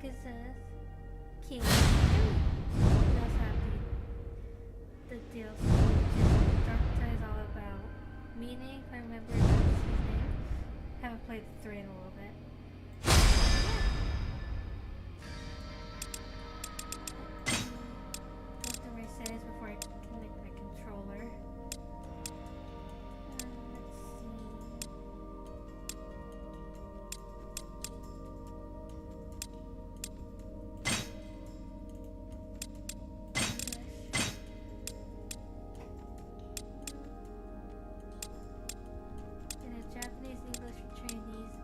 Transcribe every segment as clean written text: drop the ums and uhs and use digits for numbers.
Yakuza Kiwami. We also have the DLC, which Dark is all about meaning. If I remember that's his name. Haven't played the 3 in a little bit. Go through my settings before I connect my controller. Let's see. Japanese, English, or Chinese.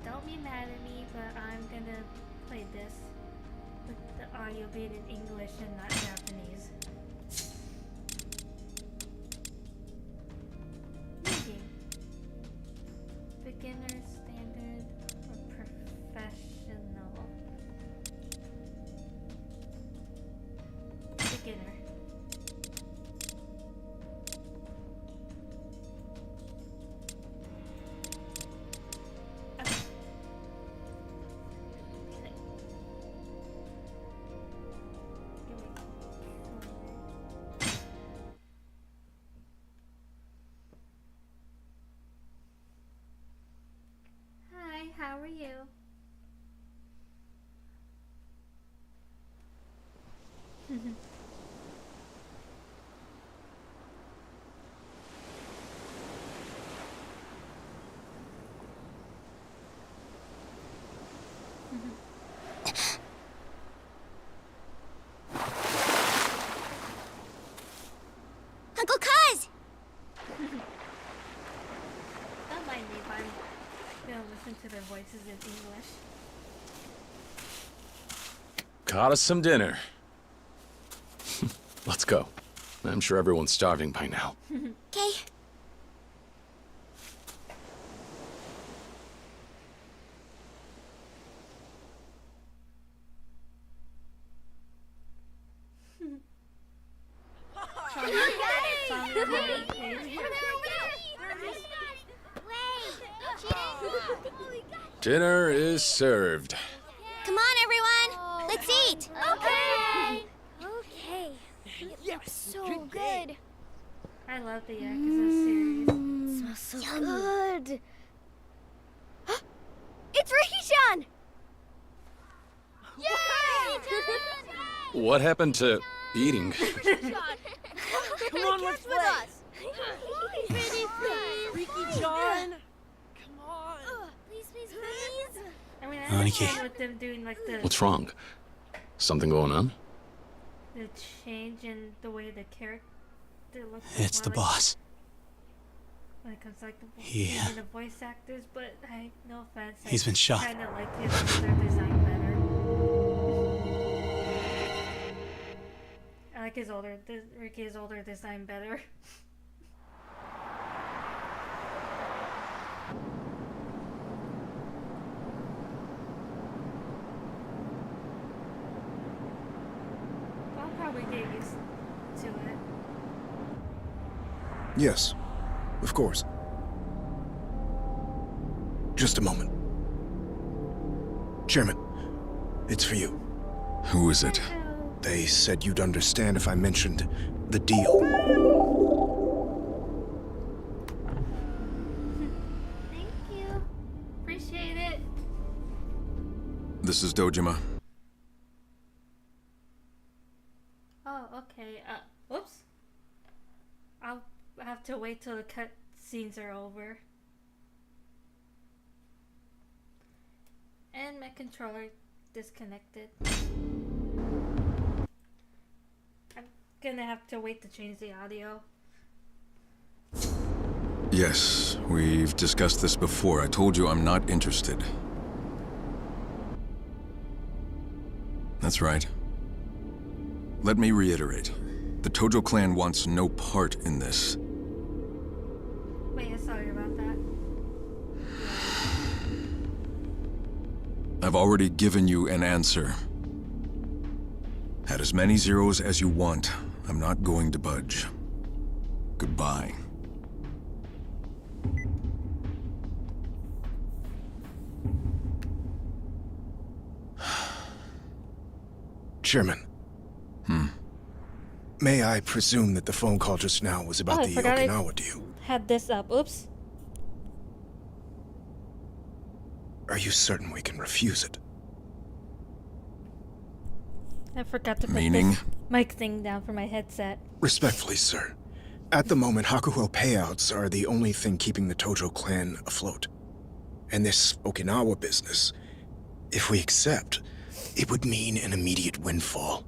Don't be mad at me, but I'm gonna play this with the audio being in English and not Japanese. Medium. Beginner, standard, or professional? Beginner. How are you? Uncle Kaz! Don't mind me if I'm gonna listen to their voices in English. Got us some dinner. Let's go. I'm sure everyone's starving by now. Okay. Dinner is served. Come on, everyone. Let's eat. Okay. Okay. It looks so good. I love the Yakuza series. It smells so good. It's Ricky-chan! Yay! What happened to eating? Come on, let's play. Ricky-chan! Come on! Please, please, please. I mean, I Aniki. understand with them doing like the What's wrong? Something going on? change in the way the character looks. It's the like, boss. When it comes to like Yeah. the voice actors, but no offense. He's been shot. I kind of like his older design better. I like Ricky's older design better. I'll probably get used to it. Yes, of course. Just a moment. Chairman, it's for you. Who is it? They said you'd understand if I mentioned the deal. Thank you. Appreciate it. This is Dojima. Oh, okay. Oops. I'll have to wait till the cut scenes are over. And my controller disconnected. I'm gonna have to wait to change the audio. Yes, we've discussed this before. I told you I'm not interested. That's right. Let me reiterate. The Tojo clan wants no part in this. Wait, I'm sorry about that. I've already given you an answer. Add as many zeros as you want. I'm not going to budge. Goodbye. Chairman. May I presume that the phone call just now was about I the forgot I Okinawa deal? had this up. Oops. Are you certain we can refuse it? I forgot to put Meaning? this mic thing down for my headset. Respectfully, sir. At the moment, Hakuho payouts are the only thing keeping the Tojo clan afloat. And this Okinawa business, if we accept, it would mean an immediate windfall.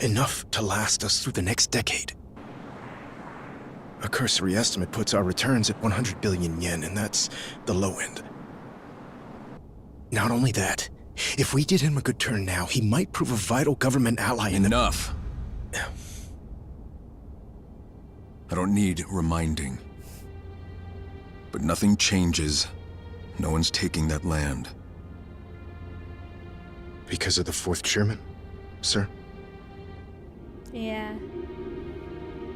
Enough to last us through the next decade. A cursory estimate puts our returns at 100 billion yen, and that's the low end. Not only that, if we did him a good turn now, he might prove a vital government ally in the... Enough. I don't need reminding. But nothing changes. No one's taking that land. Because of the fourth chairman, sir? Yeah.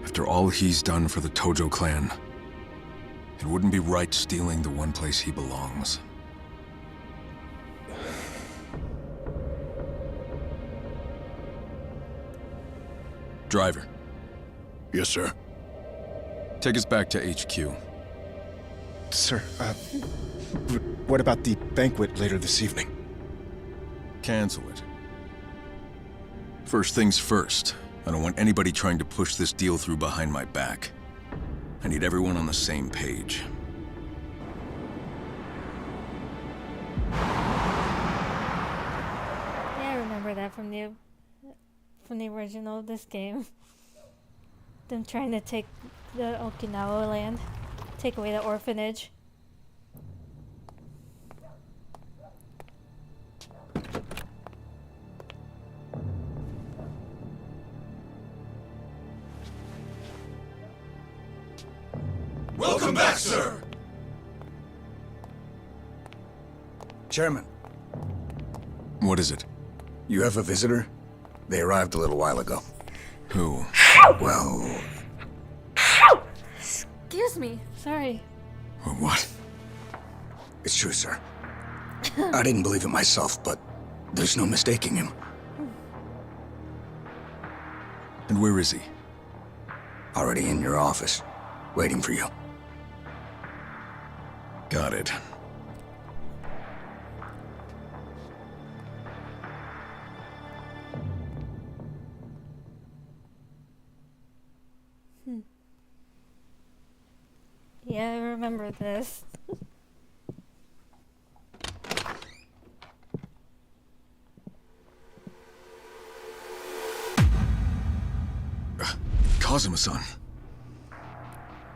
After all he's done for the Tojo clan, it wouldn't be right stealing the one place he belongs. Driver. Yes, sir. Take us back to HQ. Sir, what about the banquet later this evening? Cancel it. First things first. I don't want anybody trying to push this deal through behind my back. I need everyone on the same page. Yeah, I remember that from the original of this game. Them trying to take the Okinawa land, take away the orphanage. Welcome back, sir! Chairman, What is it? you have a visitor? They arrived a little while ago. Who? Well, Excuse me. Sorry. What? it's true, sir. I didn't believe it myself, but there's no mistaking him. And where is he? Already in your office, waiting for you. Got it. Yeah, I remember this. Kazuma-san.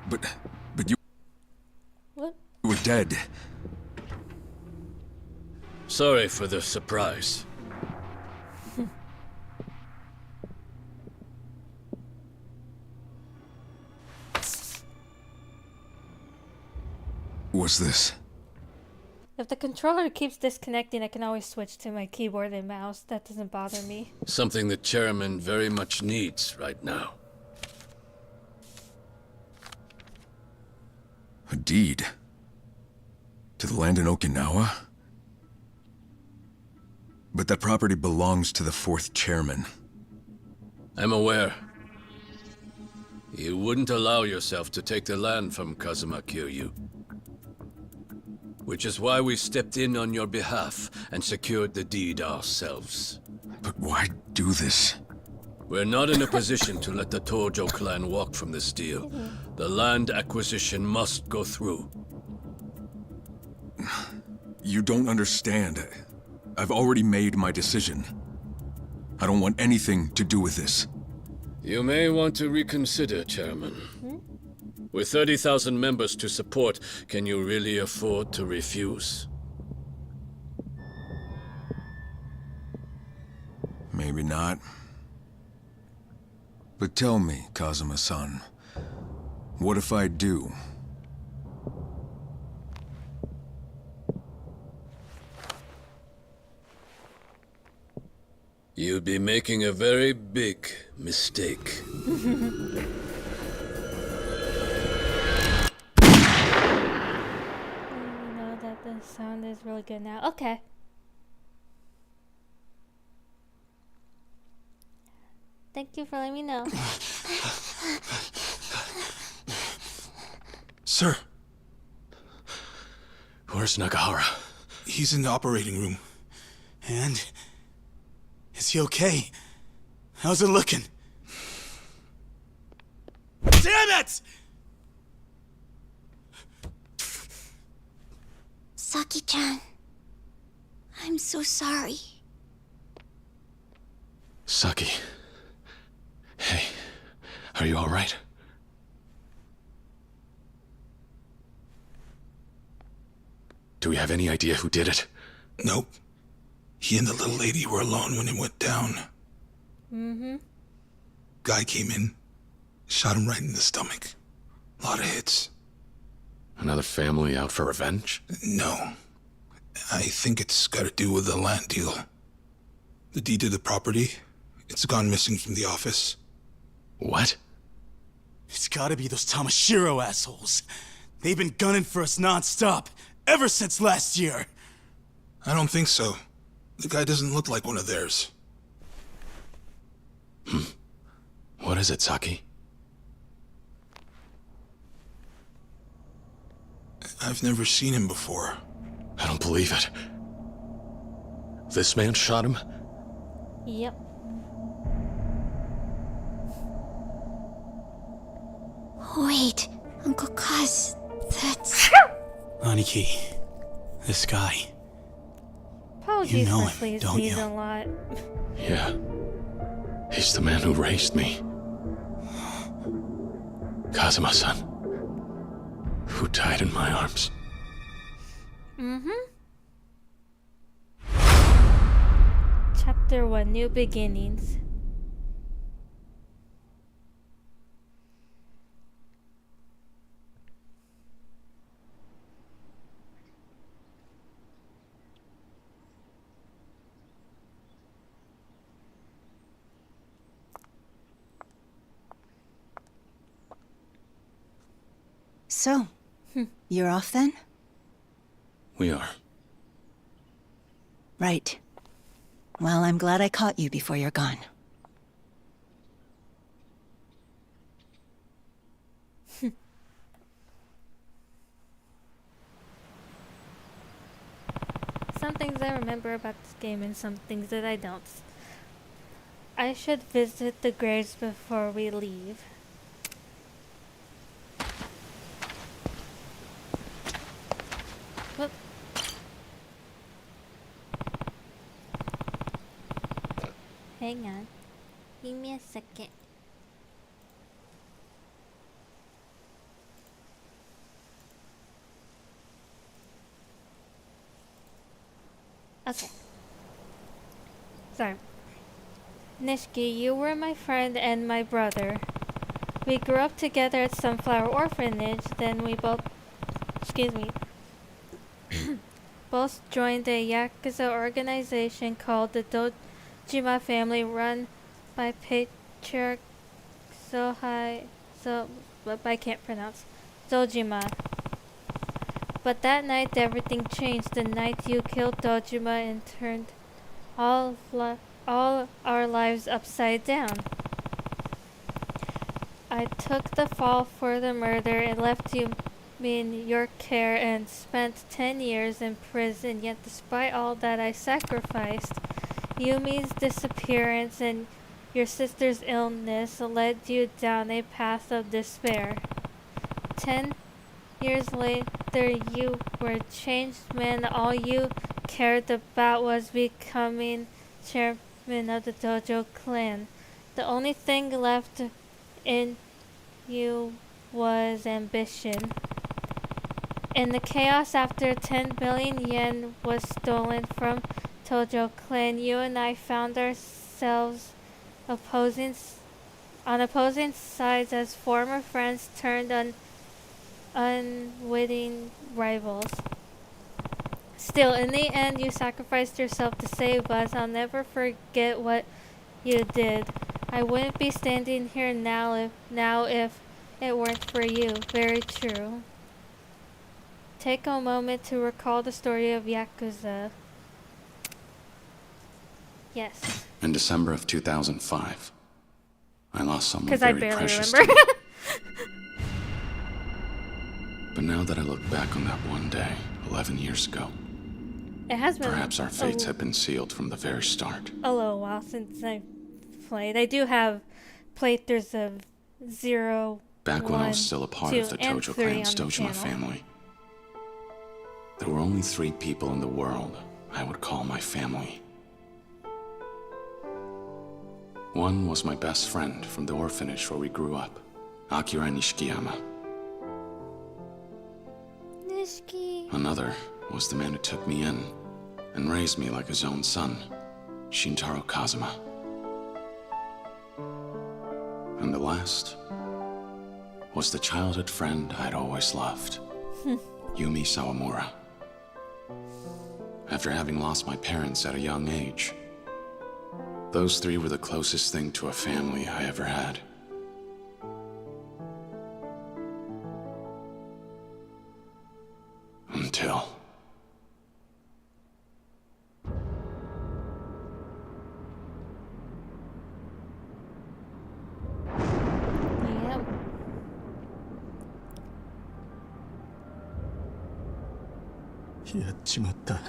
But you What? were dead. Sorry for the surprise. What's this? If the controller keeps disconnecting, I can always switch to my keyboard and mouse. That doesn't bother me. Something the chairman very much needs right now. A deed? To the land in Okinawa? But that property belongs to the fourth chairman. I'm aware. You wouldn't allow yourself to take the land from Kazuma Kiryu. Which is why we stepped in on your behalf and secured the deed ourselves. But why do this? We're not in a position to let the Tojo clan walk from this deal. The land acquisition must go through. You don't understand. I've already made my decision. I don't want anything to do with this. You may want to reconsider, Chairman. With 30,000 members to support, can you really afford to refuse? Maybe not. But tell me, Kazuma-san, what if I do? You'd be making a very big mistake. You know that the sound is really good now. Okay. Thank you for letting me know. Sir, Where's Nagahara? he's in the operating room. And? Is he okay? How's it looking? Damn it! Saki-chan, I'm so sorry. Saki. Hey, are you alright? Do we have any idea who did it? Nope. He and the little lady were alone when it went down. Mm-hmm. Guy came in, shot him right in the stomach. A lot of hits. Another family out for revenge? No. I think it's got to do with the land deal. The deed to the property, it's gone missing from the office. What? It's gotta be those Tamashiro assholes. They've been gunning for us non-stop, ever since last year. I don't think so. The guy doesn't look like one of theirs. What is it, Saki? I've never seen him before. I don't believe it. This man shot him? Yep. Wait, Uncle Kaz, that's... Aniki, this guy. Apologies You know for him, sleeping don't you? a lot. Yeah. He's the man who raised me. Kazuma-san. Who died in my arms. Mm-hmm. Chapter 1, New Beginnings. So, you're off then? We are. Right. Well, I'm glad I caught you before you're gone. Some things I remember about this game and some things that I don't. I should visit the graves before we leave. Whoop. Hang on. Give me a second. Okay. Sorry. Nishiki, you were my friend and my brother. We grew up together at Sunflower Orphanage, then we both both joined a Yakuza organization called the Dojima family, run by patriarch I can't pronounce, Dojima. But that night everything changed. The night you killed Dojima and turned all our lives upside down. I took the fall for the murder and left you in your care and spent 10 years in prison. Yet despite all that I sacrificed, Yumi's disappearance and your sister's illness led you down a path of despair. 10 years later, you were a changed man. All you cared about was becoming chairman of the Dojo clan. The only thing left in you was ambition. In the chaos after 10 billion yen was stolen from Dojo clan, you and I found ourselves on opposing sides as former friends turned unwitting rivals. Still, in the end, you sacrificed yourself to save us. I'll never forget what you did. I wouldn't be standing here now if it weren't for you. Very true. Take a moment to recall the story of Yakuza. Yes. In December of 2005, I lost someone Because I very barely precious remember. to me. But now that I look back on that one day, 11 years ago, It has been perhaps our fates had been sealed from the very start. a little while since I played. I do have playthroughs of 0, Back when I 1, was still a part 2, of the and Tojo 3 clan's on the Dojima channel. family, there were only 3 people in the world I would call my family. One was my best friend from the orphanage where we grew up, Akira Nishikiyama. Nishiki. Another was the man who took me in and raised me like his own son, Shintaro Kazuma. And the last was the childhood friend I'd always loved, Yumi Sawamura. After having lost my parents at a young age, those 3 were the closest thing to a family I ever had. Until... Yep. やっちまった。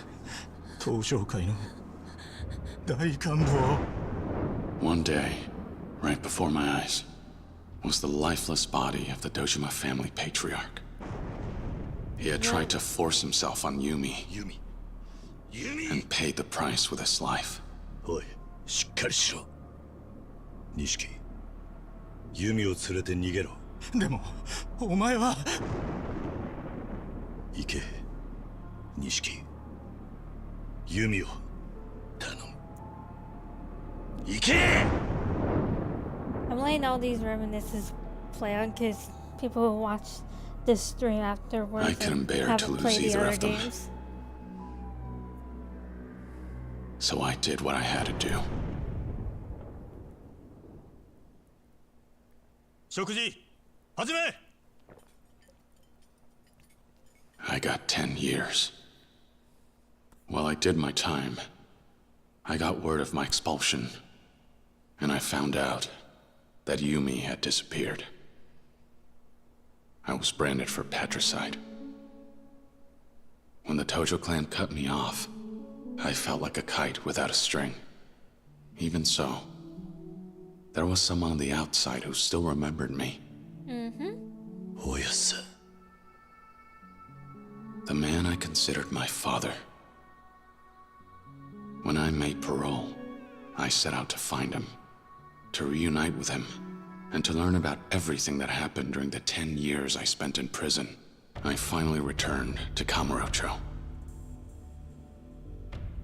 東証会の大官房。 One day, right before my eyes, was the lifeless body of the Dojima family patriarch. He had tried to force himself on Yumi and paid the price with his life. おい、しっかりしろ。錦、弓を連れて逃げろ。でも、お前は。行け、錦。弓を頼む。行け！ I'm letting all these reminiscences play on because people will watch this stream afterwards I couldn't bear to haven't lose played the either other of them. games. So I did what I had to do. 食事始め。 I got 10 years. While I did my time, I got word of my expulsion, and I found out that Yumi had disappeared. I was branded for patricide. When the Tojo clan cut me off, I felt like a kite without a string. Even so, there was someone on the outside who still remembered me. Oh yes. The man I considered my father. When I made parole, I set out to find him, to reunite with him, and to learn about everything that happened during the 10 years I spent in prison. I finally returned to Kamurocho.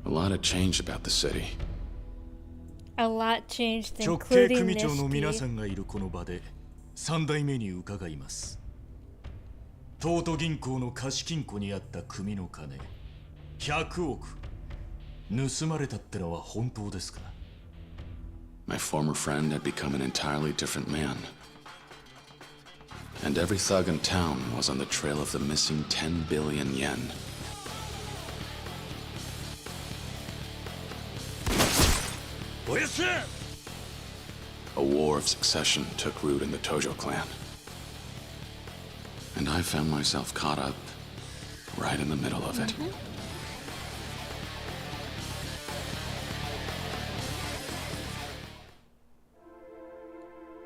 A lot had changed about the city. A lot changed, 直系 including 組長の皆さ Nishiki. んがいるこの場で3代目に伺います。東都銀行の貸金庫にあった組の金100億盗まれたってのは本当ですか？ My former friend had become an entirely different man. And every thug in town was on the trail of the missing 10 billion yen. A war of succession took root in the Tojo clan. And I found myself caught up right in the middle of it.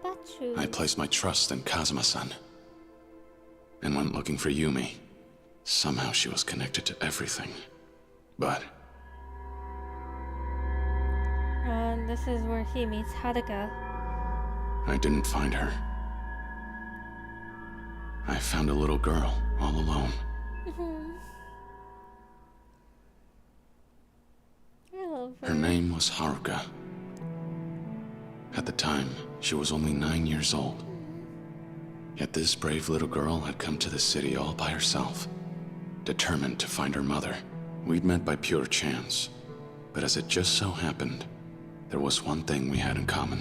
That's true. I placed my trust in Kazuma-san and went looking for Yumi. Somehow she was connected to everything. But This is where he meets Haruka. I didn't find her. I found a little girl all alone. I love her. Her name was Haruka. At the time, she was only 9 years old. Yet this brave little girl had come to the city all by herself, determined to find her mother. We'd met by pure chance, but as it just so happened, there was one thing we had in common.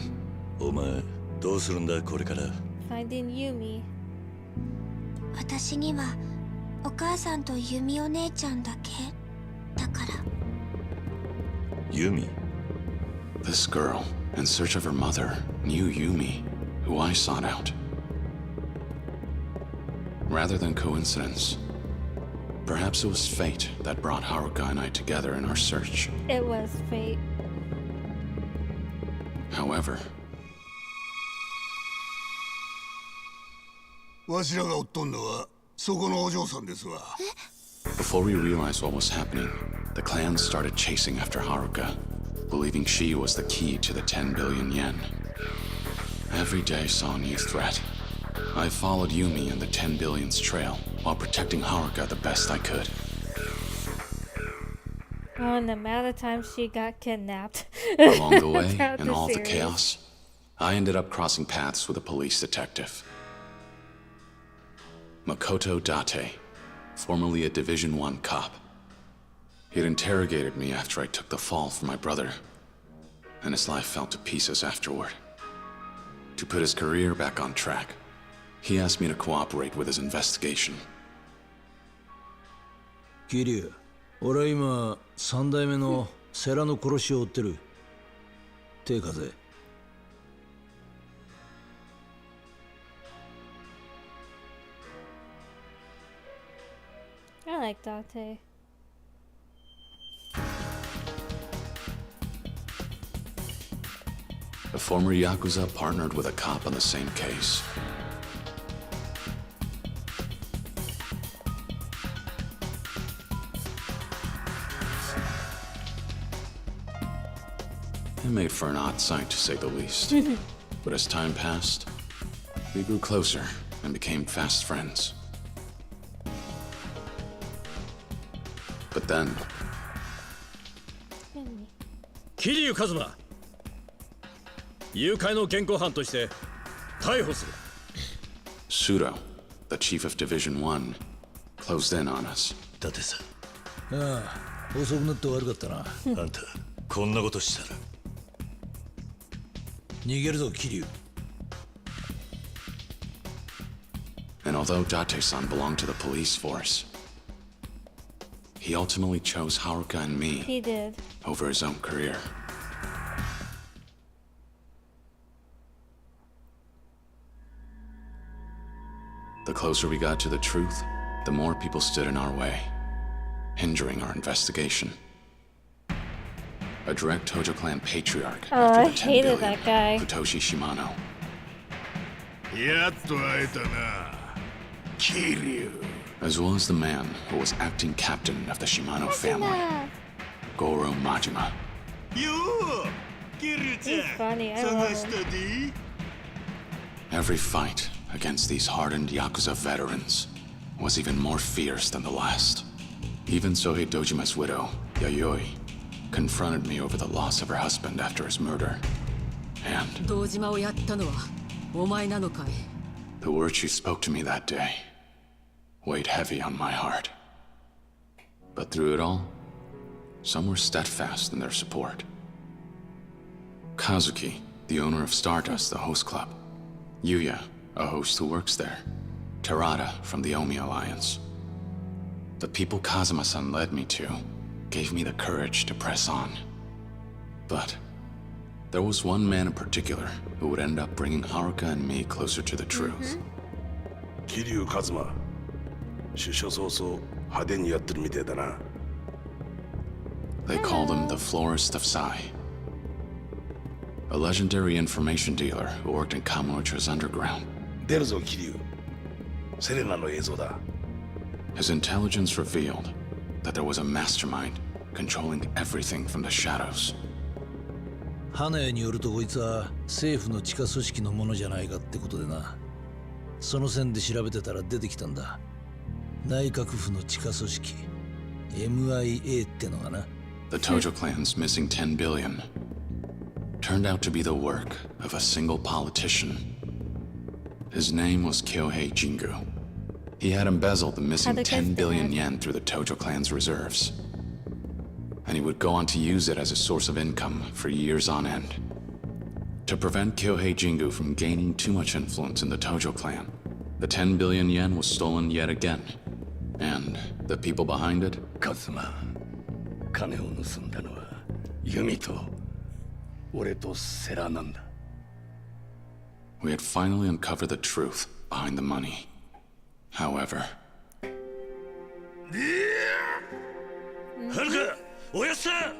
お前、どうするんだこれから。 Finding Yumi. 私にはお母さんと弓お姉ちゃんだけだから。ユミ、This girl, in search of her mother, knew Yumi, who I sought out. Rather than coincidence, perhaps it was fate that brought Haruka and I together in our search. It was fate. However, わしらが追っとんのはそこのお嬢さんですわ。 before we realized what was happening, the clan started chasing after Haruka, believing she was the key to the 10 billion yen. Every day saw a new threat. I followed Yumi in the 10 billion's trail while protecting Haruka the best I could. Oh, and the amount of times she got kidnapped. Along the way, throughout in all the series. chaos, I ended up crossing paths with a police detective. Makoto Date, formerly a Division 1 cop. He had interrogated me after I took the fall for my brother, and his life fell to pieces afterward. To put his career back on track, he asked me to cooperate with his investigation. 桐生、俺は今三代目の世良の殺しを追ってる。手風。I like Date. The former Yakuza partnered with a cop on the same case. It made for an odd sight, to say the least. But as time passed, we grew closer and became fast friends. But then, 桐生一馬誘拐の現行犯として逮捕する Sudo, the chief of Division 1, closed in on us. だってさ。ああ、遅くなって悪かったな。あんたこんなことしたら逃げるぞ、桐生。And although Date-san belonged to the police force, he ultimately chose Haruka and me He did. over his own career. The closer we got to the truth, the more people stood in our way, hindering our investigation. A direct Tojo clan patriarch Oh, after I the 10 hated billion, that guy. Futoshi Shimano. やっと会えたな桐生 As well as the man who was acting captain of the Shimano family, Goro Majima. よう桐生ち He's ゃん funny. I 探 love し him. たで Every fight against these hardened Yakuza veterans was even more fierce than the last. Even Sohei Dojima's widow, Yayoi, confronted me over the loss of her husband after his murder. And 堂島をやったのはお前なのかい the words she spoke to me that day weighed heavy on my heart. But through it all, some were steadfast in their support. Kazuki, the owner of Stardust, the host club. Yuya, a host who works there. Terada from the Omi Alliance. The people Kazuma-san led me to gave me the courage to press on. But there was one man in particular who would end up bringing Haruka and me closer to the truth. 桐生一馬出所早々派手にやってるみてえだな They called him the Florist of Sai. A legendary information dealer who worked in Kamurocho's underground. 出るぞ桐生セレナの映像だ His intelligence revealed that there was a mastermind controlling everything from the shadows. 花屋によるとこいつは政府の地下組織のものじゃないかってことでな。その線で調べてたら出てきたんだ。内閣府の地下組織 MIA ってのがな。The Tojo clan's missing 10 billion turned out to be the work of a single politician. His name was Kyohei Jingu. He had embezzled the missing 10 billion yen through the Tojo clan's reserves. And he would go on to use it as a source of income for years on end. To prevent Kyohei Jingu from gaining too much influence in the Tojo clan, the 10 billion yen was stolen yet again. And the people behind it? カズマ金を盗んだのはユミと俺と世良なんだ。 We had finally uncovered the truth behind the money. However, Haruka! Oyasa!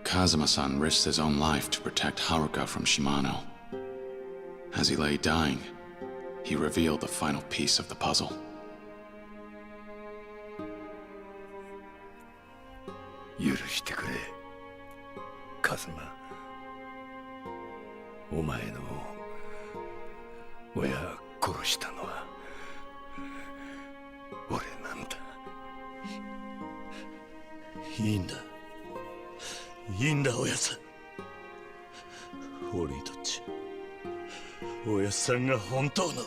Kazuma-san risked his own life to protect Haruka from Shimano. As he lay dying, he revealed the final piece of the puzzle. 許してくれ、カズマ。お前の親殺したのは俺なんだ。いいんだ。いいんだ、おやさん。俺にとっちゃ、おやさんが本当の、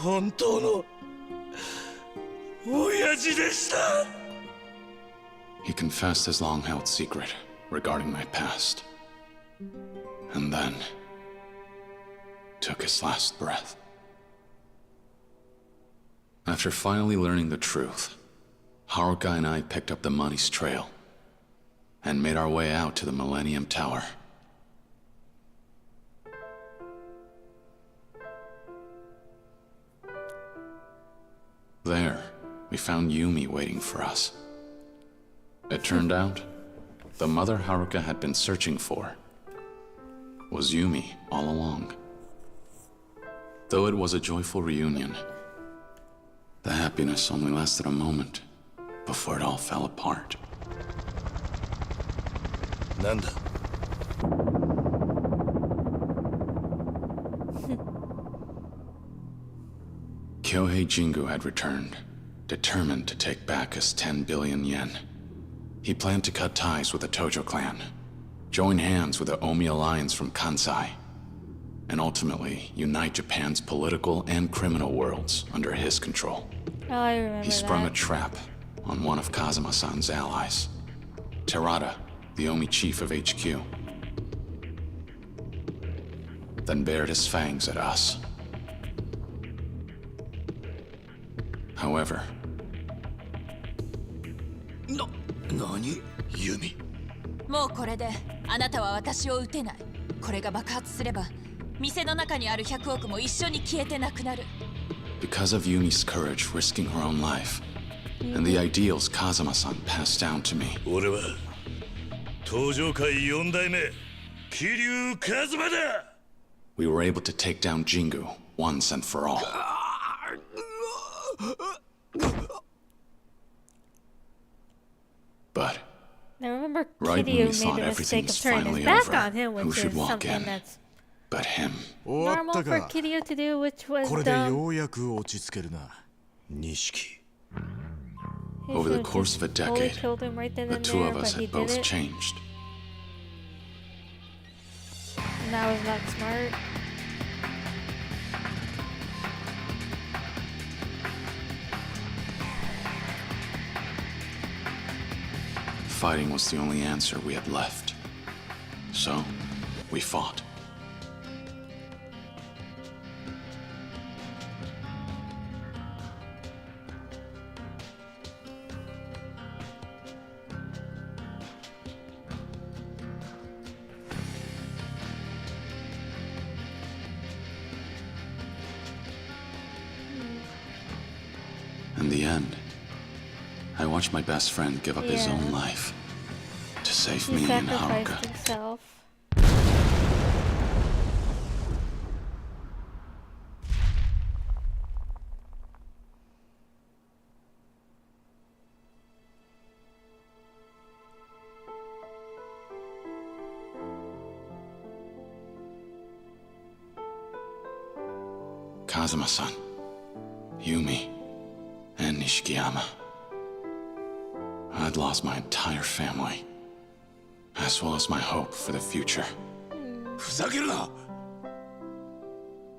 本当の親父でした。 He confessed his long-held secret regarding my past, and then took his last breath. After finally learning the truth, Haruka and I picked up the money's trail and made our way out to the Millennium Tower. There, we found Yumi waiting for us. It turned out, the mother Haruka had been searching for was Yumi all along. Though it was a joyful reunion, the happiness only lasted a moment before it all fell apart. なんだ。 Kyohei Jingu had returned, determined to take back his 10 billion yen. He planned to cut ties with the Tojo clan, join hands with the Omi alliance from Kansai, and ultimately unite Japan's political and criminal worlds under his control. Oh, I remember He sprung that. a trap on one of Kazuma-san's allies, Terada, the Omi chief of HQ. Then bared his fangs at us. However, 何？ユミ。もうこれであなたは私を撃てない。これが爆発すれば店の中にある100億も一緒に消えてなくなる。 because of Yumi's courage risking her own life, and the ideals Kazuma-san passed down to me, 俺は東上界4代目桐生一馬だ。 we were able to take down Jingu once and for all. But I remember right when Kiryu we thought made the everything mistake of was turning finally his back over, on him, who which should is walk something in that's but him? 終わっ normal た for か。 Kiryu to do, which was これで dumb. ようやく落ち着けるな。錦。 He Over the should've course of a just totally decade, killed him right then the and two there, of us but he had did both it. changed. And that was not smart. Fighting was the only answer we had left. So, we fought. In the end, I watched my best friend give up his Yeah. own life to save He me and sacrificed Haruka. himself. Kazuma-san, Yumi, and Nishikiyama. I'd lost my entire family, as well as my hope for the future. ふざけるな。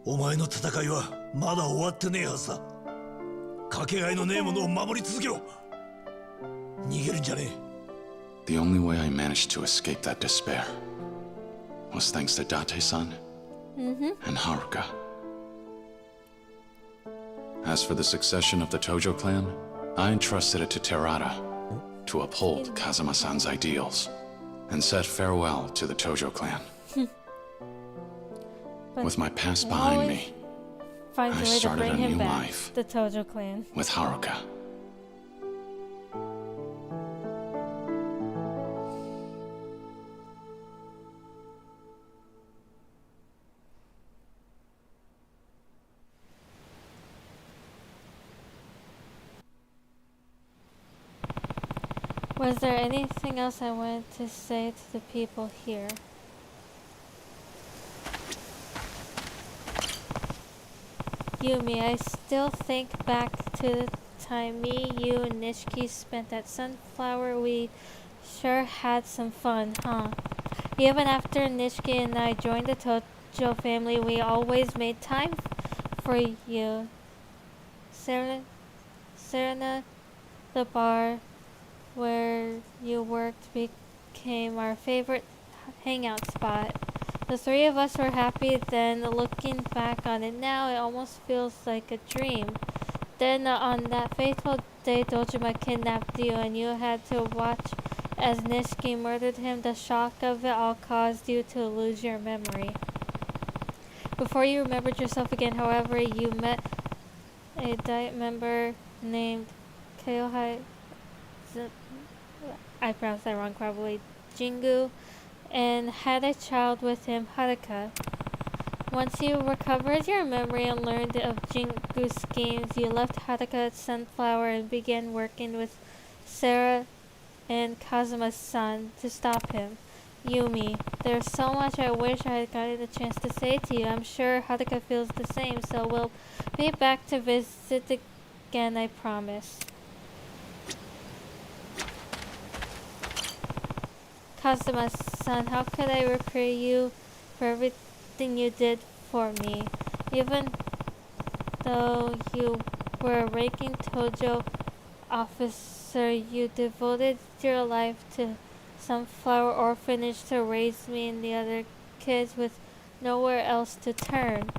お前の戦いはまだ終わってねえはずだ。かけがえのねえものを守り続けろ。逃げるんじゃねえ。 The only way I managed to escape that despair was thanks to Date-san and Haruka. As for the succession of the Tojo clan, I entrusted it to Terada to uphold Kazuma-san's ideals and said farewell to the Tojo clan. With my past behind me, finds I a way to started bring a him new back. life The Tojo clan. with Haruka. Was there anything else I wanted to say to the people here? Yumi, I still think back to the time me, you, and Nishiki spent at Sunflower. We sure had some fun, huh? Even after Nishiki and I joined the Tojo family, we always made time for you. Serena, the bar where you worked, became our favorite hangout spot. The three of us were happy then. Looking back on it now, it almost feels like a dream. Then on that fateful day, Dojima kidnapped you and you had to watch as Nishiki murdered him. The shock of it all caused you to lose your memory. Before you remembered yourself again, however, you met a Diet member named Kyohei. I pronounced that wrong probably. Jingu, and had a child with him, Haruka. Once you recovered your memory and learned of Jingu's schemes, you left Haruka at Sunflower and began working with Sarah and Kazuma's son to stop him. Yumi, there's so much I wish I had gotten a chance to say to you. I'm sure Haruka feels the same, so we'll be back to visit again, I promise. Kazuma-san, how could I repay you for everything you did for me? Even though you were a ranking Tojo officer, you devoted your life to Sunflower Orphanage to raise me and the other kids with nowhere else to turn.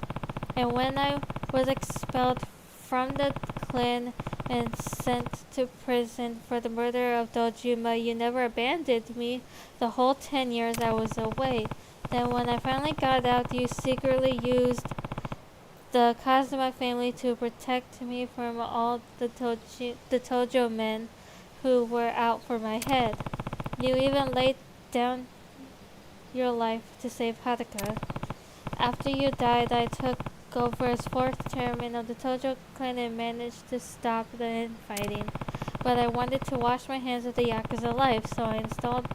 And when I was expelled from the clan and sent to prison for the murder of Dojima, you never abandoned me the whole 10 years I was away. Then when I finally got out, you secretly used the Kazuma family to protect me from all the Tojo men who were out for my head. You even laid down your life to save Haruka. After you died, I took over as 4th chairman of the Tojo clan and managed to stop the infighting. But I wanted to wash my hands of the Yakuza life, so I installed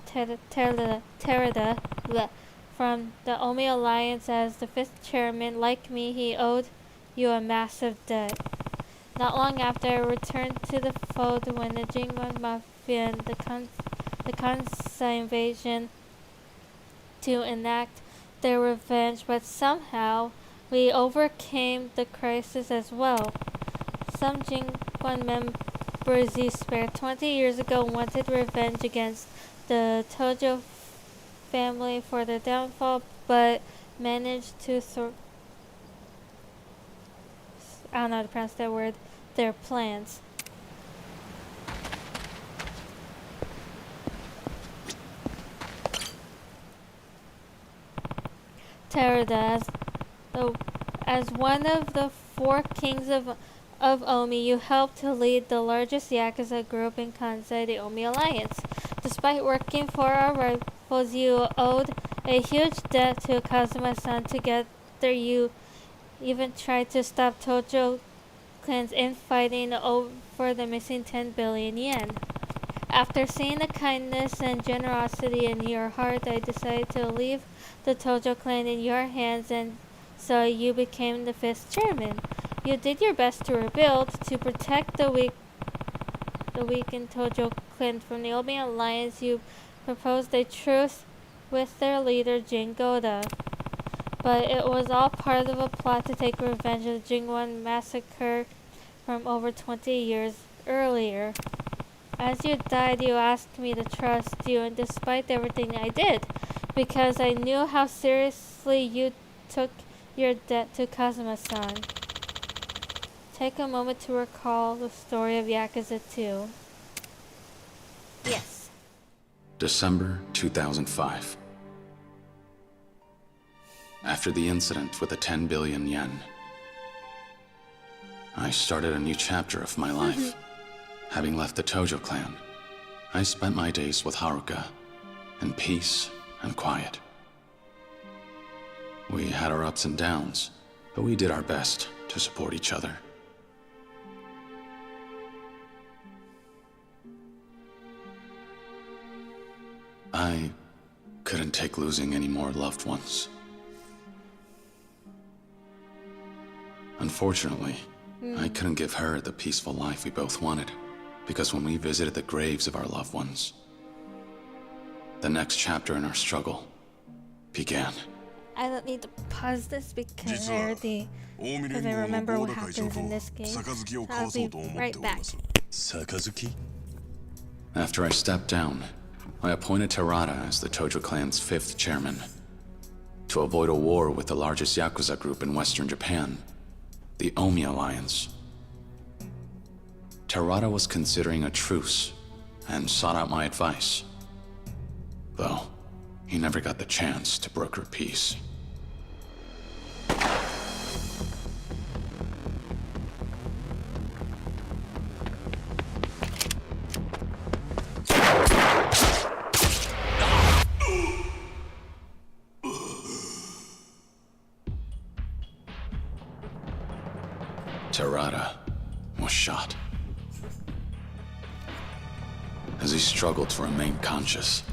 Terada from the Omi Alliance as the 5th chairman. Like me, he owed you a massive debt. Not long after, I returned to the fold when the Jingon Mafia and the Kansai invasion to enact their revenge, but somehow we overcame the crisis as well. Some Jingon members you spared 20 years ago wanted revenge against the Tojo family for their downfall, but managed to I don't know how to pronounce that word, their plans. Terada, as one of the 4 kings of Omi, you helped to lead the largest Yakuza group in Kansai, the Omi Alliance. Despite working for our rivals, you owed a huge debt to Kazuma-san. Together, you even tried to stop Tojo clan's infighting over the missing 10 billion yen. After seeing the kindness and generosity in your heart, I decided to leave the Tojo clan in your hands, and so you became the 5th chairman. You did your best to rebuild, to protect the weakened Tojo clan from the Omi Alliance. You proposed a truce with their leader, Jingoda. But it was all part of a plot to take revenge of the Jingwon massacre from over 20 years earlier. As you died, you asked me to trust you, and despite everything I did, because I knew how seriously you took your debt to Kazuma-san. Take a moment to recall the story of Yakuza 2. Yes. December 2005. After the incident with the 10 billion yen, I started a new chapter of my life. Having left the Tojo clan, I spent my days with Haruka in peace and quiet. We had our ups and downs, but we did our best to support each other. I couldn't take losing any more loved ones. Unfortunately, I couldn't give her the peaceful life we both wanted, because when we visited the graves of our loved ones, the next chapter in our struggle began. I don't need to pause this because I remember what happens in this game. So I'll be right back. Sakazuki? After I stepped down, I appointed Terada as the Tojo clan's 5th chairman. To avoid a war with the largest Yakuza group in Western Japan, the Omi Alliance. Terada was considering a truce and sought out my advice. Though, he never got the chance to broker peace. Terada was shot. As he struggled to remain conscious,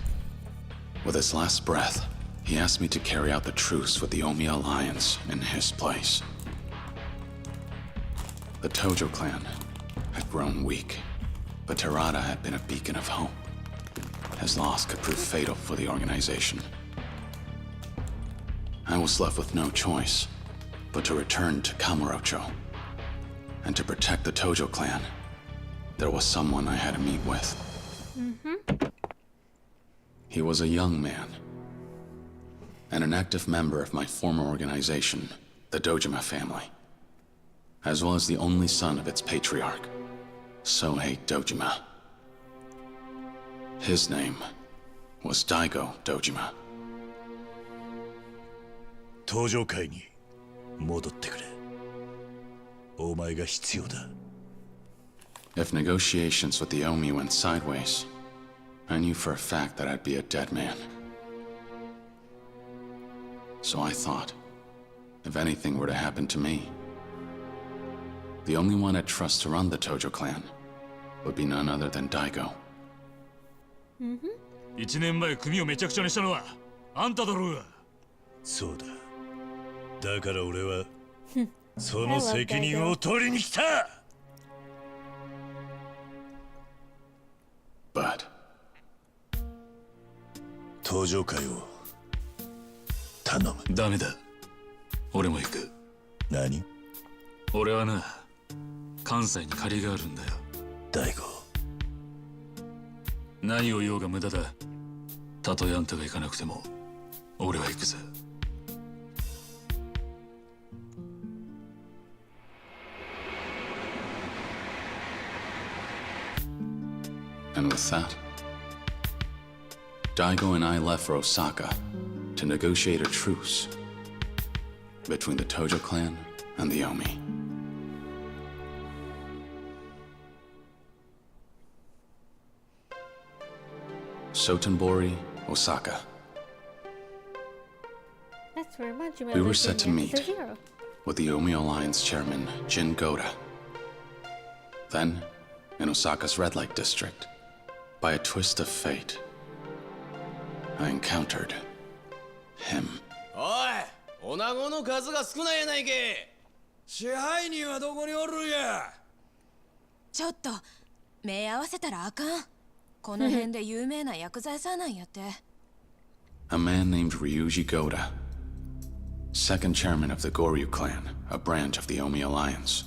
with his last breath, he asked me to carry out the truce with the Omi Alliance in his place. The Tojo clan had grown weak, but Terada had been a beacon of hope. His loss could prove fatal for the organization. I was left with no choice but to return to Kamurocho. And to protect the Tojo clan, there was someone I had to meet with. He was a young man, and an active member of my former organization, the Dojima family, as well as the only son of its patriarch, Sohei Dojima. His name was Daigo Dojima. Tojo kai ni modotte kure. If negotiations with the Omi went sideways, I knew for a fact that I'd be a dead man. So I thought, if anything were to happen to me, the only one I'd trust to run the Tojo clan would be none other than Daigo. 1年前組をめちゃくちゃにしたのはあんただろうが。そうだ。だから俺はその責任を取りに来た。But 登場会を頼む。ダメだ。俺も行く。何？俺はな、関西に借りがあるんだよ。大悟。何を言おうが無駄だ。たとえあんたが行かなくても、俺は行くぜ。And with that, Daigo and I left for Osaka to negotiate a truce between the Tojo clan and the Omi. Sotenbori, Osaka. That's where Majima We were lived set to in meet Yakuza 0. with the Omi Alliance chairman, Jin Goda. Then, in Osaka's red light district, by a twist of fate, I encountered him. おい、女子の数が少ないやないけ。支配人はどこにおるんや。ちょっと目合わせたらあかん。この辺で有名な薬剤師なんやって。A man named Ryuji Goda, second chairman of the Goryu clan, a branch of the Omi Alliance,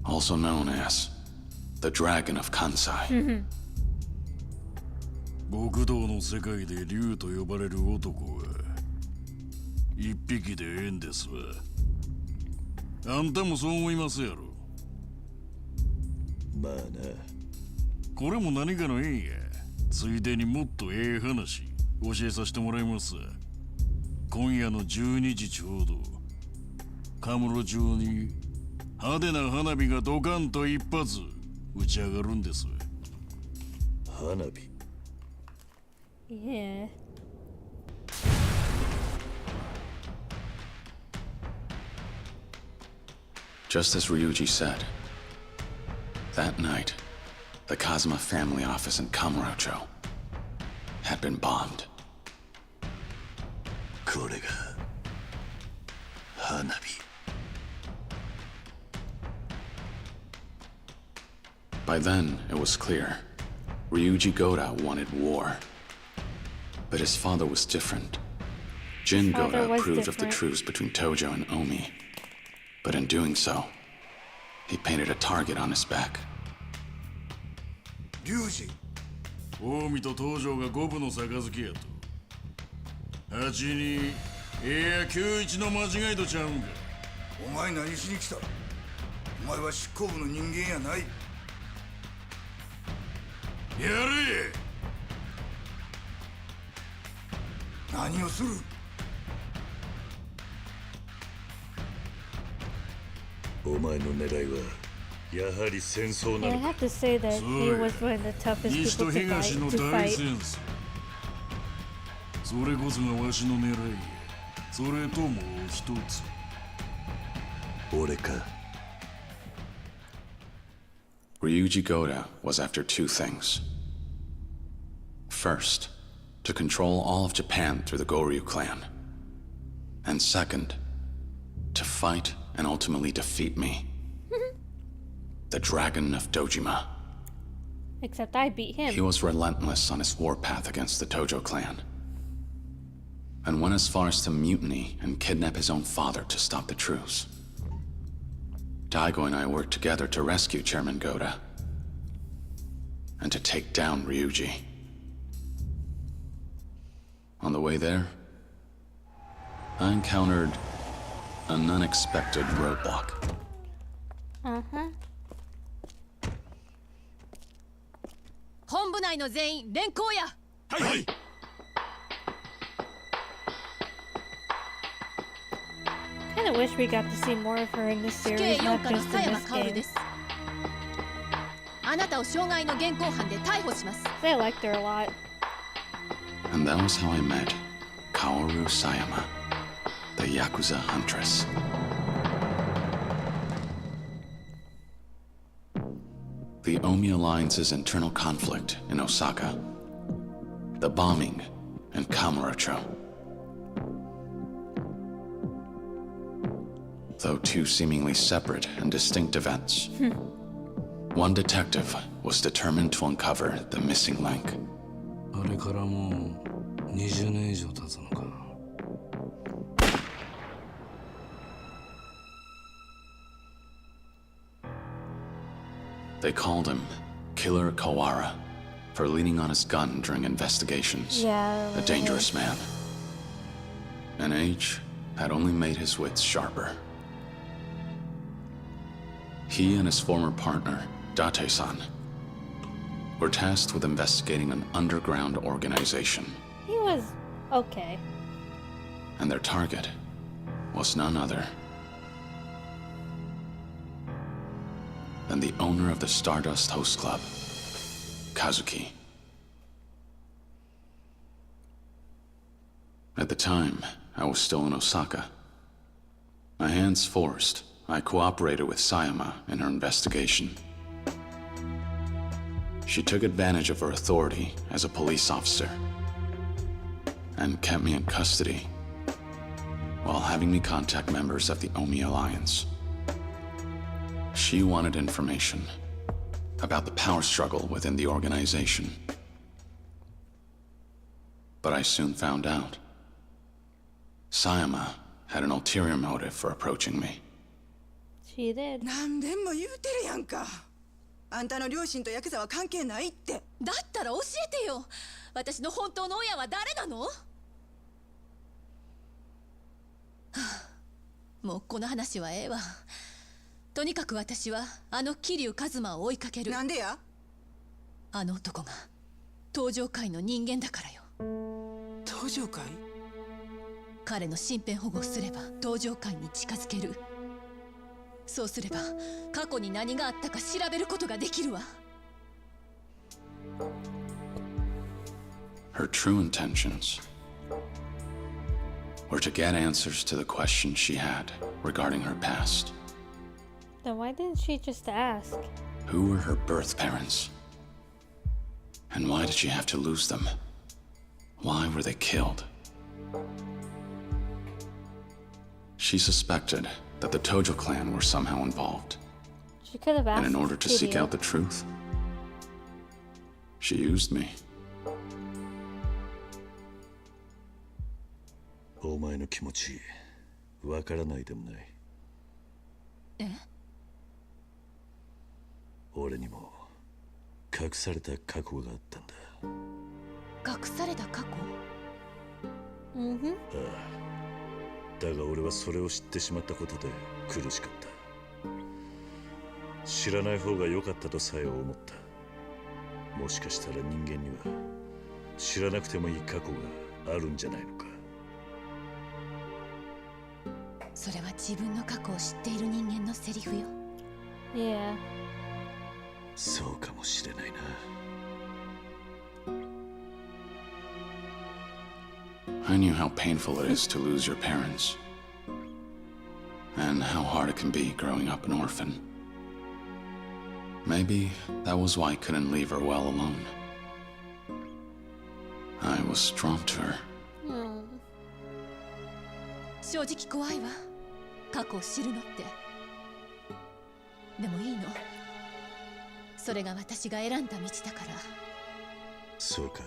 also known as the Dragon of Kansai. 極道の世界で竜と呼ばれる男は一匹でええんですわ。あんたもそう思いますやろ。まあな。これも何かの縁や。ついでにもっとええ話教えさせてもらいます。今夜の12時ちょうどカムロ町に派手な花火がドカンと一発打ち上がるんです。花火 Yeah. Just as Ryuji said, that night, the Kazuma family office in Kamurocho had been bombed. これが花火。 By then, it was clear. Ryuji Goda wanted war. But his father was different. Jin Father Goda was approved of the different. truce between Tojo and Omi. But in doing so, he painted a target on his back. 龍二近江と東条が五分の杯やと。8-2、や9-1の間違いとちゃうんか。お前何しに来た？お前は執行部の人間やない。やれ。何をする？お前の狙いはやはり戦争 Yeah, な I のか。 have to say that he was one of the toughest 西と people to 東の fight. 大戦争。それこそがわしの狙いや。それともう一つ。俺か。 Ryuji Goda was after two things. First, to control all of Japan through the Goryu clan. And second, to fight and ultimately defeat me. The Dragon of Dojima. Except I beat him. He was relentless on his warpath against the Tojo clan. And went as far as to mutiny and kidnap his own father to stop the truce. Daigo and I worked together to rescue Chairman Goda. And to take down Ryuji. On the way there, I encountered an unexpected roadblock. Uh-huh. 本部内の全員連行や。はい。 Kind of wish we got to see more of her in this 死 series, 刑 not 4課の just 佐 in 山 this 薫 game. です。あなたを傷害の現行犯で逮捕します。 I liked her a lot. And that was how I met Kaoru Sayama, the Yakuza huntress. The Omi Alliance's internal conflict in Osaka. The bombing in Kamurocho. Though two seemingly separate and distinct events, one detective was determined to uncover the missing link. あれからもう20年以上経つのか。 They called him Killer Kawara for leaning on his gun during investigations. Yeah. A dangerous man. And age had only made his wits sharper. He and his former partner, Date-san, were tasked with investigating an underground organization. He was okay. And their target was none other than the owner of the Stardust Host Club, Kazuki. At the time, I was still in Osaka. My hands forced, I cooperated with Sayama in her investigation. She took advantage of her authority as a police officer and kept me in custody while having me contact members of the Omi Alliance. She wanted information about the power struggle within the organization. But I soon found out. Sayama had an ulterior motive for approaching me. She did. 何べんも言うてるやんか。あんたの両親とヤクザは関係ないって。だったら教えてよ。私の本当の親は誰なの？はあ、もうこの話はええわ。とにかく私はあの桐生一馬を追いかける。なんでや？あの男が登場界の人間だからよ。登場界？彼の身辺保護をすれば登場界に近づける。そうすれば過去に何があったか調べることができるわ。Her true intentions were to get answers to the questions she had regarding her past. Then why didn't she just ask? Who were her birth parents? And why did she have to lose them? Why were they killed? She suspected that the Tojo clan were somehow involved. She could have asked. And in order to seek out the truth, she used me. お前の気持ちわからないでもない。え？俺にも隠された過去があったんだ。隠された過去？ああ。だが俺はそれを知ってしまったことで苦しかった。知らない方が良かったとさえ思った。もしかしたら人間には知らなくてもいい過去があるんじゃないのか。それは自分の過去を知っている人間のセリフよ。Yeah. そうかもしれないな。I knew how painful it is to lose your parents, and how hard it can be growing up an orphan. Maybe that was why I couldn't leave her well alone. I was drawn to her. 正直怖いわ。過去を知るのって。でもいいの。それが私が選んだ道だから。そうか。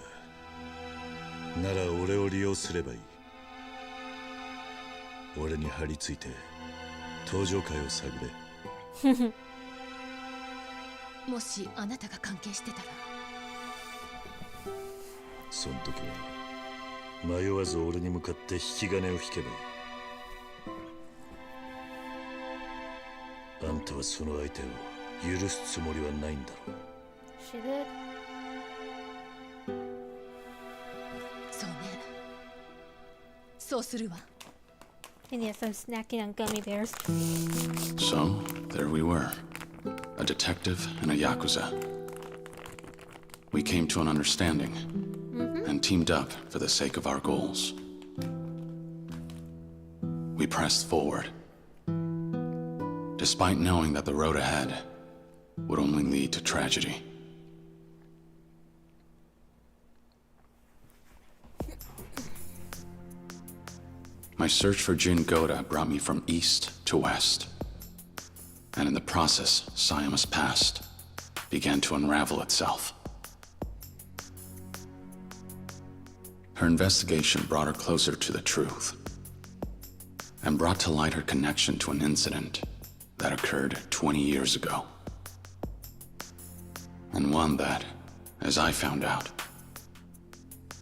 なら俺を利用すればいい。俺に張り付いて登場界を探れ。もしあなたが関係してたら。その時は迷わず俺に向かって引き金を引けばいい。あんたはその相手を許すつもりはないんだろう。She did. そうね。そうするわ。And yes, I'm snacking on gummy bears. So, there we were. A detective and a Yakuza. We came to an understanding and teamed up for the sake of our goals. We pressed forward, despite knowing that the road ahead would only lead to tragedy. My search for Jin Goda brought me from east to west. And in the process, Sayama's past began to unravel itself. Her investigation brought her closer to the truth, and brought to light her connection to an incident that occurred 20 years ago. And one that, as I found out,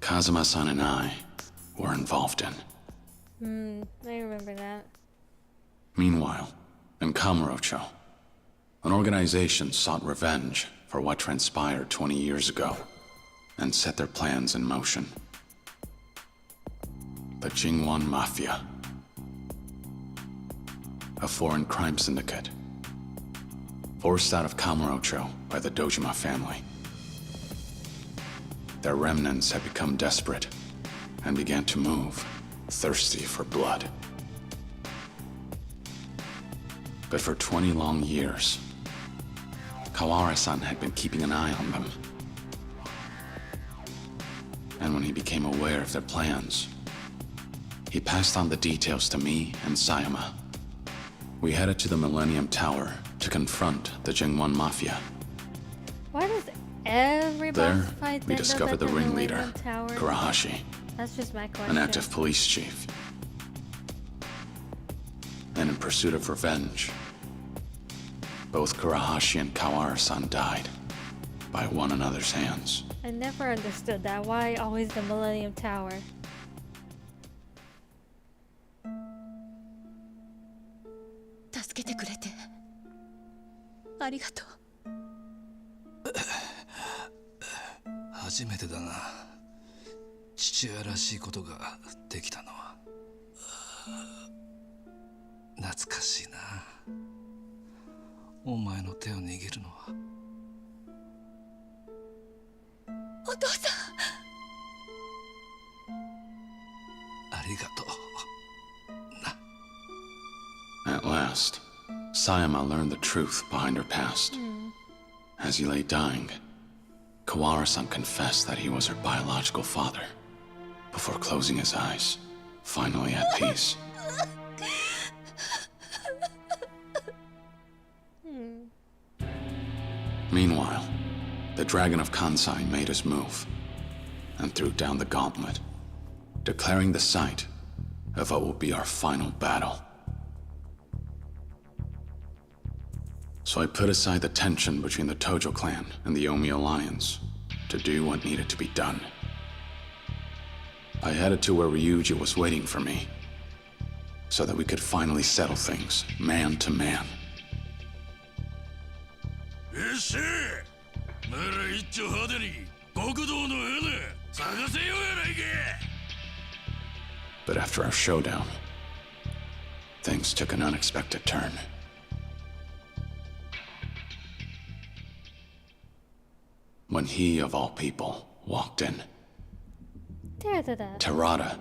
Kazuma-san and I were involved in. I remember that. Meanwhile, in Kamurocho, an organization sought revenge for what transpired 20 years ago and set their plans in motion. The Jingwan Mafia, a foreign crime syndicate, forced out of Kamurocho by the Dojima family. Their remnants had become desperate and began to move, thirsty for blood. But for 20 long years, Kawara-san had been keeping an eye on them. And when he became aware of their plans, he passed on the details to me and Sayama. We headed to the Millennium Tower to confront the Jingwan Mafia. Why does every There, boss fight we end up discovered at the ringleader, Millennium Tower? Kurahashi, That's just my question. an active police chief. And in pursuit of revenge, both Kurahashi and Kawara-san died by one another's hands. I never understood that. Why always the Millennium Tower? 初めてだな。父親らしいことができたのは。懐かしいな。お前の手を握るのは。お父さん。ありがとう。 At last, Sayama learned the truth behind her past. As he lay dying, Kawara-san confessed that he was her biological father, before closing his eyes, finally at peace. Meanwhile, the Dragon of Kansai made his move, and threw down the gauntlet, declaring the site of what will be our final battle. So I put aside the tension between the Tojo clan and the Omi alliance to do what needed to be done. I headed to where Ryuji was waiting for me, so that we could finally settle things, man to man. But after our showdown, things took an unexpected turn. When he, of all people, walked in. Terada,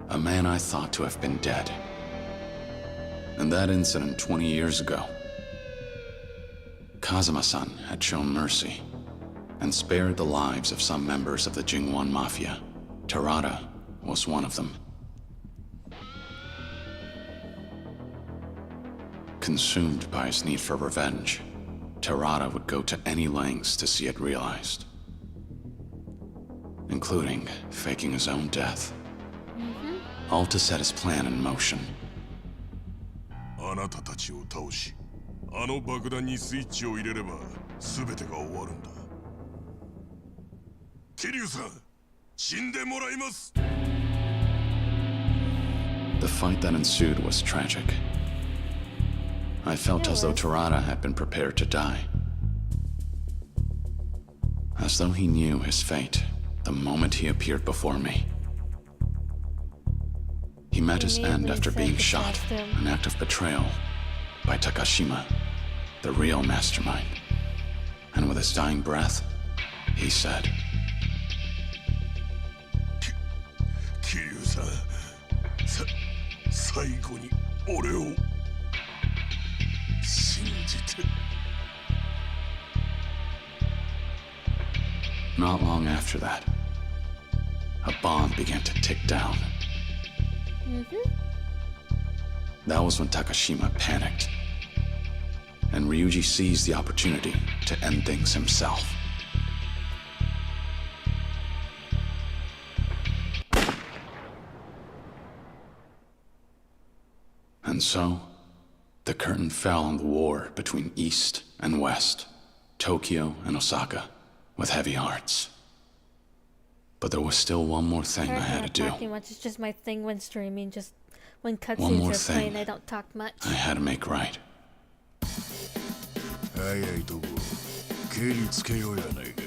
a man I thought to have been dead. In that incident 20 years ago, Kazuma-san had shown mercy and spared the lives of some members of the Jingwan Mafia. Terada was one of them. Consumed by his need for revenge, Terada would go to any lengths to see it realized, including faking his own death, all to set his plan in motion. あなたたちを倒し、あの爆弾にスイッチを入れれば全てが終わるんだ。桐生さん、死んでもらいます。The fight that ensued was tragic. I felt as though Terada had been prepared to die. As though he knew his fate the moment he appeared before me. He met his end after being shot, an act of betrayal, by Takashima, the real mastermind. And with his dying breath, he said, 桐生さん、最後に俺を信じて。 Not long after that, a bomb began to tick down. That was when Takashima panicked, and Ryuji seized the opportunity to end things himself. And so, the curtain fell on the war between East and West, Tokyo and Osaka, with heavy hearts. But there was still one more thing I had to do. Talking much. It's just my thing when streaming. Just when One more cutscenes are playing, thing I don't talk much. I had to make right. 早いとこ蹴りつけようやないか。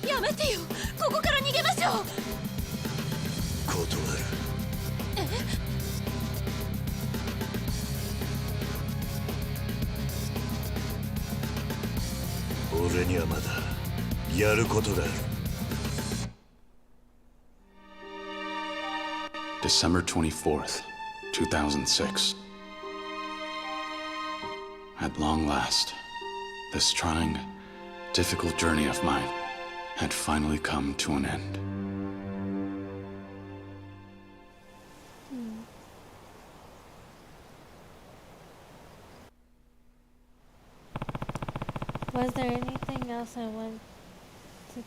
やめてよ、ここから逃げましょう。断る。俺にはまだやることがある。December 24th, 2006. At long last, this trying, difficult journey of mine had finally come to an end. Was there anything else I wanted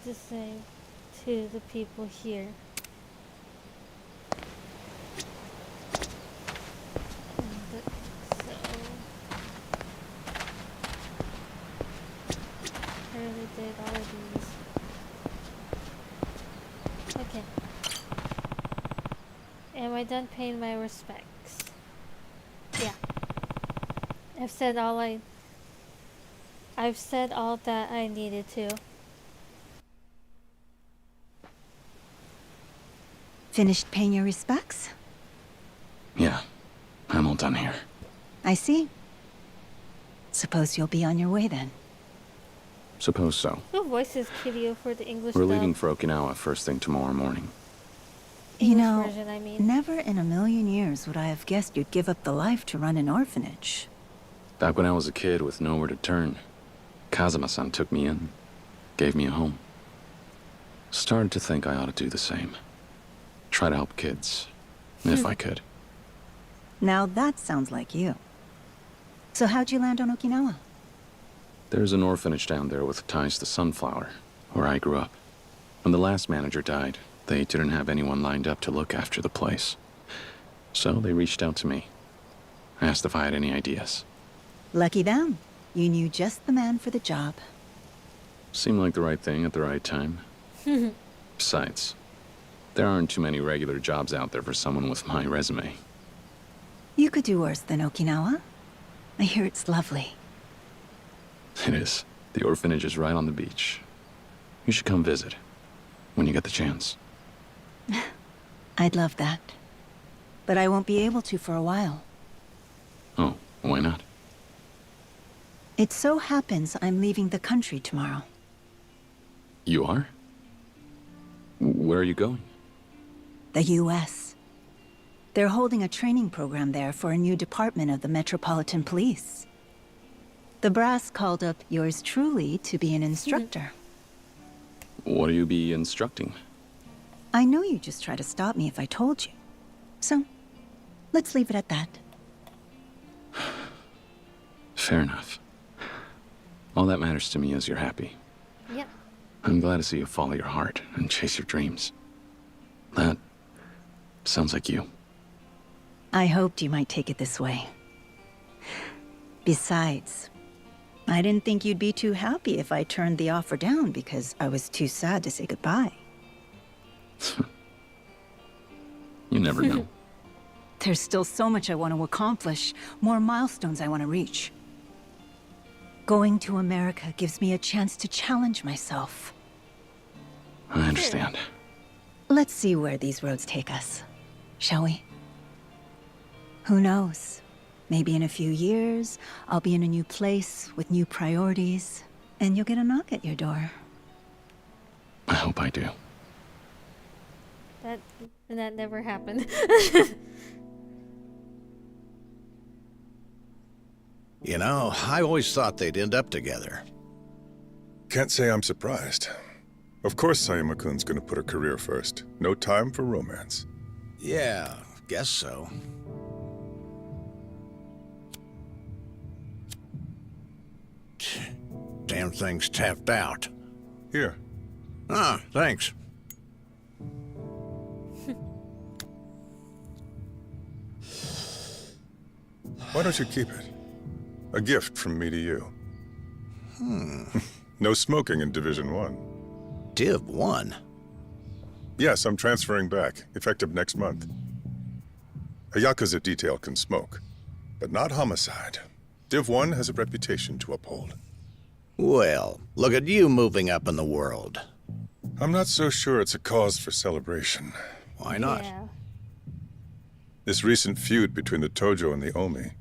to say to the people here? I really did all of these. Okay. Am I done paying my respects? Yeah. I've said all I I've said all that I needed to. Finished paying your respects? Yeah, I'm all done here. I see. Suppose you'll be on your way then. Suppose so. Who voices Kiryu for the English We're dub? leaving for Okinawa first thing tomorrow morning. You English know, version, I mean. never in a million years would I have guessed you'd give up the life to run an orphanage. Back when I was a kid with nowhere to turn, Kazuma-san took me in, gave me a home. Started to think I ought to do the same. Try to help kids, if I could. Now that sounds like you. So how'd you land on Okinawa? There's an orphanage down there with ties to Sunflower, where I grew up. When the last manager died, they didn't have anyone lined up to look after the place. So they reached out to me. Asked if I had any ideas. Lucky them. You knew just the man for the job. Seemed like the right thing at the right time. Besides, there aren't too many regular jobs out there for someone with my resume. You could do worse than Okinawa. I hear it's lovely. It is. The orphanage is right on the beach. You should come visit, when you get the chance. I'd love that. But I won't be able to for a while. Oh, why not? It so happens I'm leaving the country tomorrow. You are? Where are you going? The U.S. They're holding a training program there for a new department of the Metropolitan Police. The brass called up yours truly to be an instructor. What do you be instructing? I know you'd just try to stop me if I told you. So, let's leave it at that. Fair enough. All that matters to me is you're happy. Yep. I'm glad to see you follow your heart and chase your dreams. That sounds like you. I hoped you might take it this way. Besides, I didn't think you'd be too happy if I turned the offer down because I was too sad to say goodbye. You never know. There's still so much I want to accomplish, more milestones I want to reach. Going to America gives me a chance to challenge myself. I understand. Let's see where these roads take us, shall we? Who knows? Maybe in a few years, I'll be in a new place with new priorities, and you'll get a knock at your door. I hope I do. That never happened. You know, I always thought they'd end up together. Can't say I'm surprised. Of course Sayama-kun's gonna put her career first. No time for romance. Yeah, guess so. Damn thing's tapped out. Here. Ah, thanks. Why don't you keep it? A gift from me to you. No smoking in Division 1. Div 1? Yes, I'm transferring back, effective next month. A Yakuza detail can smoke, but not homicide. Div 1 has a reputation to uphold. Well, look at you moving up in the world. I'm not so sure it's a cause for celebration. Why not? Yeah. This recent feud between the Tojo and the Omi.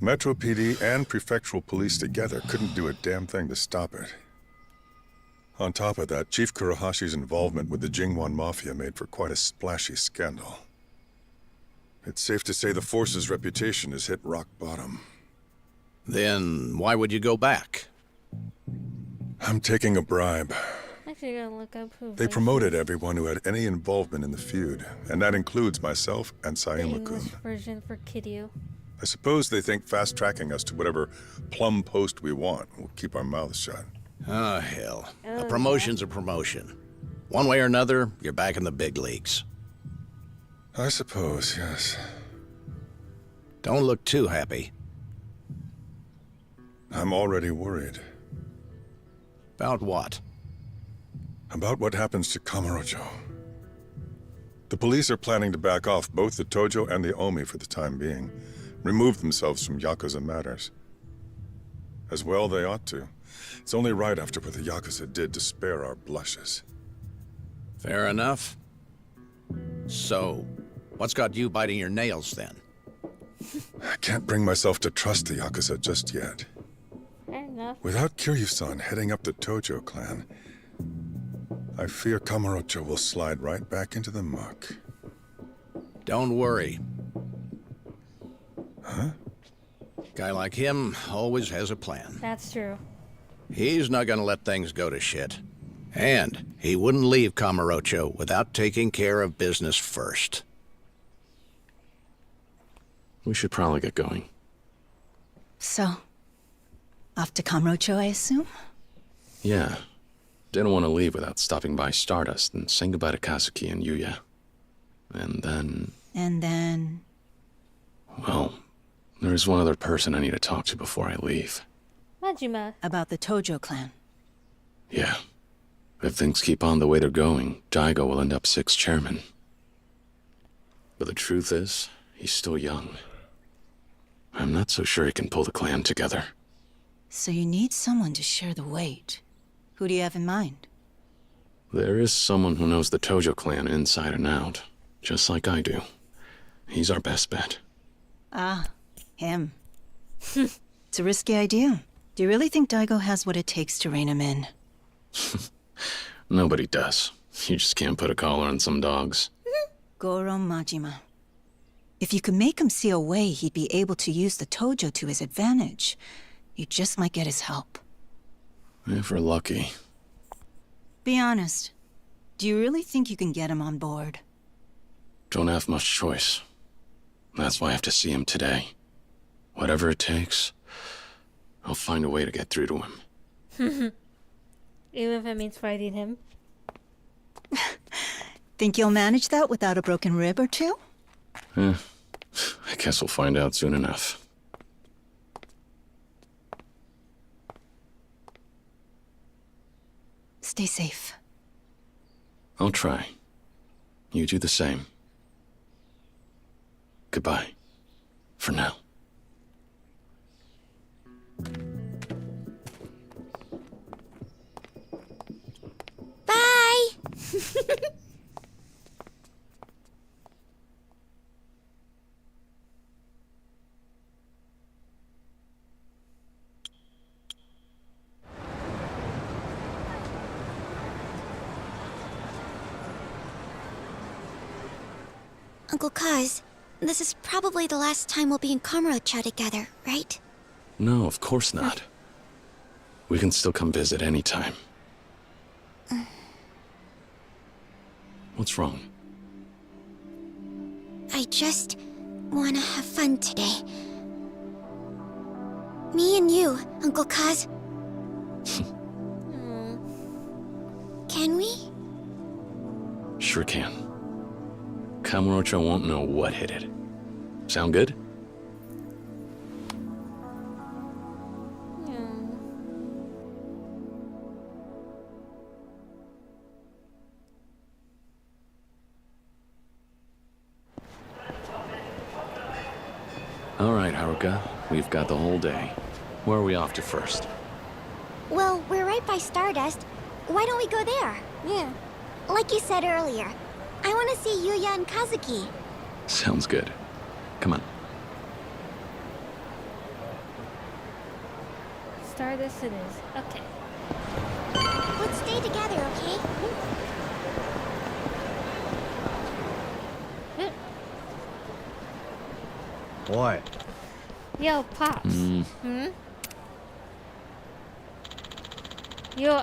Metro PD and prefectural police together couldn't do a damn thing to stop it. On top of that, Chief Kurahashi's involvement with the Jingwan Mafia made for quite a splashy scandal. It's safe to say the force's reputation has hit rock bottom. Then why would you go back? I'm taking a bribe. Actually, gonna look up who. They promoted everyone who had any involvement in the feud, and that includes myself and the Sayama-kun. English version for Kiryu. I suppose they think fast-tracking us to whatever plum post we want will keep our mouths shut. Oh, hell. Oh, A promotion's a promotion. One way or another, you're back in the big leagues. I suppose, yes. Don't look too happy. I'm already worried. About what? About what happens to Kamurocho. The police are planning to back off both the Tojo and the Omi for the time being. Remove themselves from Yakuza matters. As well they ought to. It's only right after what the Yakuza did to spare our blushes. Fair enough. So, what's got you biting your nails then? I can't bring myself to trust the Yakuza just yet. Fair enough. Without Kiryu-san heading up the Tojo clan, I fear Kamurocho will slide right back into the muck. Don't worry. Huh? Guy like him always has a plan. That's true. He's not gonna let things go to shit. And he wouldn't leave Kamurocho without taking care of business first. We should probably get going. So, off to Kamurocho, I assume? Yeah. Didn't want to leave without stopping by Stardust and saying goodbye to Kazuki and Yuya. And then... And then... Well, there's one other person I need to talk to before I leave. Majima. About the Tojo clan. Yeah. If things keep on the way they're going, Daigo will end up 6th chairman. But the truth is, he's still young. I'm not so sure he can pull the clan together. So you need someone to share the weight. Who do you have in mind? There is someone who knows the Tojo clan inside and out, just like I do. He's our best bet. Ah, him. It's a risky idea. Do you really think Daigo has what it takes to rein him in? Nobody does. You just can't put a collar on some dogs. Goro Majima. If you could make him see a way he'd be able to use the Tojo to his advantage, you just might get his help. If we're lucky. Be honest. Do you really think you can get him on board? Don't have much choice. That's why I have to see him today. Whatever it takes, I'll find a way to get through to him. Even if it means fighting him. Think you'll manage that without a broken rib or two? I guess we'll find out soon enough. Stay safe. I'll try. You do the same. Goodbye. For now. Bye! Uncle Kaz, this is probably the last time we'll be in Kamurocho together, right? No, of course not. We can still come visit anytime. What's wrong? I just want to have fun today. Me and you, Uncle Kaz. Can we? Sure can. Kamurocho won't know what hit it. Sound good? All right, Haruka. We've got the whole day. Where are we off to first? Well, we're right by Stardust. Why don't we go there? Yeah. Like you said earlier, I want to see Yuya and Kazuki. Sounds good. Come on. Stardust it is. Okay. Let's stay together, okay? What? Yo, Pops. You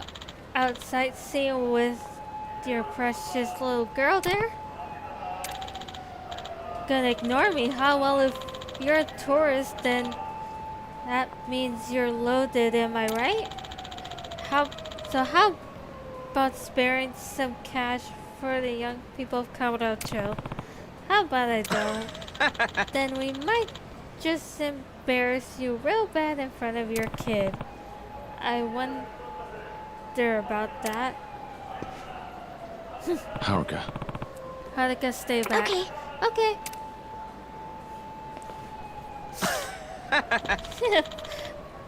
outside seeing with your precious little girl there? Gonna ignore me, huh? Well, if you're a tourist, then that means you're loaded, am I right? How about sparing some cash for the young people of Kamurocho? How about I don't? Then we might just embarrass you real bad in front of your kid. I wonder about that. Haruka. Haruka, stay back. Okay. Okay.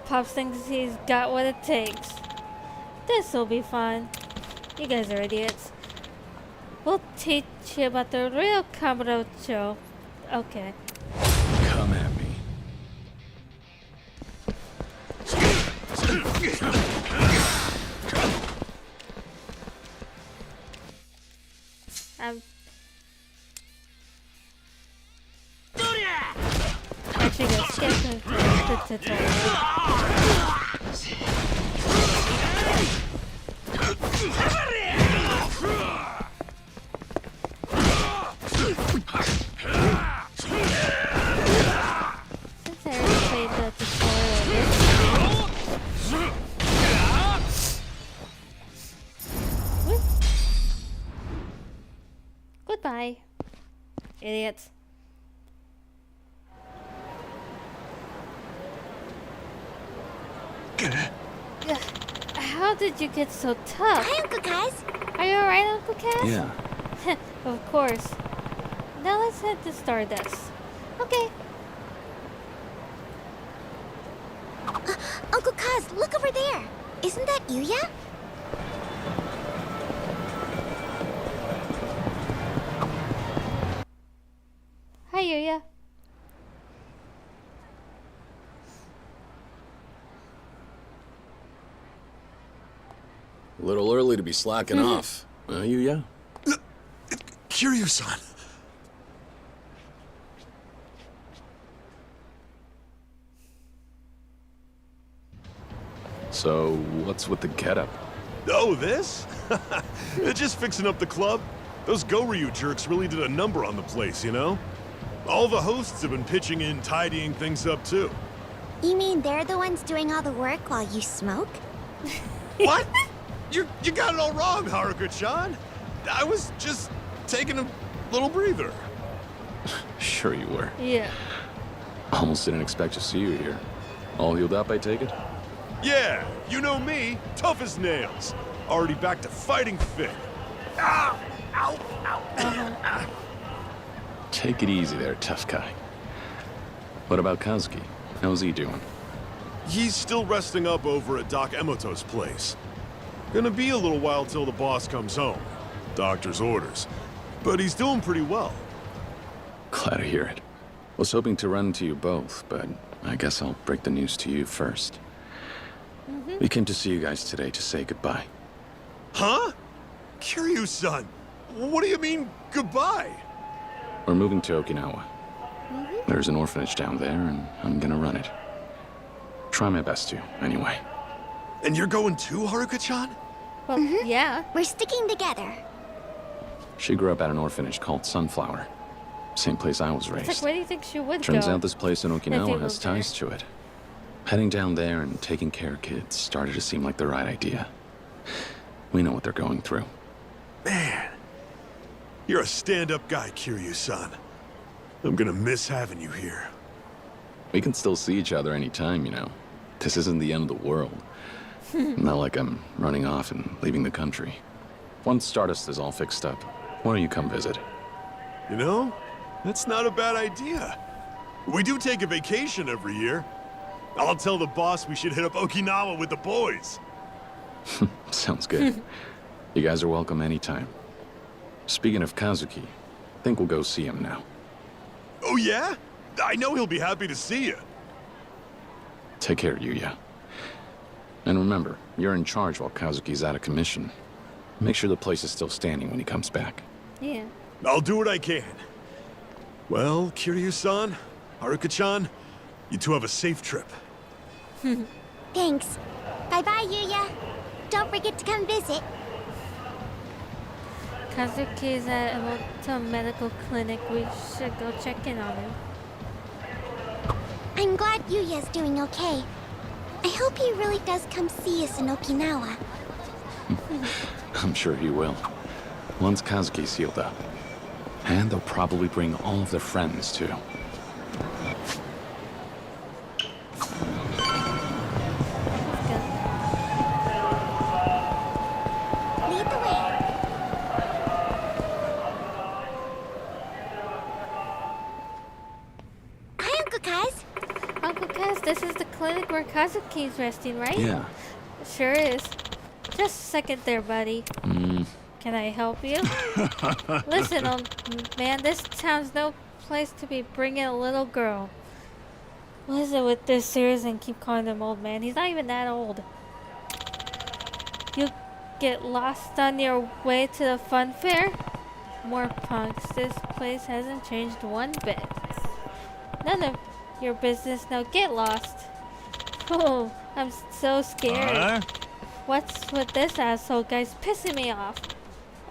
Pops thinks he's got what it takes. This'll be fun. You guys are idiots. We'll teach you about the real Kamurocho. Okay. Come at me. Actually, go skip the tutorial. Since I already played the tutorial, What? Goodbye, idiots. How did you get so tough? Hi, Uncle Kaz. Are you alright, Uncle Kaz? Yeah. Of course. Now let's head to Stardust. Okay. Uncle Kaz, look over there. Isn't that Yuya? Hi, Yuya. A little early to be slacking off. Yuya? Kiryu-san. So, what's with the getup? Oh, this? They're just fixing up the club. Those Goryu jerks really did a number on the place, you know? All the hosts have been pitching in, tidying things up, too. You mean they're the ones doing all the work while you smoke? What? You got it all wrong, Haruka-chan. I was just taking a little breather. Sure you were. Yeah. Almost didn't expect to see you here. All healed up, I take it? Yeah, you know me, tough as nails. Already back to fighting fit. Ow! Ow! Ow! Take it easy there, tough guy. What about Kazuki? How's he doing? He's still resting up over at Doc Emoto's place. Gonna be a little while till the boss comes home. Doctor's orders. But he's doing pretty well. Glad to hear it. Was hoping to run into you both, but I guess I'll break the news to you first. We came to see you guys today to say goodbye. Huh? Kiryu-san, what do you mean, goodbye? We're moving to Okinawa. There's an orphanage down there, and I'm gonna run it. Try my best to, anyway. And you're going too, Haruka-chan? Well, yeah. We're sticking together. She grew up at an orphanage called Sunflower. Same place I was It's raised. like, where do you think she would Turns go? out this place in if you Okinawa has moved there? ties to it. Heading down there and taking care of kids started to seem like the right idea. We know what they're going through. Man, you're a stand-up guy, Kiryu-san. I'm gonna miss having you here. We can still see each other anytime, you know. This isn't the end of the world. Not like I'm running off and leaving the country. Once Stardust is all fixed up, why don't you come visit? You know, that's not a bad idea. We do take a vacation every year. I'll tell the boss we should hit up Okinawa with the boys. Sounds good. You guys are welcome anytime. Speaking of Kazuki, I think we'll go see him now. Oh yeah? I know he'll be happy to see you. Take care, Yuya. And remember, you're in charge while Kazuki's out of commission. Make sure the place is still standing when he comes back. Yeah. I'll do what I can. Well, Kiryu-san, Haruka-chan, you two have a safe trip. Thanks. Bye-bye, Yuya. Don't forget to come visit. Kazuki's at a medical clinic. We should go check in on him. I'm glad Yuya's doing okay. I hope he really does come see us in Okinawa. I'm sure he will. Once Kazuki's healed up. And they'll probably bring all of their friends, too. Lead the way. Hi, Uncle Kaz. Uncle Kaz, this is the clinic where Kazuki's resting, right? Yeah. Sure is. Just a second there, buddy. Can I help you? Listen, old man, this town's no place to be bringing a little girl. What is it with this series and keep calling him old man? He's not even that old. You get lost on your way to the fun fair? More punks. This place hasn't changed one bit. None of your business. Now get lost. Oh, I'm so scared. What's with this asshole guy's pissing me off?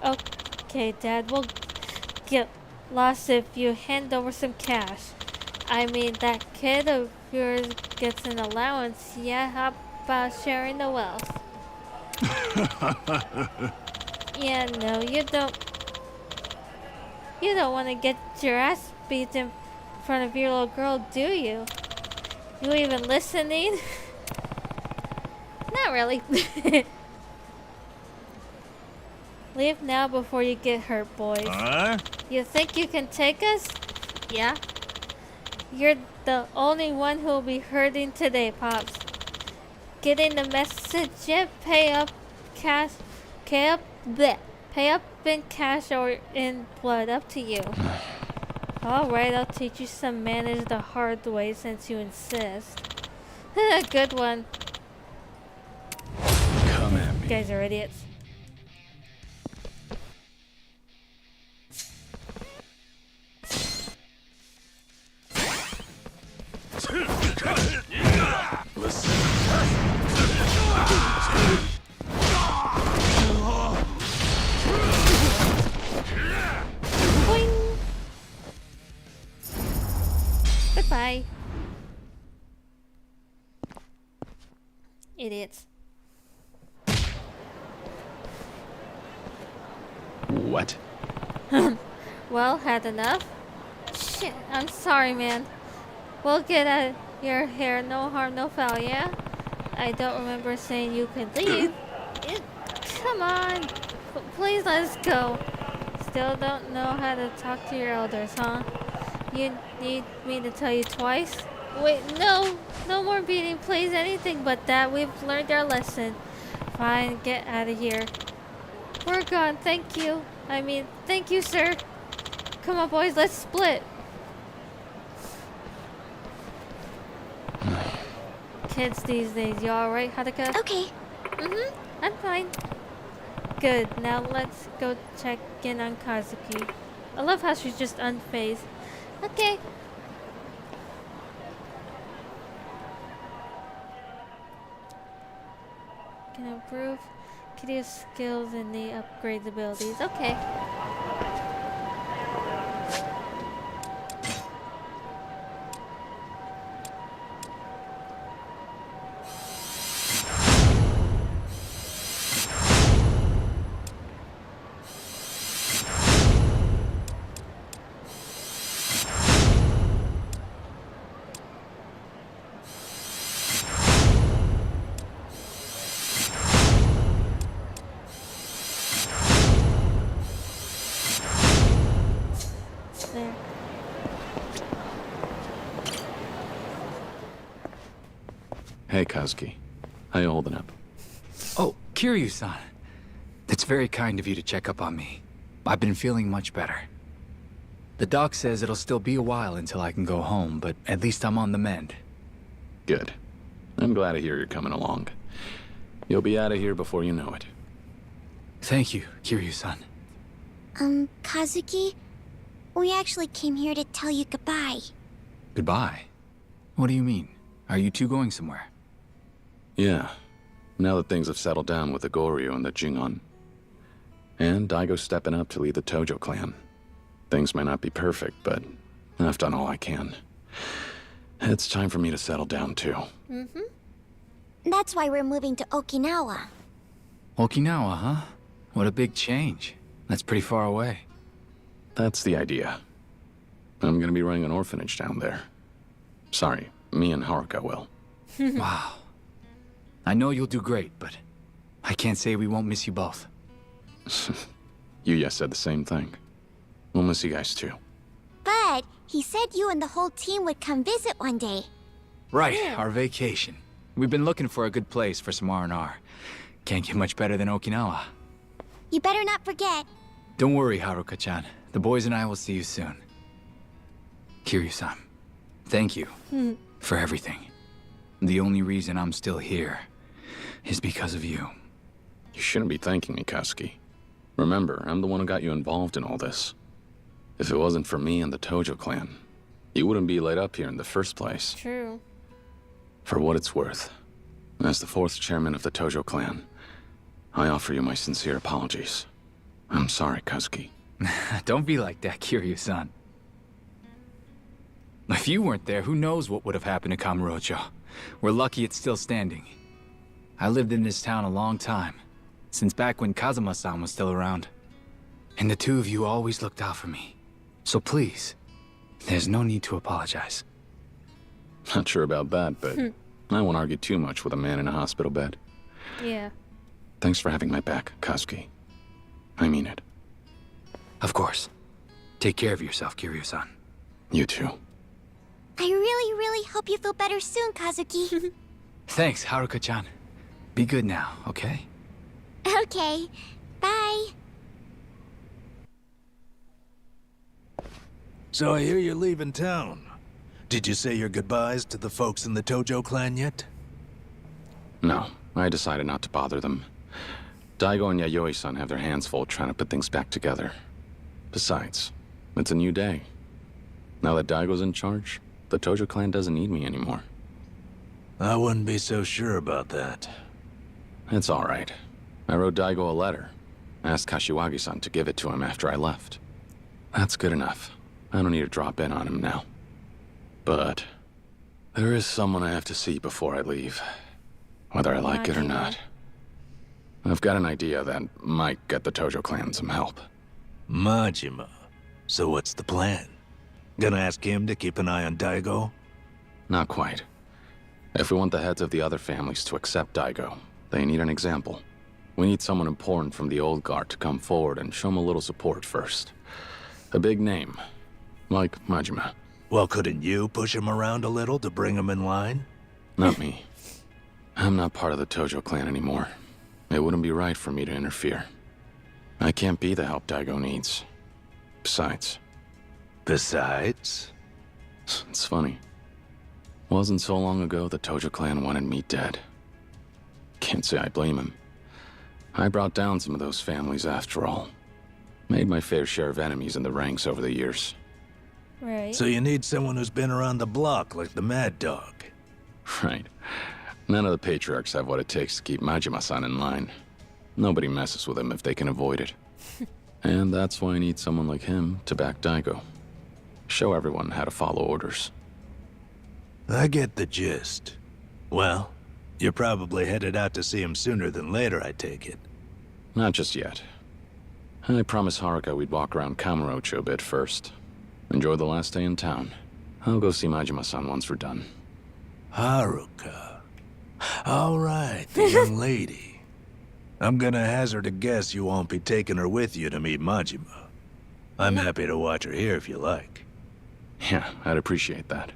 Okay, Dad, we'll get lost if you hand over some cash. I mean, that kid of yours gets an allowance. Yeah, how about sharing the wealth? Yeah, no, you don't. You don't want to get your ass beat in front of your little girl, do you? You even listening? Not really. Leave now before you get hurt, boys. You think you can take us? Yeah. You're the only one who'll be hurting today, Pops. Getting the message yet? Pay up cash. Pay up in cash or in blood. Up to you. Alright, I'll teach you some manners the hard way since you insist. Good one. Come at me. You guys are idiots. Boing. Goodbye. Idiots. What? Well, had enough? Shit, I'm sorry, man. We'll get out of your hair, no harm, no foul, yeah? I don't remember saying you could leave. Come on. Please let us go. Still don't know how to talk to your elders, huh? You need me to tell you twice? Wait, no. No more beating, please. Anything but that. We've learned our lesson. Fine, get out of here. We're gone, thank you. I mean, thank you, sir. Come on, boys, let's split. Kids these days, you alright, Haruka? Okay. I'm fine. Good, now let's go check in on Kazuki. I love how she's just unfazed. Okay. Can improve Kiryu's skills and the upgrade abilities. Okay. There. Hey, Kazuki. How you holding up? Oh, Kiryu-san. That's very kind of you to check up on me. I've been feeling much better. The doc says it'll still be a while until I can go home, but at least I'm on the mend. Good. I'm glad to hear you're coming along. You'll be out of here before you know it. Thank you, Kiryu-san. Kazuki? We actually came here to tell you goodbye. Goodbye? What do you mean? Are you two going somewhere? Yeah. Now that things have settled down with the Goryu and the Jingon. And Daigo's stepping up to lead the Tojo clan. Things may not be perfect, but I've done all I can. It's time for me to settle down, too. That's why we're moving to Okinawa. Okinawa, huh? What a big change. That's pretty far away. That's the idea. I'm gonna be running an orphanage down there. Sorry, me and Haruka will. Wow. I know you'll do great, but I can't say we won't miss you both. Yuya said the same thing. We'll miss you guys too. But he said you and the whole team would come visit one day. Right, our vacation. We've been looking for a good place for some R&R. Can't get much better than Okinawa. You better not forget. Don't worry, Haruka-chan. The boys and I will see you soon. Kiryu-san, thank you for everything. The only reason I'm still here is because of you. You shouldn't be thanking me, Kazuki. Remember, I'm the one who got you involved in all this. If it wasn't for me and the Tojo clan, you wouldn't be laid up here in the first place. True. For what it's worth, as the 4th chairman of the Tojo clan, I offer you my sincere apologies. I'm sorry, Kazuki. Don't be like that, Kiryu-san. If you weren't there, who knows what would have happened to Kamurocho? We're lucky it's still standing. I lived in this town a long time, since back when Kazuma-san was still around. And the two of you always looked out for me. So please, there's no need to apologize. Not sure about that, but I won't argue too much with a man in a hospital bed. Yeah. Thanks for having my back, Kazuki. I mean it. Of course. Take care of yourself, Kiryu-san. You too. I really, really hope you feel better soon, Kazuki. Thanks, Haruka-chan. Be good now, okay? Okay. Bye. So I hear you're leaving town. Did you say your goodbyes to the folks in the Tojo clan yet? No, I decided not to bother them. Daigo and Yayoi-san have their hands full trying to put things back together. Besides, it's a new day. Now that Daigo's in charge, the Tojo clan doesn't need me anymore. I wouldn't be so sure about that. It's all right. I wrote Daigo a letter. Asked Kashiwagi-san to give it to him after I left. That's good enough. I don't need to drop in on him now. But there is someone I have to see before I leave. Whether I like it or not. I've got an idea that might get the Tojo clan some help. Majima. So what's the plan? Gonna ask him to keep an eye on Daigo? Not quite. If we want the heads of the other families to accept Daigo, they need an example. We need someone important from the old guard to come forward and show him a little support first. A big name, like Majima. Well, couldn't you push him around a little to bring him in line? Not me. I'm not part of the Tojo clan anymore. It wouldn't be right for me to interfere. I can't be the help Daigo needs. Besides? It's funny. Wasn't so long ago the Tojo clan wanted me dead. Can't say I blame him. I brought down some of those families after all. Made my fair share of enemies in the ranks over the years. Right. So you need someone who's been around the block like the Mad Dog. Right. None of the patriarchs have what it takes to keep Majima-san in line. Nobody messes with him if they can avoid it. And that's why I need someone like him to back Daigo. Show everyone how to follow orders. I get the gist. Well, you're probably headed out to see him sooner than later, I take it. Not just yet. I promised Haruka we'd walk around Kamurocho a bit first. Enjoy the last day in town. I'll go see Majima-san once we're done. Haruka. All right, the young lady. I'm gonna hazard a guess you won't be taking her with you to meet Majima. I'm happy to watch her here if you like. Yeah, I'd appreciate that.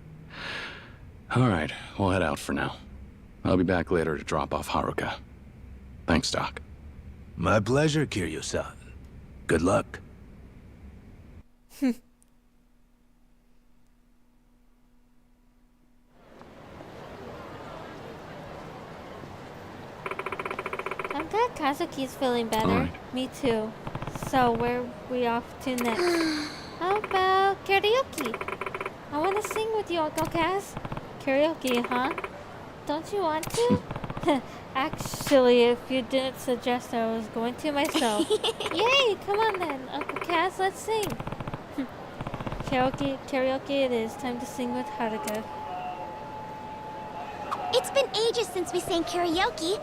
All right, we'll head out for now. I'll be back later to drop off Haruka. Thanks, Doc. My pleasure, Kiryu-san. Good luck. I'm glad Kazuki's feeling better. Alright. Me too. So where we off to next? How about karaoke? I want to sing with you, Uncle Kaz. Karaoke, huh? Don't you want to? Actually, if you didn't suggest, I was going to myself. Yay! Come on then, Uncle Kaz, let's sing. Karaoke it is. Time to sing with Haruka. It's been ages since we sang karaoke.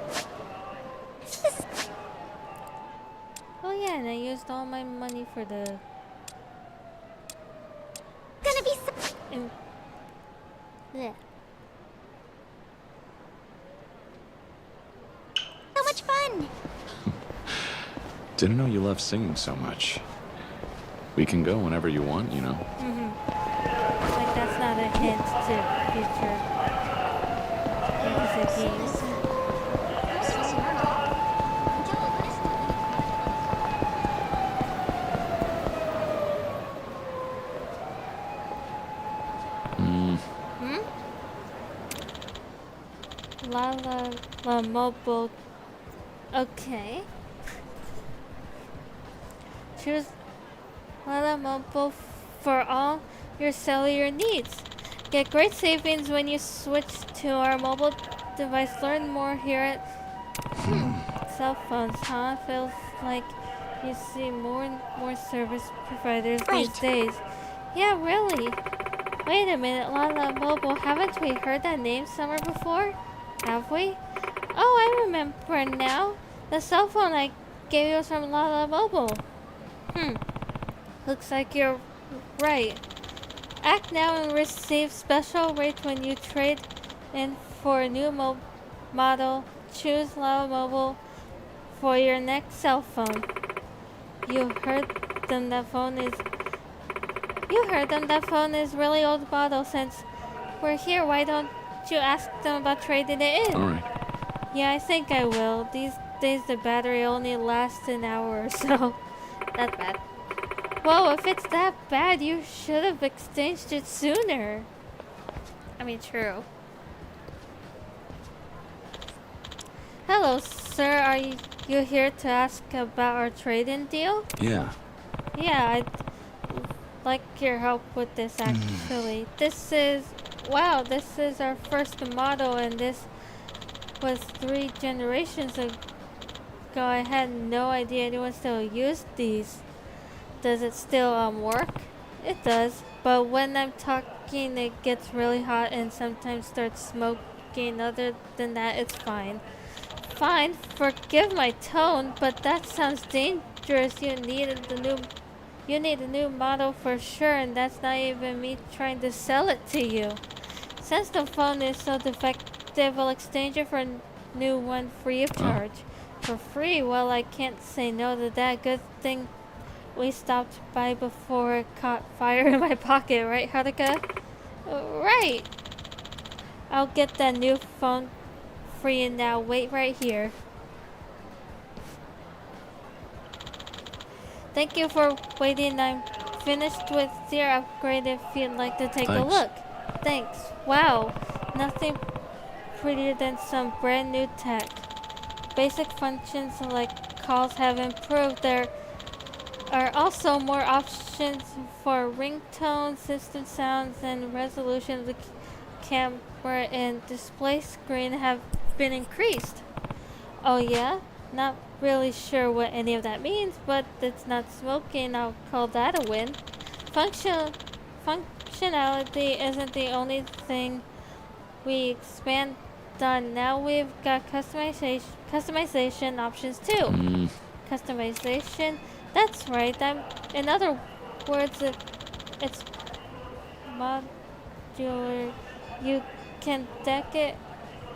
Oh yeah, and I used all my money for the... Gonna be Yeah. so much fun. Didn't know you loved singing so much. We can go whenever you want, you know. Like that's not a hint to future the game. Hmm? La Mobile. Okay. Choose Lala Mobile for all your cellular needs. Get great savings when you switch to our mobile device. Learn more here at cell phones, huh? Feels like you see more and more service providers these days. Yeah, really. Wait a minute, Lala Mobile, haven't we heard that name somewhere before? Have we? Oh, I remember now. The cell phone I gave you was from Lala Mobile. Looks like you're right. Act now and receive special rates when you trade in for a new model. Choose Lala Mobile for your next cell phone. You heard them, that phone is... You heard them, that phone is really old model. Since we're here, why don't you ask them about trading it in? Alright. Yeah, I think I will. These days the battery only lasts an hour or so. That's bad. Whoa, if it's that bad, you should have exchanged it sooner. I mean, true. Hello, sir. Are you here to ask about our trade-in deal? Yeah. Yeah, I'd like your help with this, actually. This is... Wow, this is our first model, and this was 3 generations ago. I had no idea anyone still used these. Does it still work? It does, but when I'm talking it gets really hot and sometimes starts smoking. Other than that, it's fine. Fine, forgive my tone, but that sounds dangerous. You need a new model for sure, and that's not even me trying to sell it to you. Since the phone is so defective, I'll exchange it for a new one free of charge. For free? Well, I can't say no to that. Good thing we stopped by before it caught fire in my pocket, right, Haruka? Right. I'll get that new phone for you now. Wait right here. Thank you for waiting. I'm finished with your upgrade if you'd like to take a look. Thanks. Wow. Nothing prettier than some brand new tech. Basic functions like calls have improved. There are also more options for ringtone, system sounds, and resolution of the camera and display screen have been increased. Oh yeah? Not really sure what any of that means, but it's not smoking. I'll call that a win. Functionality isn't the only thing we expand on. Now we've got customization options too. Customization? That's right. In other words, it's modular. You can deck it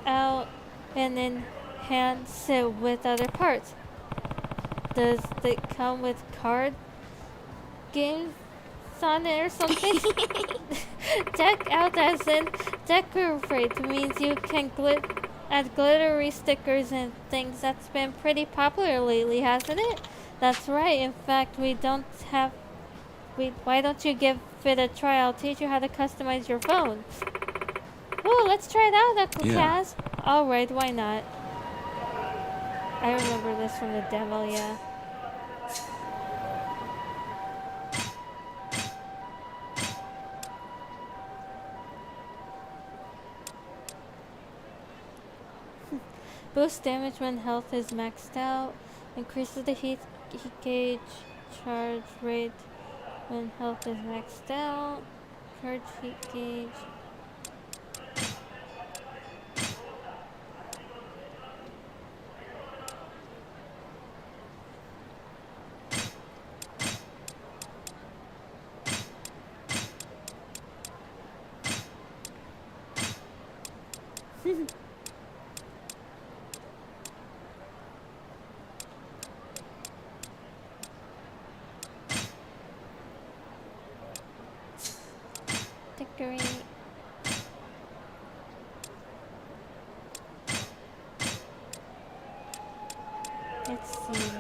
out and enhance it with other parts. Does it come with card games on it or something? Deck out as in decorate means you can add glittery stickers and things. That's been pretty popular lately, hasn't it? That's right. In fact, why don't you give it a try? I'll teach you how to customize your phone. Ooh, let's try it out, Uncle Kaz. Alright, why not? I remember this from the demo, yeah. Boost damage when health is maxed out. Increases the heat gauge charge rate when health is maxed out. Charge heat gauge. Decorate. Let's see.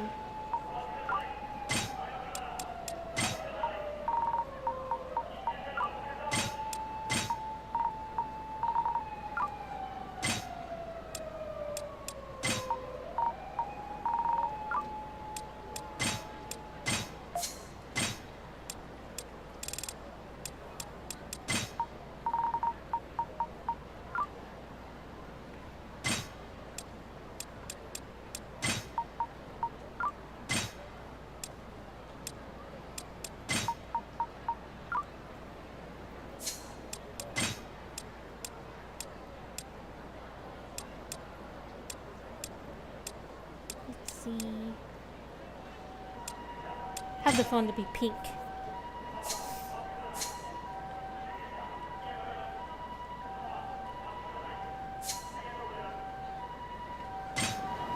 See. Have the phone to be pink.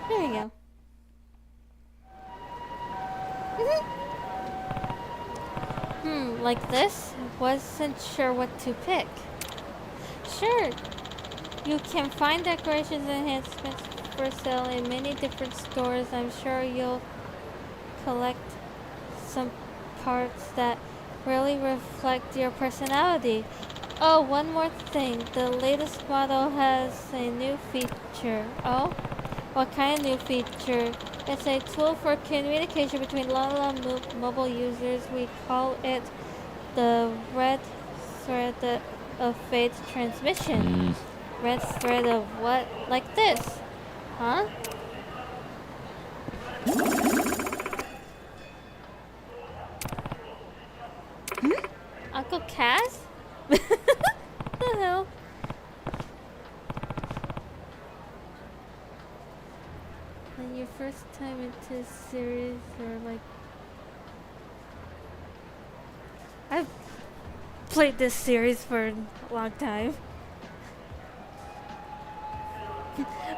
There you go. Like this? Wasn't sure what to pick. Sure, you can find decorations and enhancements for sale in many different stores. I'm sure you'll collect some parts that really reflect your personality. Oh, one more thing. The latest model has a new feature. Oh? What kind of new feature? It's a tool for communication between Lala mobile users. We call it the Red Thread of Fate transmission. Red thread of what? Like this? Huh? Uncle Cass? What the hell? When your first time into a series or like... I've played this series for a long time.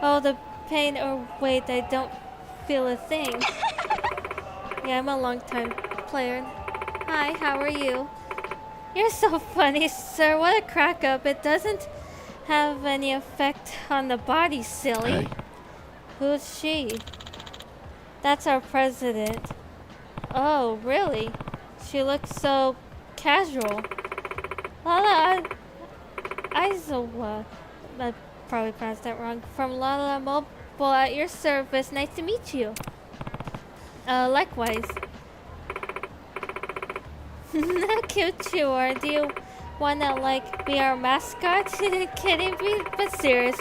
Oh, the pain. Or wait, I don't feel a thing. Yeah, I'm a long time player. Hi, how are you? You're so funny, sir. What a crack up. It doesn't have any effect on the body, silly. Hey. Who's she? That's our president. Oh, really? She looks so casual. Lala Aizawa. I probably pronounced that wrong. From Lala Mobile at your service. Nice to meet you. Likewise. How cute you are. Do you wanna, like, be our mascot? Kidding me, but serious.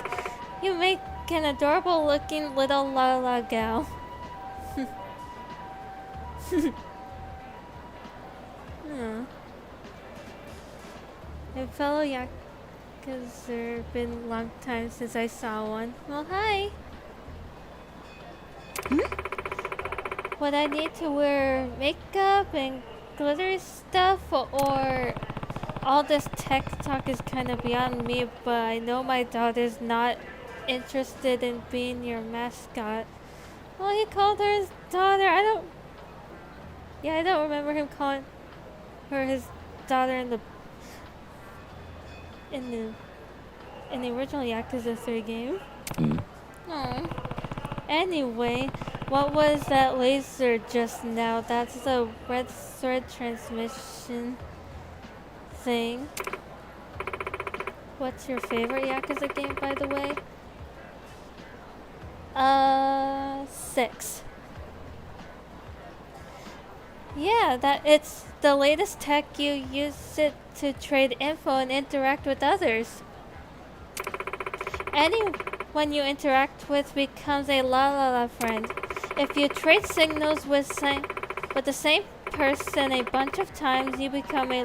You make an adorable looking little Lala gal. A fellow Yakuza, been a long time since I saw one. Well, hi. Would I need to wear makeup and glittery stuff, or all this tech talk is kind of beyond me, but I know my daughter's not interested in being your mascot. Well, he called her his daughter. I don't remember him calling her his daughter in the original Yakuza 3 game. Anyway, what was that laser just now? That's the red thread transmission thing. What's your favorite Yakuza game, by the way? 6. Yeah, it's the latest tech. You use it to trade info and interact with others. Anyone you interact with becomes a La friend. If you trade signals with the same person a bunch of times, you become a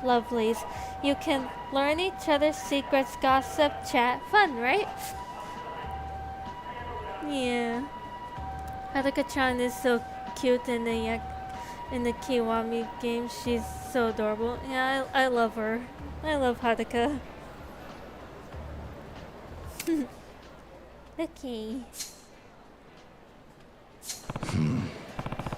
lovelies. You can learn each other's secrets, gossip, chat. Fun, right? Yeah. Haruka-chan is so cute in the Kiwami game. She's so adorable. Yeah, I love her. I love Haruka. Okay.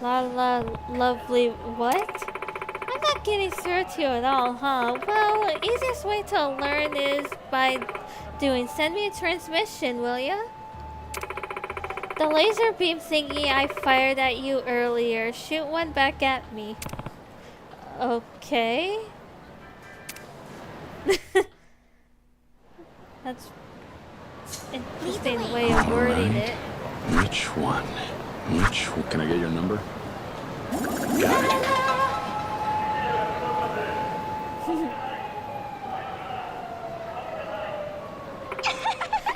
Lovely what? I'm not getting through to you at all, huh? Well, the easiest way to learn is by send me a transmission, will ya? The laser beam thingy I fired at you earlier. Shoot one back at me. Okay. That's interesting way of wording it. Which one? Which one? Can I get your number? Got it.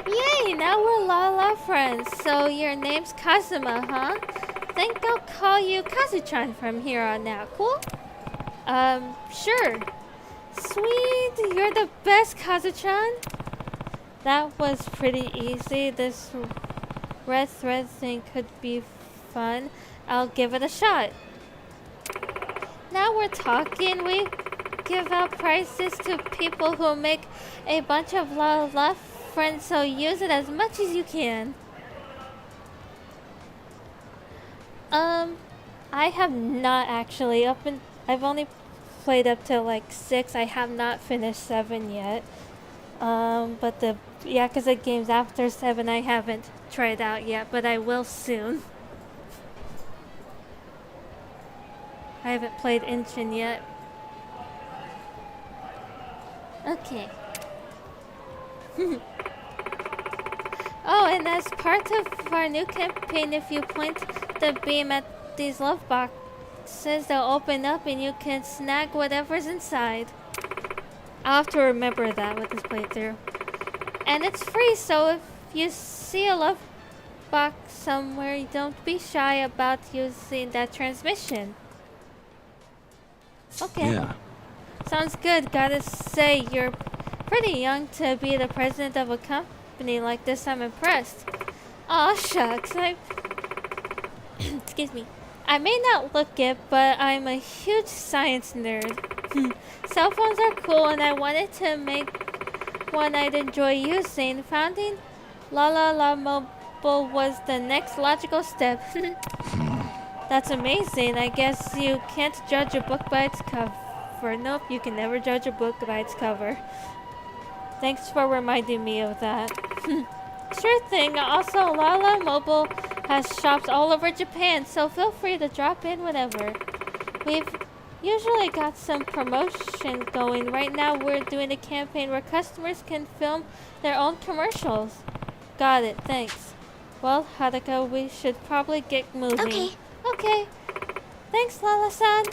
Yay, now we're La friends. So your name's Kazuma, huh? Think I'll call you Kazuchan from here on out, cool? Sure. Sweet, you're the best, Kazuchan. That was pretty easy. This red thread thing could be fun. I'll give it a shot. Now we're talking. We give out prizes to people who make a bunch of La friends, so use it as much as you can. I have not actually I've only played up to like 6. I have not finished 7 yet. But the Yakuza games after 7 I haven't tried out yet, but I will soon. I haven't played Inshin yet. Okay. Oh, and as part of our new campaign, if you point the beam at these love boxes, they'll open up and you can snag whatever's inside. I'll have to remember that with this playthrough. And it's free, so if you see a love box somewhere, don't be shy about using that transmission. Okay. Yeah. Sounds good. Gotta say, you're pretty young to be the president of a company like this. I'm impressed. Aw, shucks. Excuse me. I may not look it, but I'm a huge science nerd. Cell phones are cool, and I wanted to make one I'd enjoy using. Founding La Mobile was the next logical step. That's amazing. I guess you can't judge a book by its cover. Nope, you can never judge a book by its cover. Thanks for reminding me of that. Sure thing. Also, La Mobile has shops all over Japan, so feel free to drop in whenever. We've usually got some promotion going. Right now we're doing a campaign where customers can film their own commercials. Got it, thanks. Well, Haruka, we should probably get moving. Okay. Okay. Thanks, Lala-san.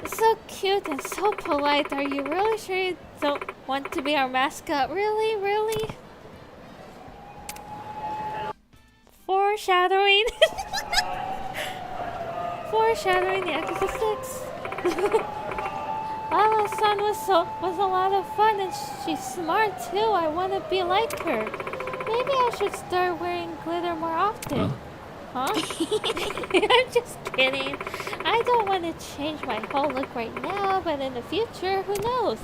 So cute and so polite. Are you really sure you don't want to be our mascot? Really? Really? Foreshadowing. Foreshadowing the Yakuza 6. Lala-san was a lot of fun, and she's smart too. I want to be like her. Maybe I should start wearing glitter more often. Huh? I'm just kidding. I don't want to change my whole look right now, but in the future, who knows?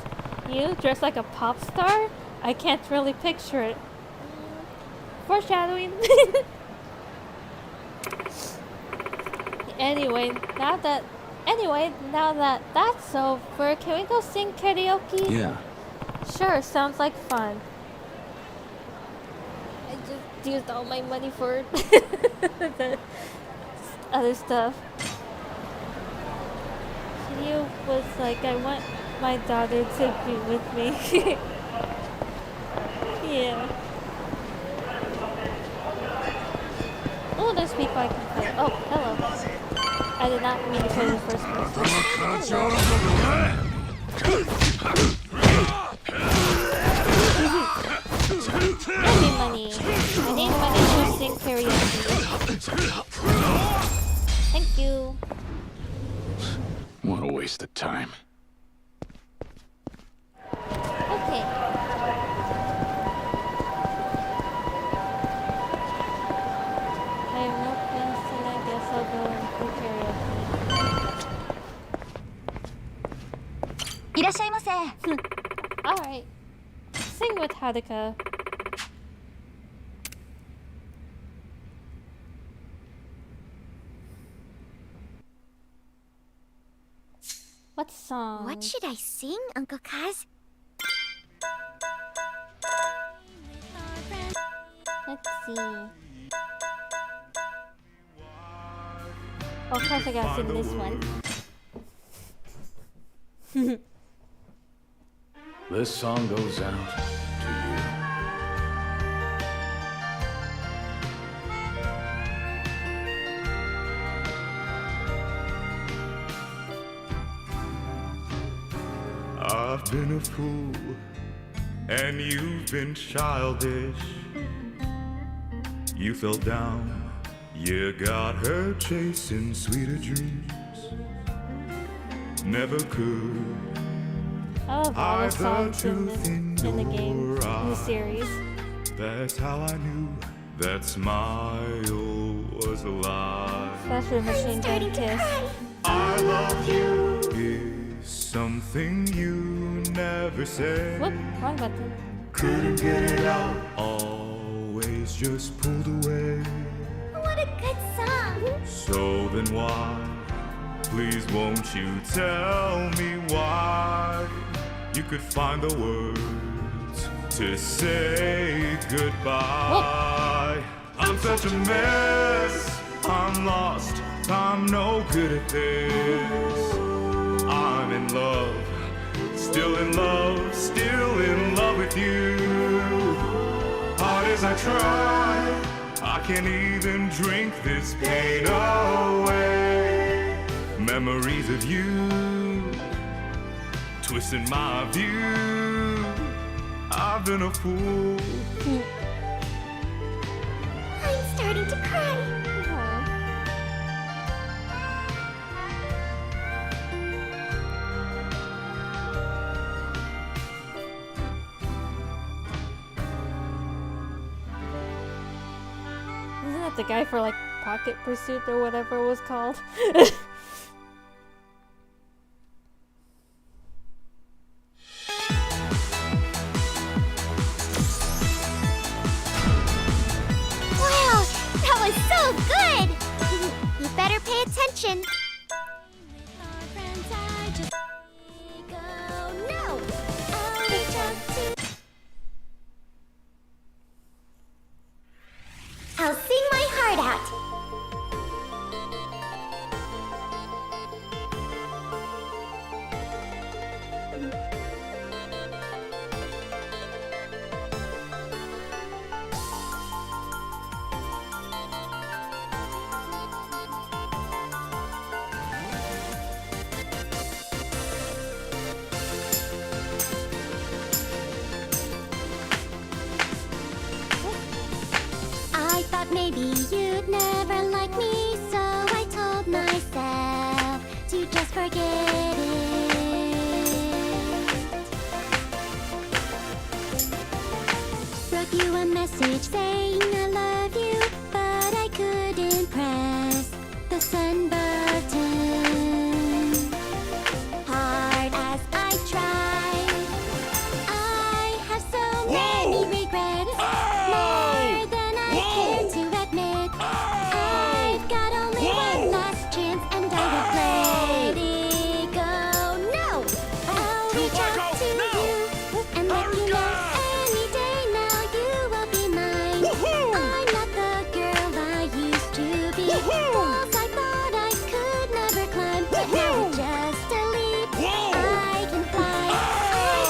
You dressed like a pop star? I can't really picture it. Foreshadowing. Anyway, now that that's over, can we go sing karaoke? Yeah. Sure, sounds like fun. I just used all my money for the other stuff. She was like, I want my daughter to be with me. Yeah. Oh, there's people I can play. Oh, hello. I did not mean to play the first person. I need money. I need money to sing karaoke. Thank you. What a waste of time. Okay. I have no plans tonight. Guess I'll go and do karaoke. いらっしゃいませ。 Alright. Sing with Haruka. What song? What should I sing, Uncle Kaz? Let's see. of course I gotta sing this one. This song goes out to you. I've been a fool, and you've been childish. You fell down, you got her chasing sweeter dreams. Never could. I love all the songs in the game, in the series. That's how I knew that smile was a lie. Especially Machine Gun Kiss. I love you is something you never said. Whoop, wrong button. Couldn't get it out, always just pulled away. What a good song! So then why, please won't you tell me why you could find the words to say goodbye? I'm such a mess, I'm lost, I'm no good at this. I'm in love, still in love, still in love with you. Hard as I try, I can't even drink this pain away. Memories of you, twisting my view. I've been a fool. I'm starting to cry. Isn't that the guy for like Pocket Pursuit or whatever it was called? Wow, that was so good! You better pay attention. I'll sing my heart out. I thought maybe you'd never like me, so I told myself to just forget it. Wrote you a message saying I love you, but I couldn't press the send button. Hard as I tried, I have so many regrets. More than I care to admit. I've got only one last chance, and I will let it go. No, I'll reach out to you and let you know any day now you will be mine. I'm not the girl I used to be. Walls I thought I could never climb, but now with just a leap, I can fly. I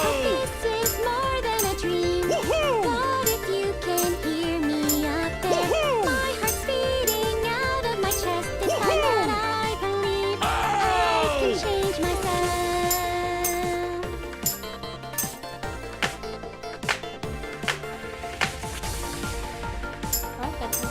hope this is more than a dream. God, if you can hear me up there, my heart's beating out of my chest. It's time that I believe I can change myself. Wrong button.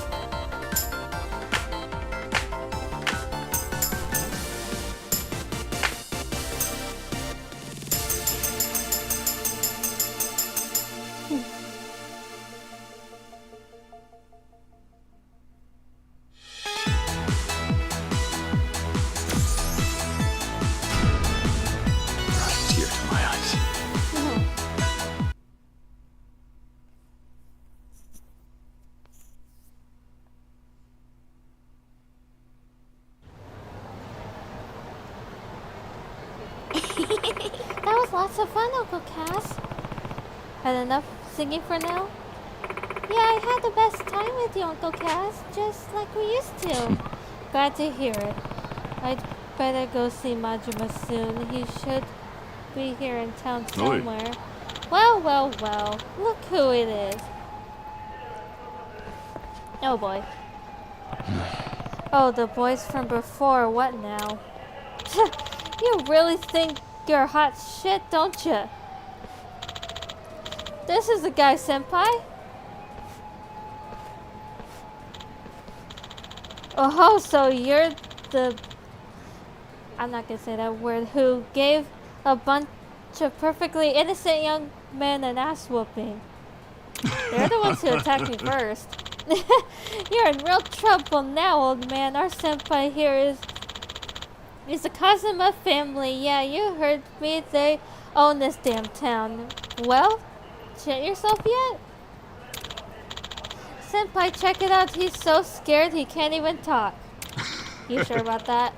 Tear to my eyes. That was lots of fun, Uncle Cass. Had enough singing for now? Yeah, I had the best time with you, Uncle Cass, just like we used to. Glad to hear it. I'd better go see Majima soon. He should be here in town somewhere. Well, well, well. Look who it is. Oh boy. Oh, the boys from before. What now? You really think you're hot shit, don't you? This is the guy, senpai. Oh, so you're the... I'm not gonna say that word. Who gave a bunch of perfectly innocent young men an ass whooping. They're the ones who attacked me first. You're in real trouble now, old man. Our senpai here is the Kazuma family. Yeah, you heard me. They own this damn town. Well, shit yourself yet? Senpai, check it out. He's so scared he can't even talk. You sure about that?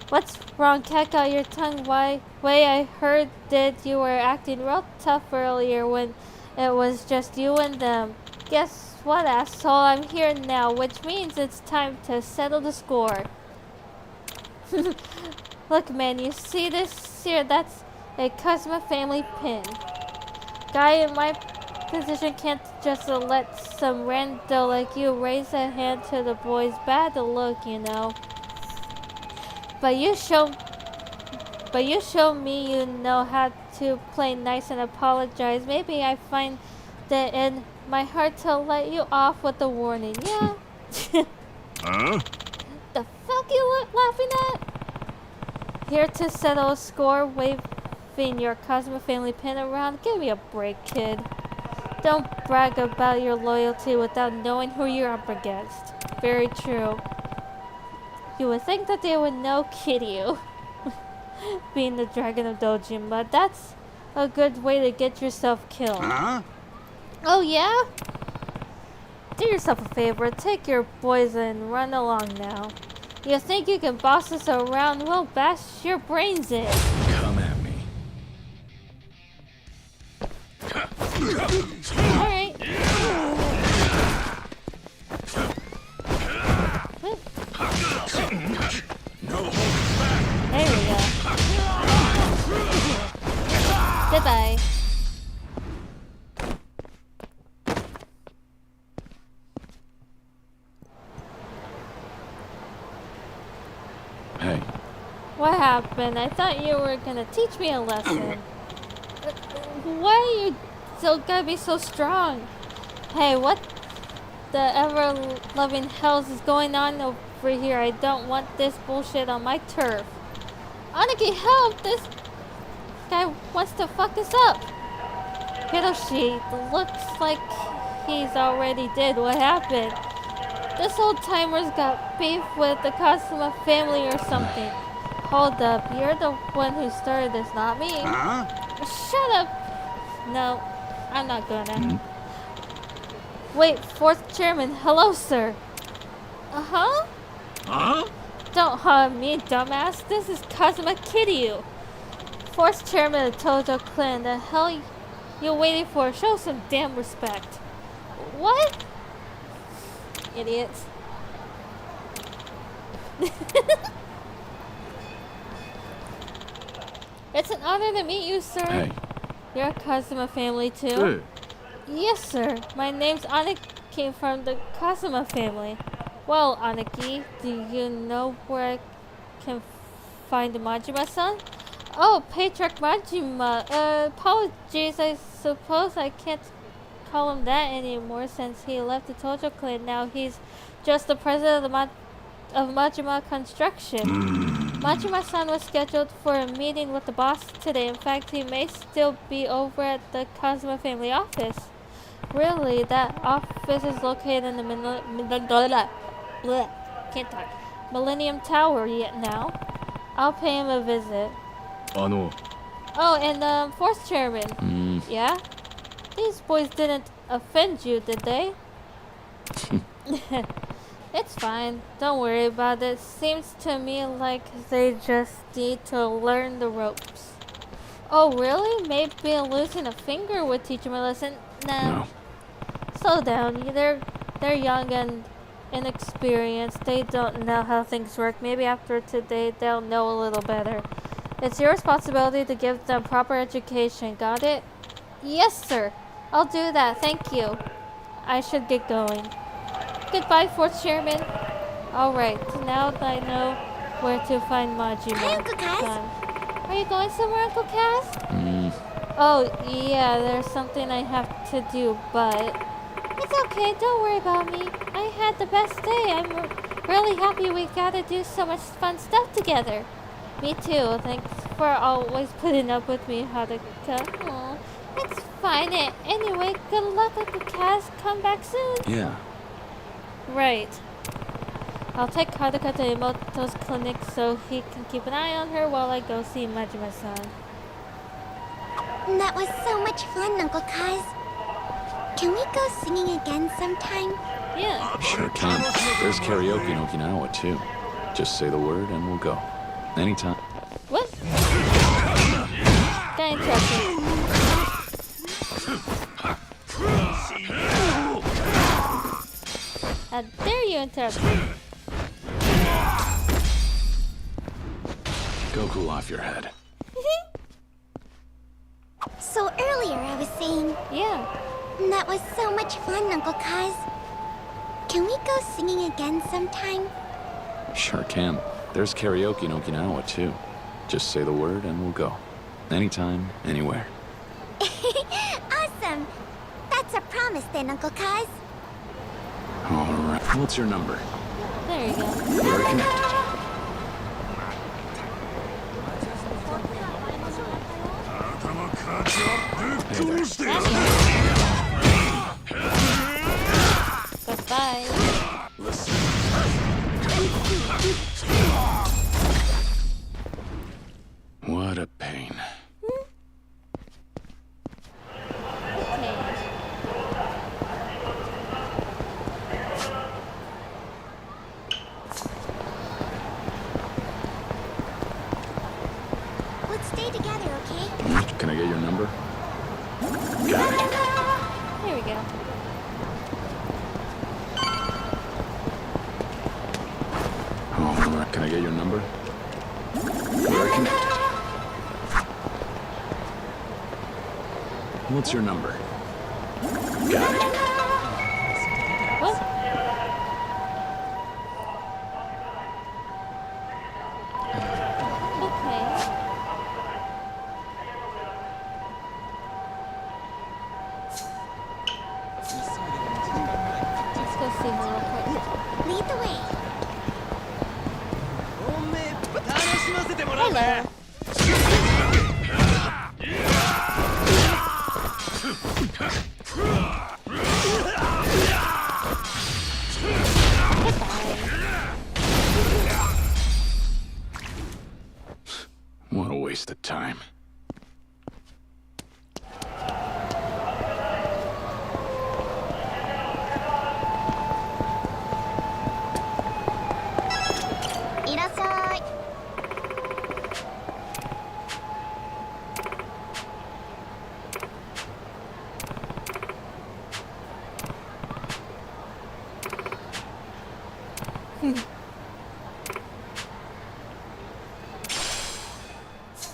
What's wrong? Cat got your tongue way. I heard that you were acting real tough earlier when it was just you and them. Guess what, asshole? I'm here now, which means it's time to settle the score. Look, man, you see this here? That's a Kazuma family pin. Guy in my position can't just let some rando like you raise a hand to the boys. Bad to look, you know. But you show me you know how to play nice and apologize. Maybe I find that in my heart to let you off with a warning. Yeah. Huh? The fuck you laughing at? Here to settle a score, waving your Kazuma family pin around. Give me a break, kid. Don't brag about your loyalty without knowing who you're up against. Very true. You would think that they would know Kiryu, being the dragon of Dojin, but that's a good way to get yourself killed. Huh? Oh yeah? Do yourself a favor, take your boys and run along now. You think you can boss us around? We'll bash your brains in. Come at me. Alright. There we go. Goodbye. Hey. What happened? I thought you were gonna teach me a lesson. Why are you still gotta be so strong? Hey, what the ever-loving hells is going on over here? I don't want this bullshit on my turf. Aniki, help! This guy wants to fuck us up. Hiroshi, looks like he's already dead. What happened? This old-timer's got beef with the Kazuma family or something. Hold up, you're the one who started this, not me. Huh? Shut up! No, I'm not gonna. Wait, fourth chairman, hello, sir. Uh-huh? Huh? Don't hug me, dumbass. This is Kazuma Kiryu. Fourth chairman of Tojo clan. The hell you waiting for? Show some damn respect. What? Idiots. It's an honor to meet you, sir. Hey. You're a Kazuma family, too? Yes, sir. My name's Aniki from the Kazuma family. Well, Aniki, do you know where I can find Majima-san? Oh, Patriarch Majima. Apologies. I suppose I can't call him that anymore since he left the Tojo clan. Now he's just the president of Majima Construction. Majima-san was scheduled for a meeting with the boss today. In fact, he may still be over at the Kazuma family office. Really, that office is located in the Millennium Tower yet now. I'll pay him a visit. Oh, and fourth chairman. Yeah? These boys didn't offend you, did they? It's fine. Don't worry about it. Seems to me like they just need to learn the ropes. Oh, really? Maybe losing a finger would teach them a lesson? Nah. No. Slow down. They're young and inexperienced. They don't know how things work. Maybe after today they'll know a little better. It's your responsibility to give them proper education. Got it? Yes, sir. I'll do that. Thank you. I should get going. Goodbye, fourth chairman. Alright, now that I know where to find Majima. Hi, Uncle Kaz. Are you going somewhere, Uncle Kaz? Oh, yeah, there's something I have to do, but... It's okay, don't worry about me. I had the best day. I'm really happy we got to do so much fun stuff together. Me too. Thanks for always putting up with me, Haruka. Aw, it's fine. Anyway, good luck, Uncle Kaz. Come back soon. Yeah. Right. I'll take Haruka to Imoto's clinic so he can keep an eye on her while I go see Majima-san. That was so much fun, Uncle Kaz. Can we go singing again sometime? Yeah. Sure can. There's karaoke in Okinawa, too. Just say the word and we'll go. Anytime. What? Got interrupted. How dare you interrupt me? Go cool off your head. So earlier I was saying... Yeah. That was so much fun, Uncle Kaz. Can we go singing again sometime? Sure can. There's karaoke in Okinawa, too. Just say the word and we'll go. Anytime, anywhere. Awesome! That's a promise then, Uncle Kaz. All right. What's your number? There you go. We're connected. Goodbye. What a pain. Let's stay together, okay? Can I get your number? Got it. Here we go. All right. Can I get your number? We're connected. What's your number? Got it. What? Okay. Let's go see her real quick. Lead the way. Hello. What a waste of time. Irasai.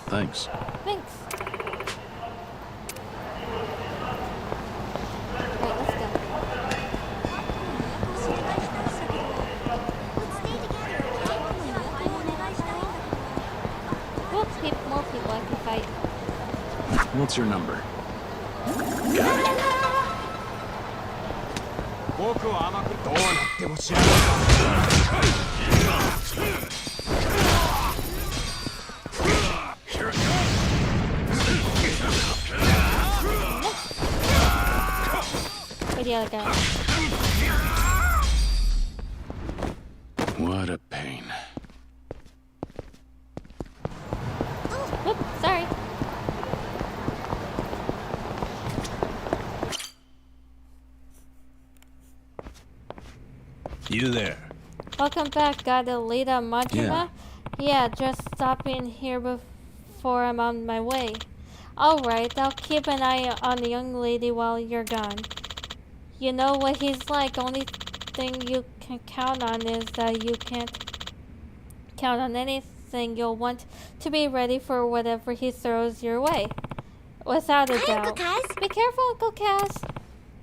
Thanks. Thanks. Right, let's go. More people I can fight. What's your number? Got it. 僕を甘くどうなっても知らないか Where'd the other guy? What a pain. Whoop, sorry. You there. Welcome back, Gadalita Majima. Yeah, just stopping here before I'm on my way. Alright, I'll keep an eye on the young lady while you're gone. You know what he's like, only thing you can count on is that you can't count on anything. You'll want to be ready for whatever he throws your way. Without a doubt. Be careful, Uncle Cass.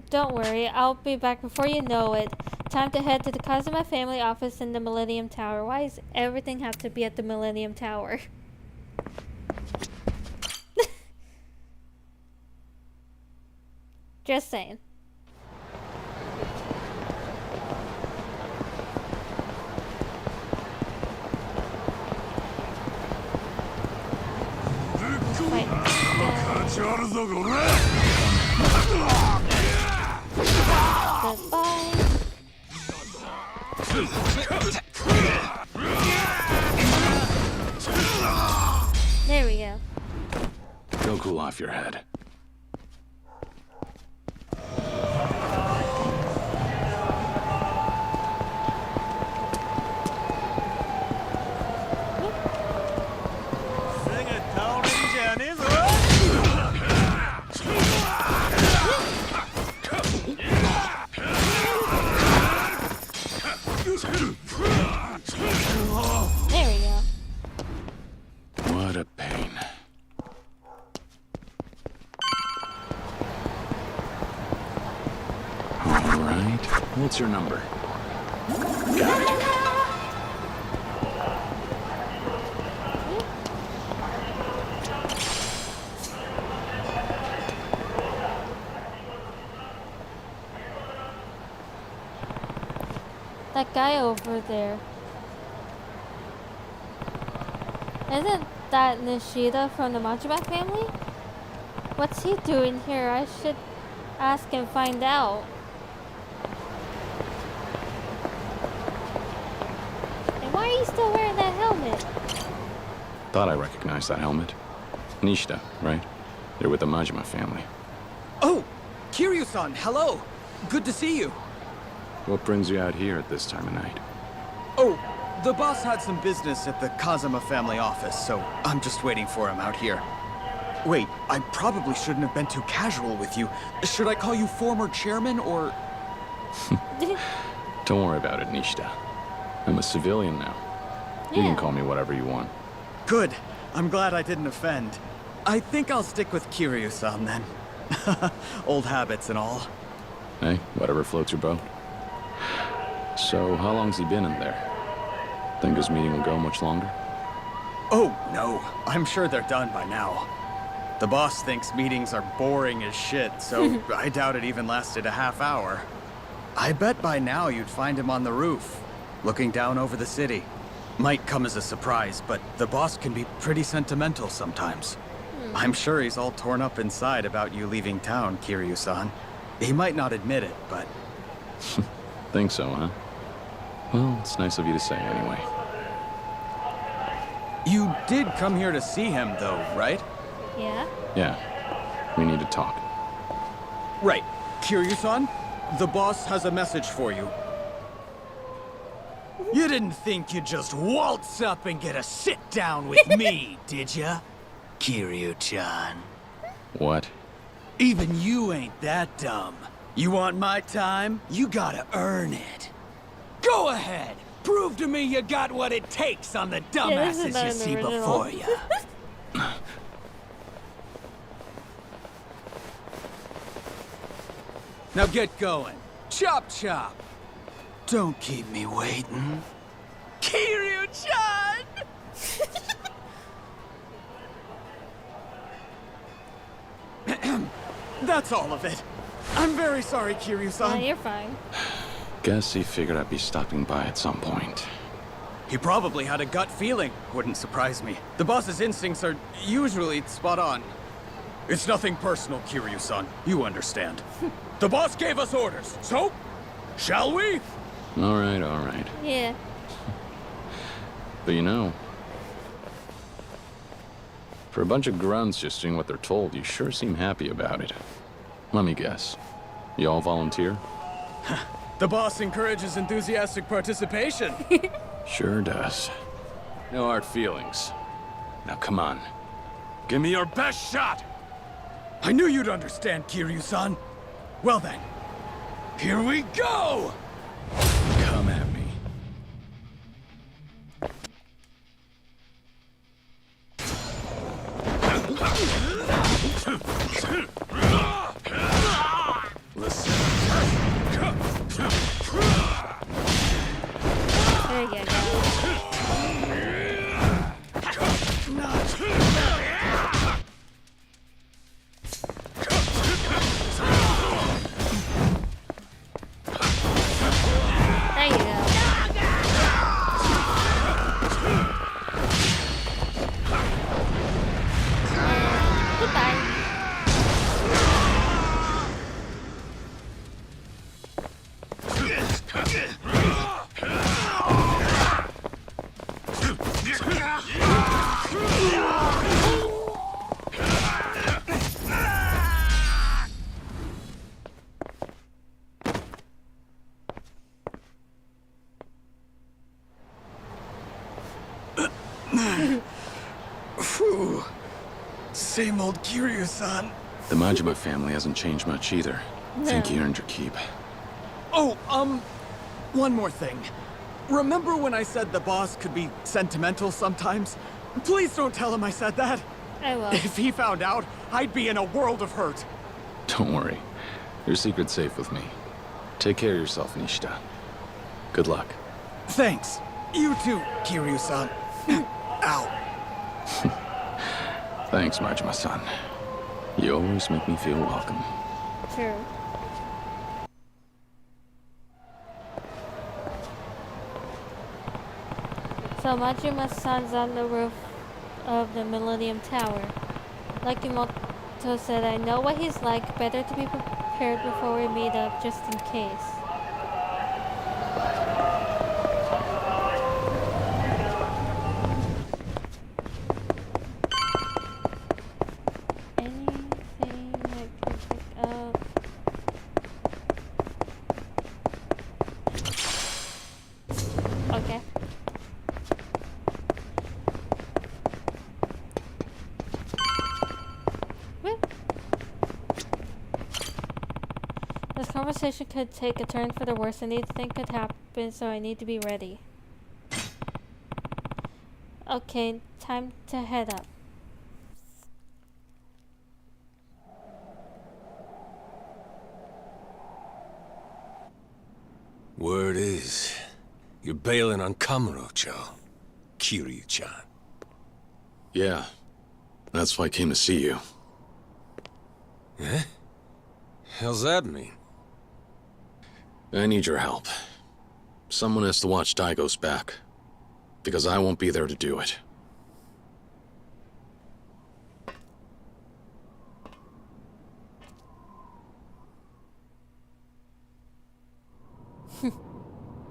Don't worry, I'll be back before you know it. Time to head to the Kazuma family office in the Millennium Tower. Why does everything have to be at the Millennium Tower? Just saying. Goodbye. There we go. Go cool off your head. There we go. What a pain. All right. What's your number? Got it. That guy over there. Isn't that Nishida from the Majima family? What's he doing here? I should ask and find out. And why are you still wearing that helmet? Thought I recognized that helmet. Nishida, right? You're with the Majima family. Oh! Kiryu-san, hello! Good to see you. What brings you out here at this time of night? Oh, the boss had some business at the Kazuma family office, so I'm just waiting for him out here. Wait, I probably shouldn't have been too casual with you. Should I call you former chairman, or... Don't worry about it, Nishida. I'm a civilian now. You can call me whatever you want. Good. I'm glad I didn't offend. I think I'll stick with Kiryu-san then. Old habits and all. Hey, whatever floats your boat. So, how long's he been in there? Think his meeting will go much longer? Oh, no. I'm sure they're done by now. The boss thinks meetings are boring as shit, so I doubt it even lasted a half hour. I bet by now you'd find him on the roof, looking down over the city. Might come as a surprise, but the boss can be pretty sentimental sometimes. I'm sure he's all torn up inside about you leaving town, Kiryu-san. He might not admit it, but... Think so, huh? Well, it's nice of you to say anyway. You did come here to see him, though, right? Yeah? Yeah. We need to talk. Right. Kiryu-san, the boss has a message for you. You didn't think you'd just waltz up and get a sit-down with me, did ya? Kiryu-chan. What? Even you ain't that dumb. You want my time? You gotta earn it. Go ahead! Prove to me you got what it takes on the dumbasses you see before you. Now get going. Chop chop! Don't keep me waiting. Kiryu-chan! That's all of it. I'm very sorry, Kiryu-san. You're fine. Guess he figured I'd be stopping by at some point. He probably had a gut feeling. Wouldn't surprise me. The boss's instincts are usually spot on. It's nothing personal, Kiryu-san. You understand. The boss gave us orders, so... shall we? All right, all right. Yeah. But you know... for a bunch of grunts just doing what they're told, you sure seem happy about it. Let me guess. You all volunteer? The boss encourages enthusiastic participation. Sure does. No hard feelings. Now come on. Give me your best shot! I knew you'd understand, Kiryu-san. Well then, here we go! Phew. Same old Kiryu-san. The Majima family hasn't changed much either. Think you earned your keep. Oh, one more thing. Remember when I said the boss could be sentimental sometimes? Please don't tell him I said that. I will. If he found out, I'd be in a world of hurt. Don't worry. Your secret's safe with me. Take care of yourself, Nishida. Good luck. Thanks. You too, Kiryu-san. Ow. Thanks, Majima-san. You always make me feel welcome. True. So Majima-san's on the roof of the Millennium Tower. Like Imoto said, I know what he's like. Better to be prepared before we meet up, just in case. Anything I can pick up? Okay. This conversation could take a turn for the worse. Anything could happen, so I need to be ready. Okay, time to head up. Word is, you're bailing on Kamurocho, Kiryu-chan. Yeah. That's why I came to see you. Eh? How's that mean? I need your help. Someone has to watch Daigo's back. Because I won't be there to do it.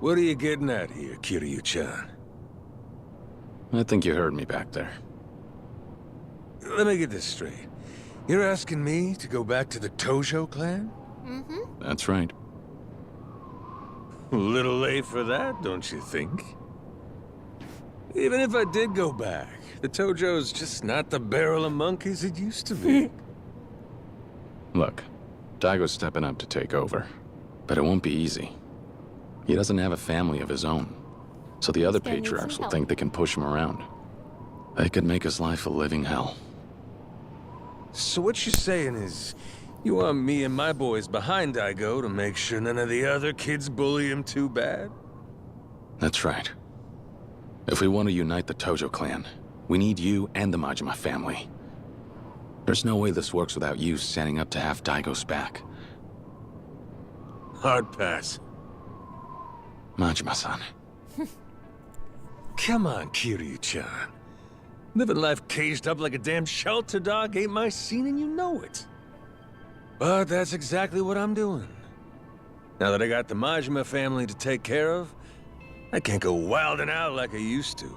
What are you getting at here, Kiryu-chan? I think you heard me back there. Let me get this straight. You're asking me to go back to the Tojo clan? Mm-hmm. That's right. A little late for that, don't you think? Even if I did go back, the Tojo's just not the barrel of monkeys it used to be. Look, Daigo's stepping up to take over. But it won't be easy. He doesn't have a family of his own. So the other patriarchs will think they can push him around. They could make his life a living hell. So what you're saying is, you want me and my boys behind Daigo to make sure none of the other kids bully him too bad? That's right. If we want to unite the Tojo clan, we need you and the Majima family. There's no way this works without you standing up to have Daigo's back. Hard pass. Majima-san. Come on, Kiryu-chan. Living life caged up like a damn shelter dog ain't my scene and you know it. But that's exactly what I'm doing. Now that I got the Majima family to take care of, I can't go wilding out like I used to.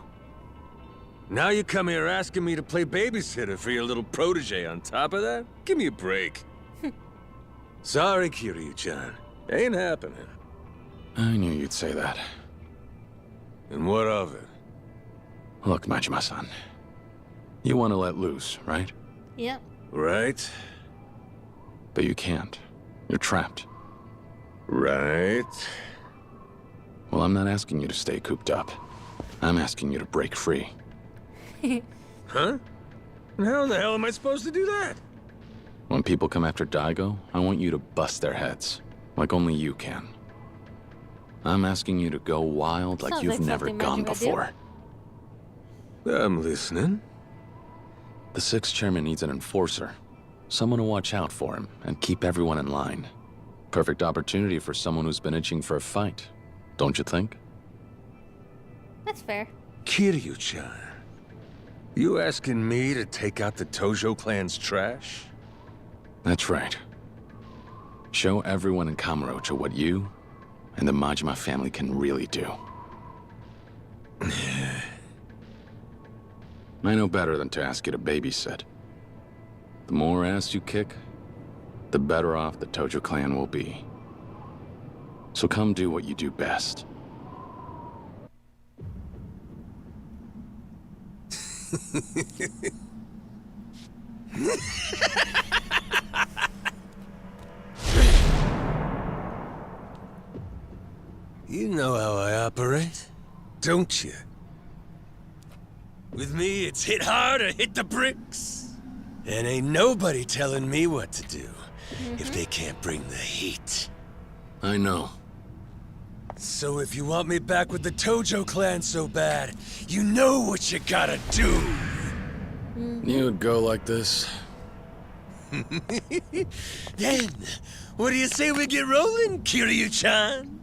Now you come here asking me to play babysitter for your little protege on top of that? Give me a break. Sorry, Kiryu-chan. Ain't happening. I knew you'd say that. And what of it? Look, Majima-san. You want to let loose, right? Yep. Right. But you can't. You're trapped. Right. Well, I'm not asking you to stay cooped up. I'm asking you to break free. Huh? How the hell am I supposed to do that? When people come after Daigo, I want you to bust their heads. Like only you can. I'm asking you to go wild like you've never gone before. I'm listening. The 6th chairman needs an enforcer. Someone to watch out for him and keep everyone in line. Perfect opportunity for someone who's been itching for a fight. Don't you think? That's fair. Kiryu-chan, you asking me to take out the Tojo clan's trash? That's right. Show everyone in Kamurocho what you and the Majima family can really do. I know better than to ask you to babysit. The more ass you kick, the better off the Tojo clan will be. So come do what you do best. You know how I operate, don't you? With me, it's hit hard or hit the bricks. And ain't nobody telling me what to do if they can't bring the heat. I know. So if you want me back with the Tojo clan so bad, you know what you gotta do. You'd go like this. Then, what do you say we get rolling, Kiryu-chan?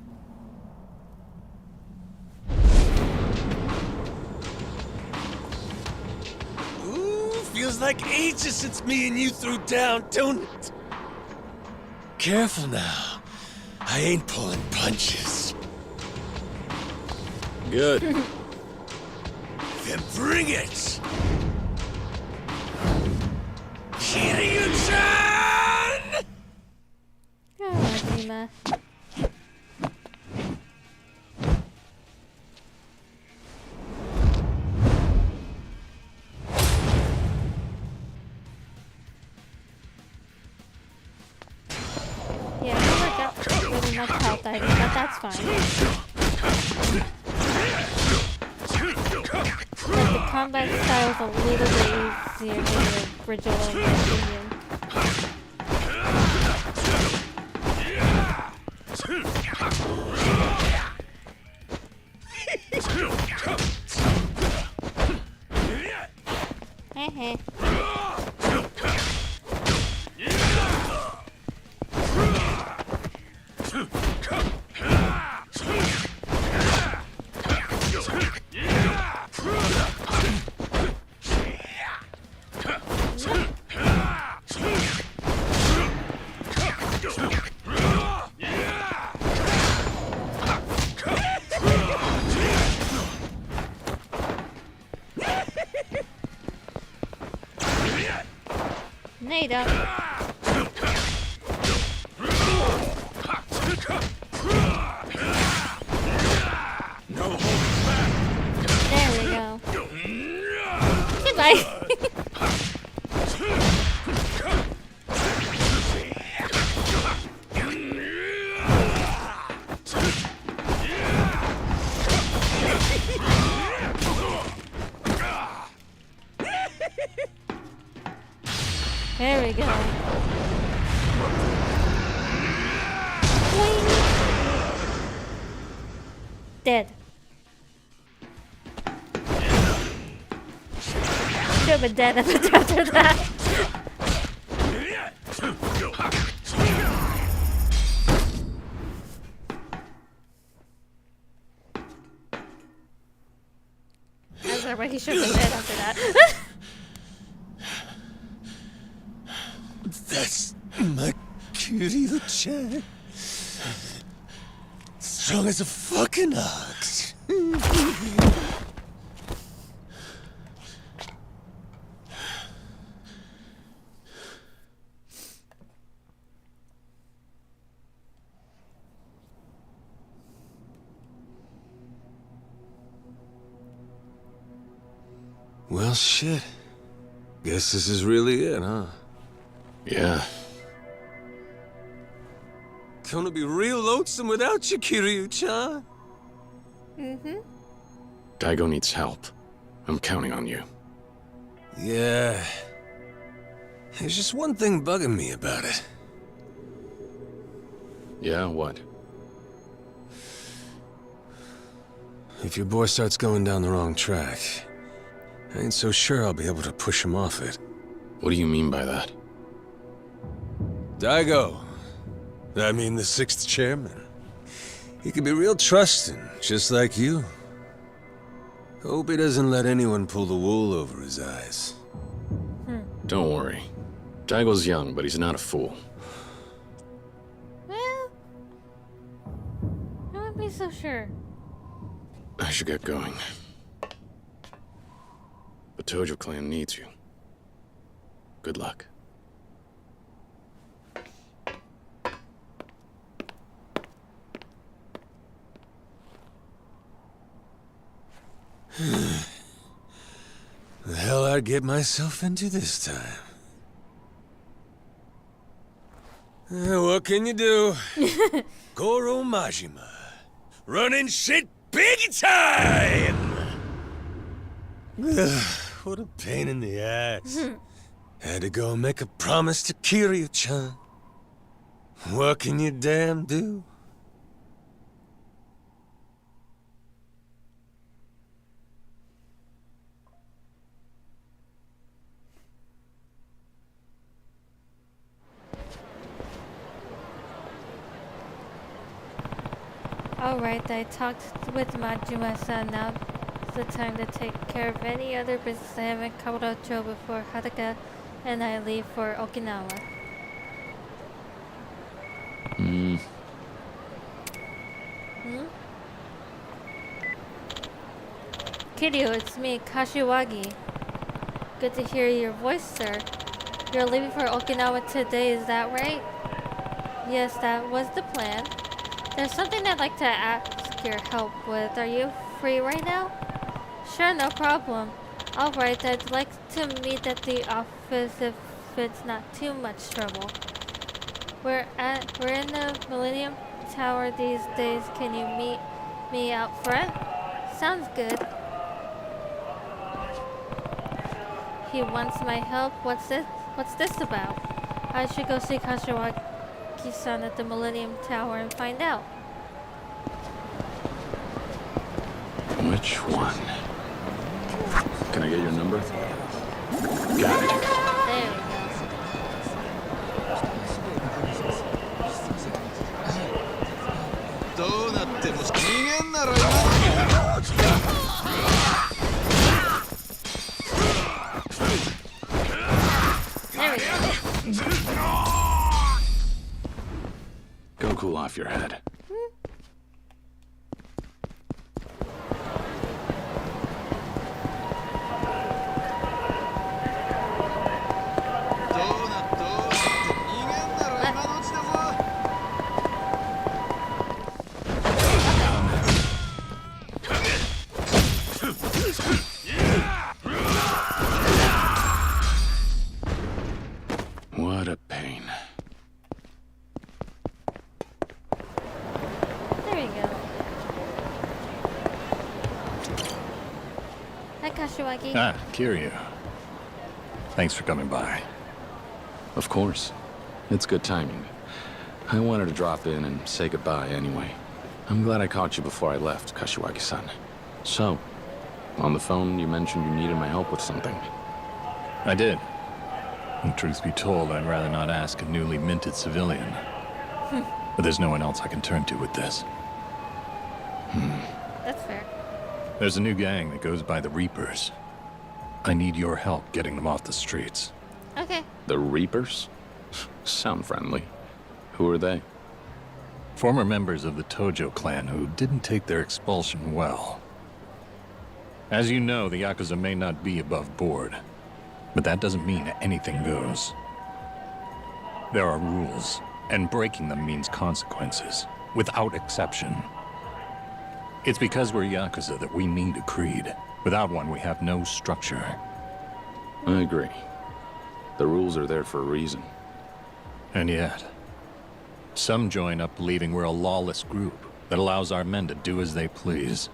Ooh, feels like ages since me and you threw down, don't it? Careful now. I ain't pulling punches. Good. Then bring it! Kiryu-chan! Oh, Dima. Yeah, we worked out really much health items, but that's fine. Like the combat style is a little bit easier than the original, in my opinion. Heh. Nada. There we go. Goodbye. There we go. Boing. Dead. Should have been dead after that. That's right, he should have been dead after that. That's my Kiryu-chan. Strong as a fucking ox. Well, shit. Guess this is really it, huh? Yeah. Gonna be real lonesome without you, Kiryu-chan. Mm-hmm. Daigo needs help. I'm counting on you. Yeah. There's just one thing bugging me about it. Yeah, what? If your boy starts going down the wrong track, I ain't so sure I'll be able to push him off it. What do you mean by that? Daigo. I mean the 6th chairman. He can be real trusting, just like you. Hope he doesn't let anyone pull the wool over his eyes. Don't worry. Daigo's young, but he's not a fool. Well, I wouldn't be so sure. I should get going. The Tojo clan needs you. Good luck. The hell I'd get myself into this time? What can you do? Goro Majima. Running shit big time! Ugh, what a pain in the ass. Had to go make a promise to Kiryu-chan. What can you damn do? Alright, I talked with Majima-san. Now is the time to take care of any other business I have in Kamurocho before Hataka and I leave for Okinawa. Hmm? Kiryu, it's me, Kashiwagi. Good to hear your voice, sir. You're leaving for Okinawa today, is that right? Yes, that was the plan. There's something I'd like to ask your help with. Are you free right now? Sure, no problem. Alright, I'd like to meet at the office if it's not too much trouble. We're in the Millennium Tower these days. Can you meet me out front? Sounds good. He wants my help. What's this about? I should go see Kashiwagi-san at the Millennium Tower and find out. Which one? Can I get your number? Got it. There we go. Go cool off your head. What a pain. There we go. Hi, Kashiwagi. Ah, Kiryu. Thanks for coming by. Of course. It's good timing. I wanted to drop in and say goodbye anyway. I'm glad I caught you before I left, Kashiwagi-san. So, on the phone, you mentioned you needed my help with something. I did. And truth be told, I'd rather not ask a newly minted civilian. But there's no one else I can turn to with this. That's fair. There's a new gang that goes by the Reapers. I need your help getting them off the streets. Okay. The Reapers? Sound friendly. Who are they? Former members of the Tojo clan who didn't take their expulsion well. As you know, the Yakuza may not be above board, but that doesn't mean anything goes. There are rules, and breaking them means consequences, without exception. It's because we're Yakuza that we need a creed. Without one, we have no structure. I agree. The rules are there for a reason. And yet, some join up believing we're a lawless group that allows our men to do as they please.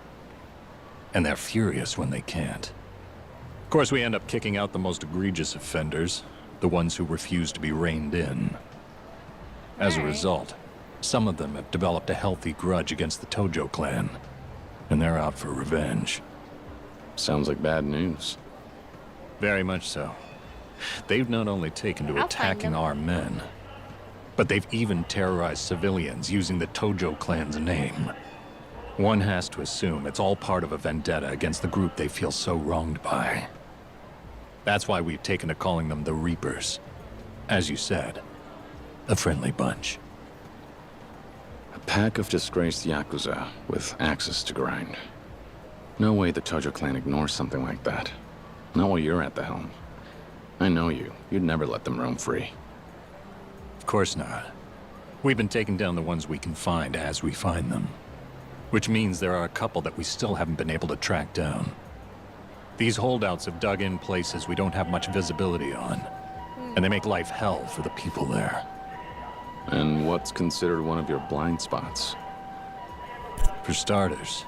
And they're furious when they can't. Of course, we end up kicking out the most egregious offenders, the ones who refuse to be reined in. As a result, some of them have developed a healthy grudge against the Tojo clan, and they're out for revenge. Sounds like bad news. Very much so. They've not only taken to attacking our men, but they've even terrorized civilians using the Tojo clan's name. One has to assume it's all part of a vendetta against the group they feel so wronged by. That's why we've taken to calling them the Reapers. As you said, a friendly bunch. A pack of disgraced Yakuza with axes to grind. No way the Tojo clan ignores something like that. Not while you're at the helm. I know you. You'd never let them roam free. Of course not. We've been taking down the ones we can find as we find them. Which means there are a couple that we still haven't been able to track down. These holdouts have dug in places we don't have much visibility on. And they make life hell for the people there. And what's considered one of your blind spots? For starters,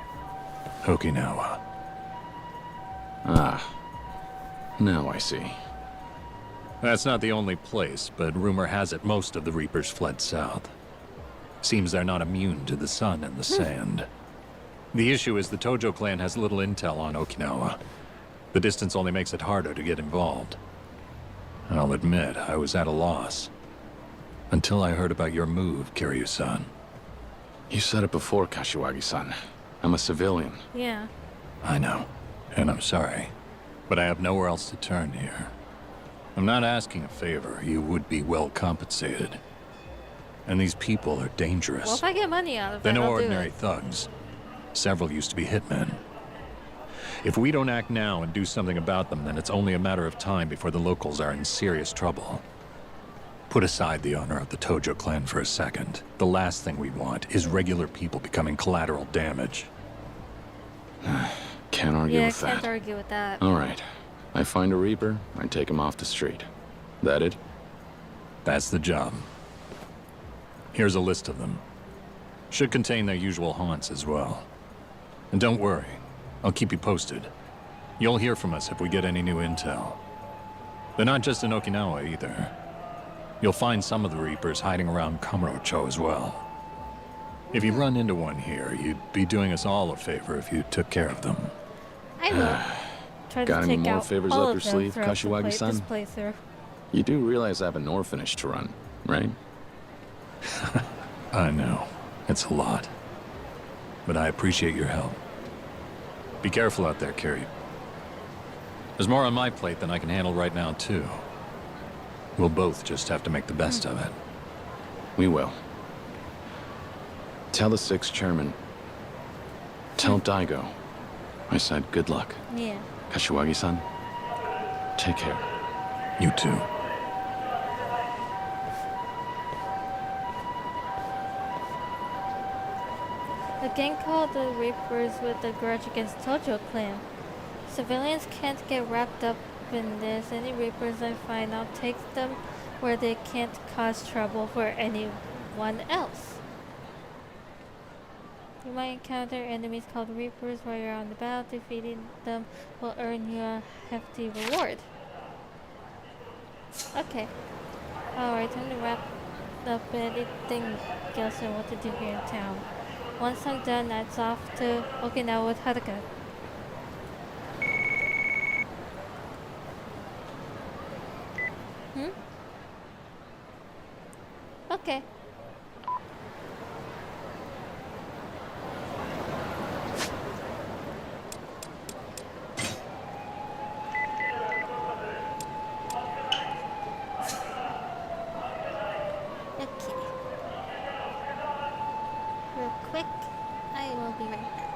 Okinawa. Ah, now I see. That's not the only place, but rumor has it most of the Reapers fled south. Seems they're not immune to the sun and the sand. The issue is the Tojo clan has little intel on Okinawa. The distance only makes it harder to get involved. I'll admit, I was at a loss. Until I heard about your move, Kiryu-san. You said it before, Kashiwagi-san. I'm a civilian. Yeah. I know, and I'm sorry. But I have nowhere else to turn here. I'm not asking a favor. You would be well compensated. And these people are dangerous. Well, if I get money out of it, They're no I'll do ordinary it. thugs. Several used to be hitmen. If we don't act now and do something about them, then it's only a matter of time before the locals are in serious trouble. Put aside the honor of the Tojo clan for a second. The last thing we want is regular people becoming collateral damage. Can't argue Yeah, I with that. can't argue with that. All right. I find a Reaper, I take him off the street. That it? That's the job. Here's a list of them. Should contain their usual haunts as well. And don't worry, I'll keep you posted. You'll hear from us if we get any new intel. They're not just in Okinawa either. You'll find some of the Reapers hiding around Kamurocho as well. If you run into one here, you'd be doing us all a favor if you took care of them. I will. Try Got to any take more out favors all up of your them sleeve, throughout Kashiwagi-san? this playthrough. You do realize I have an orphanage to run, right? I know. It's a lot. But I appreciate your help. Be careful out there, Kiryu. There's more on my plate than I can handle right now, too. We'll both just have to make the best of it. We will. Tell the sixth chairman. Tell Daigo. I said good luck. Yeah. Kashiwagi-san, take care. You too. A gang called the Reapers with a grudge against Tojo clan. Civilians can't get wrapped up in this. Any Reapers I find, I'll take them where they can't cause trouble for anyone else. You might encounter enemies called Reapers while you're on the battle. Defeating them will earn you a hefty reward. Okay. Alright, time to wrap up anything else I want to do here in town. Once I'm done, it's off to Okinawa with Haruka. Okay. Okay. Real quick, I will be right back.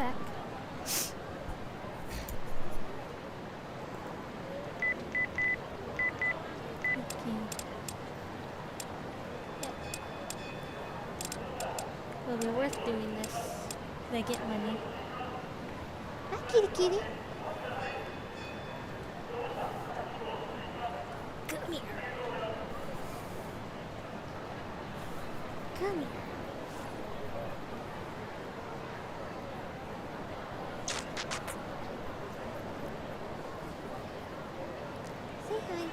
back. Okay. Yep. Will be worth doing this if I get money. Hi, kitty kitty. Come here. Come here. Say hi.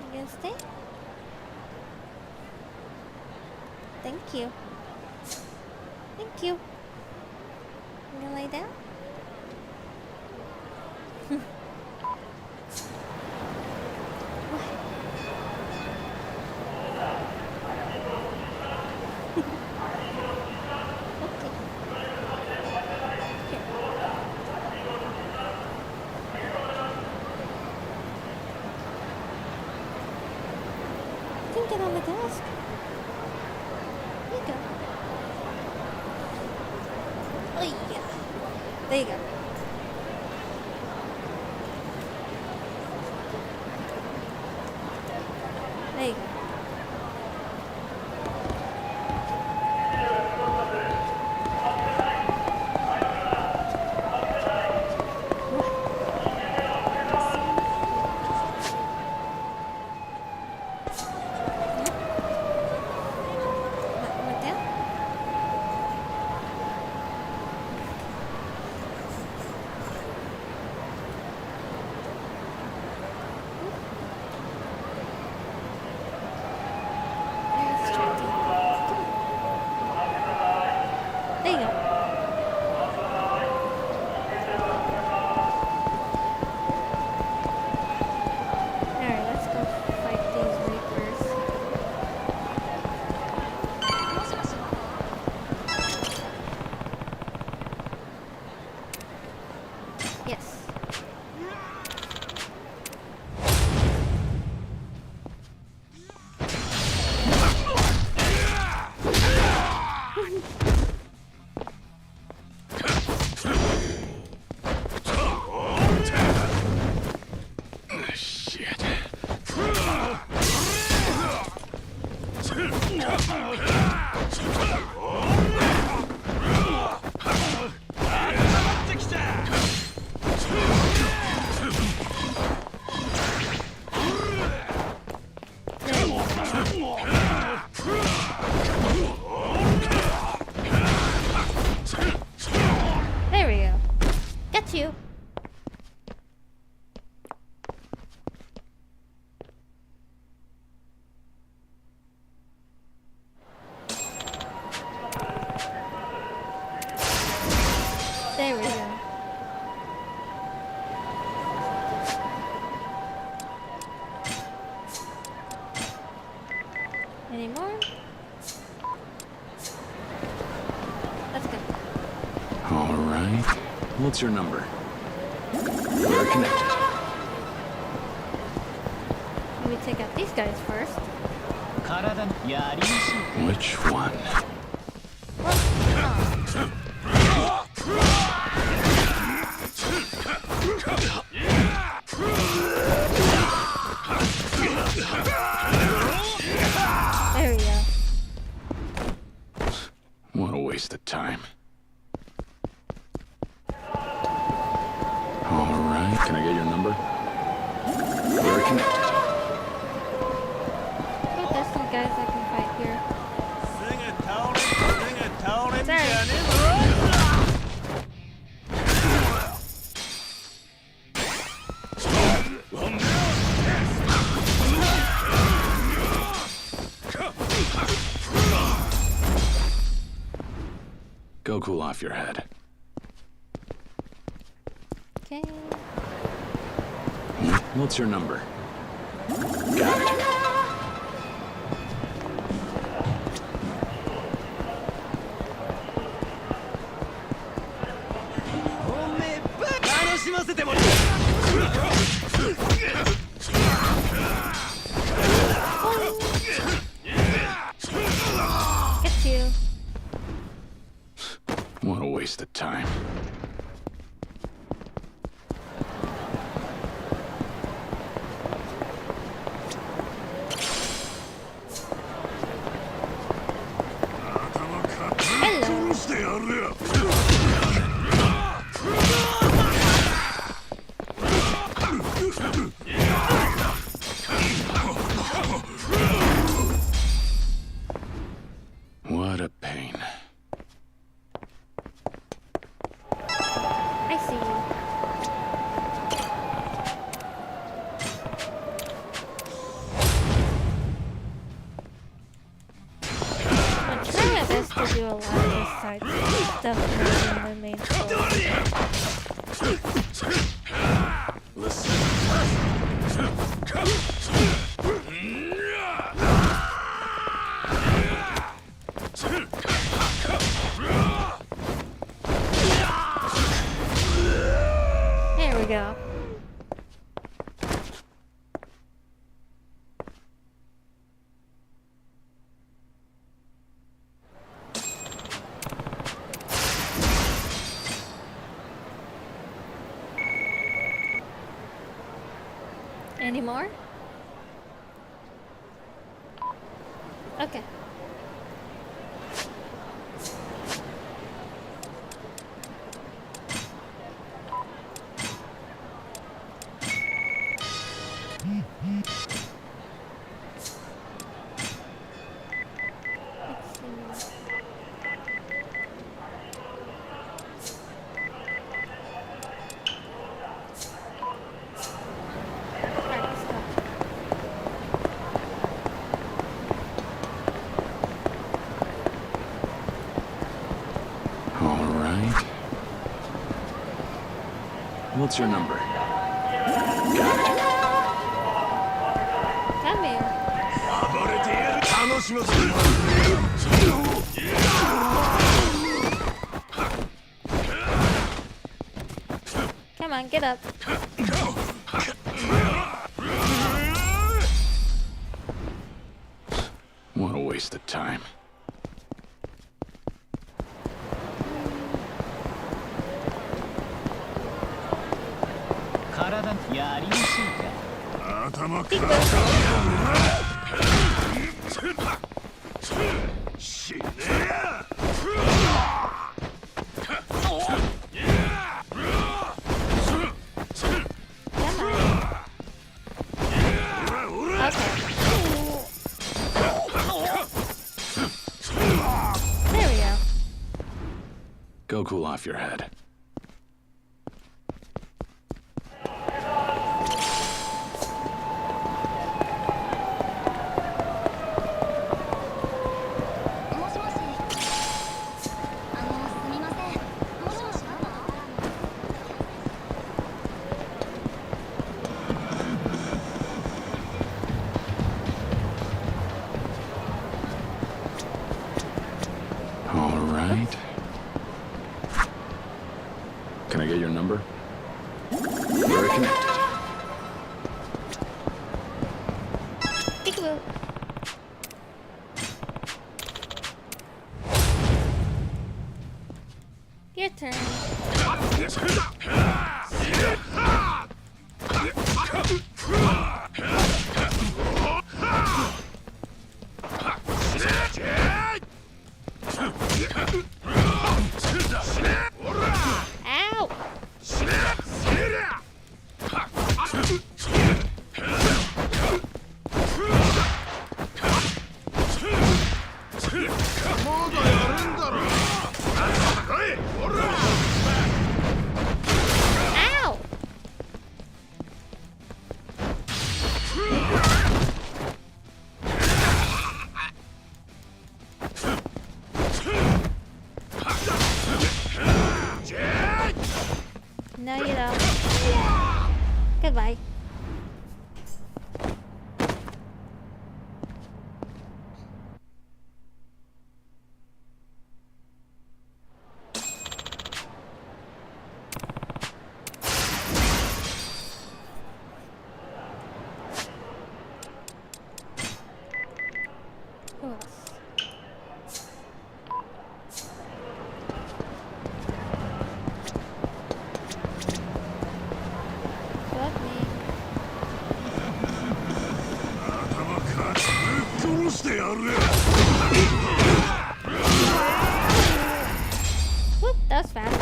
You gonna stay? Thank you. Thank you. You gonna lay down? You can get on the desk. There you go. Oh yeah. There you go. There you go. What down? There you go. Alright, let's go fight these reapers. Yes. Shit. There we go. Got you. There we go. Any more? Let's go. All right. What's your number? We're connected. Let me take out these guys first. Which one? There we go. What a waste of time. All right. Can I get your number? We're connected. Oh, there's some guys I can fight here. Go cool off your head. Okay. What's your number? Got it. What a waste of time. What a pain. I see you. I'm trying my best to do a lot of this side stuff more than the main story. There we go. Any more? Okay. All right. What's your number? Come here. Come on, get up. What a waste of time. There we go. Go cool off your head. All right. Can I get your number? Very connected. Peekaboo. Your turn. Ow! Ow! No, you don't. Goodbye. Who else? Whoop, that was fast.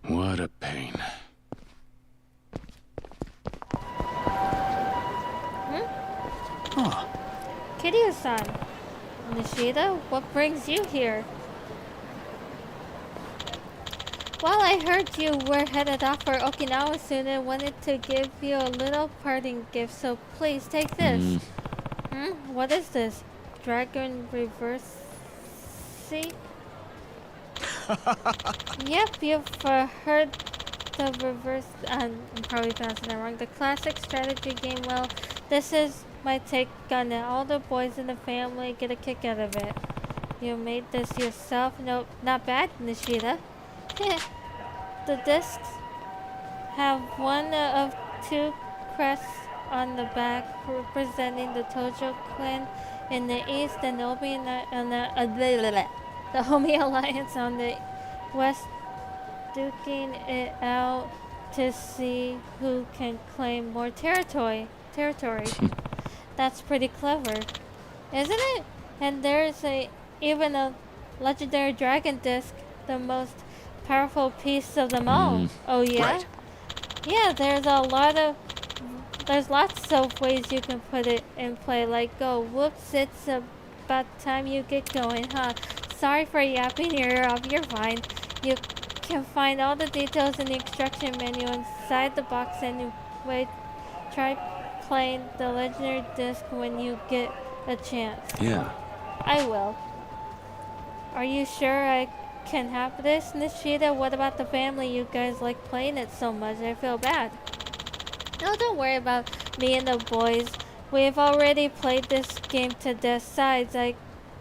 What a pain. Huh? Kiryu-san. Nishida, what brings you here? Well, I heard you were headed off for Okinawa soon and wanted to give you a little parting gift, so please take this. What is this? Dragon reverse? See? Yep, you've heard the reverse. I'm probably pronouncing that wrong. The classic strategy game. Well, this is my take on it. All the boys in the family get a kick out of it. You made this yourself? Nope, not bad, Nishida. The discs have one of two crests on the back representing the Tojo clan in the east and the Omi Alliance on the west, duking it out to see who can claim more territory. That's pretty clever, isn't it? And there's even a legendary dragon disc, the most powerful piece of them all. Oh yeah? Right. Yeah, there's lots of ways you can put it in play, like whoops, it's about time you get going, huh? Sorry for yapping your ear off, you're fine. You can find all the details in the instruction menu inside the box anyway. Try playing the legendary disc when you get a chance. Yeah. I will. Are you sure I can have this, Nishida? What about the family? You guys like playing it so much. I feel bad. No, don't worry about me and the boys. We've already played this game to death. Besides, I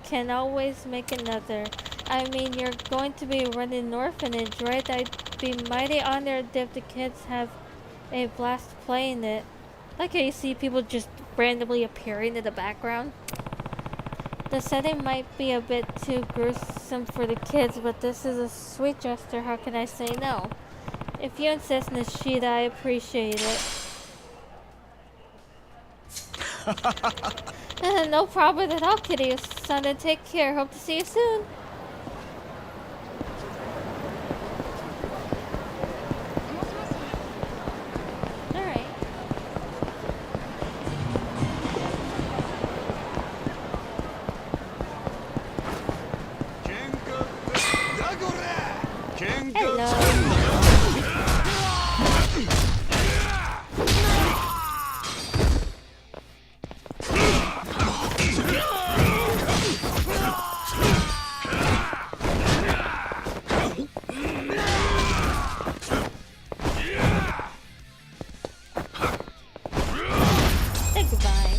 can always make another. I mean, you're going to be running an orphanage, right? I'd be mighty honored if the kids have a blast playing it. Like how you see people just randomly appearing in the background. The setting might be a bit too gruesome for the kids, but this is a sweet gesture. How can I say no? If you insist, Nishida, I appreciate it. No problem at all, Kiryu-san, and take care. Hope to see you soon. Alright. Hello. Say goodbye.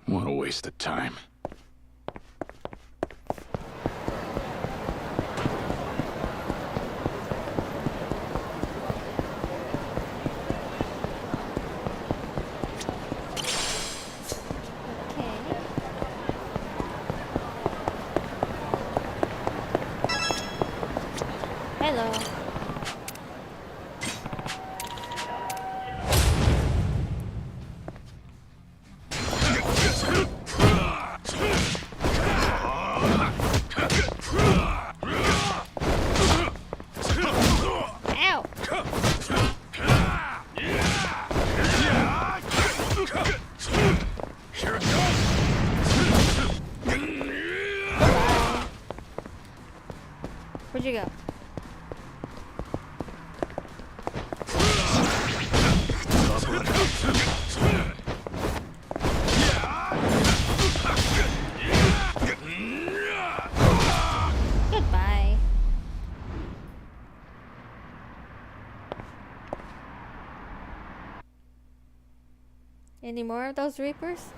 What a waste of time. Hello. Ow. Where'd you go? Goodbye. Any more of those Reapers?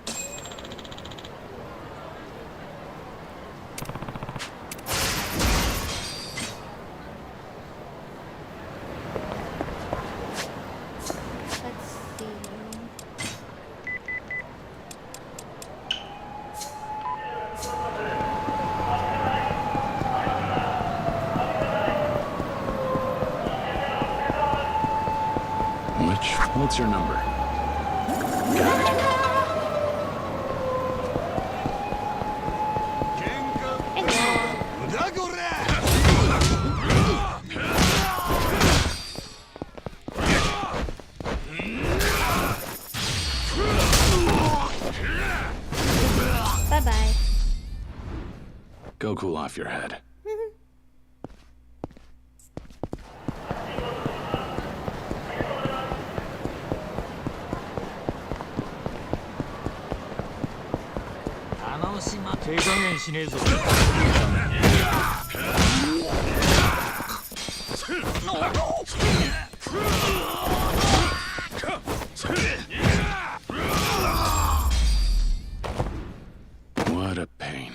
Let's see. What's your number? Got it. Goodbye. Go cool off your head. What a pain.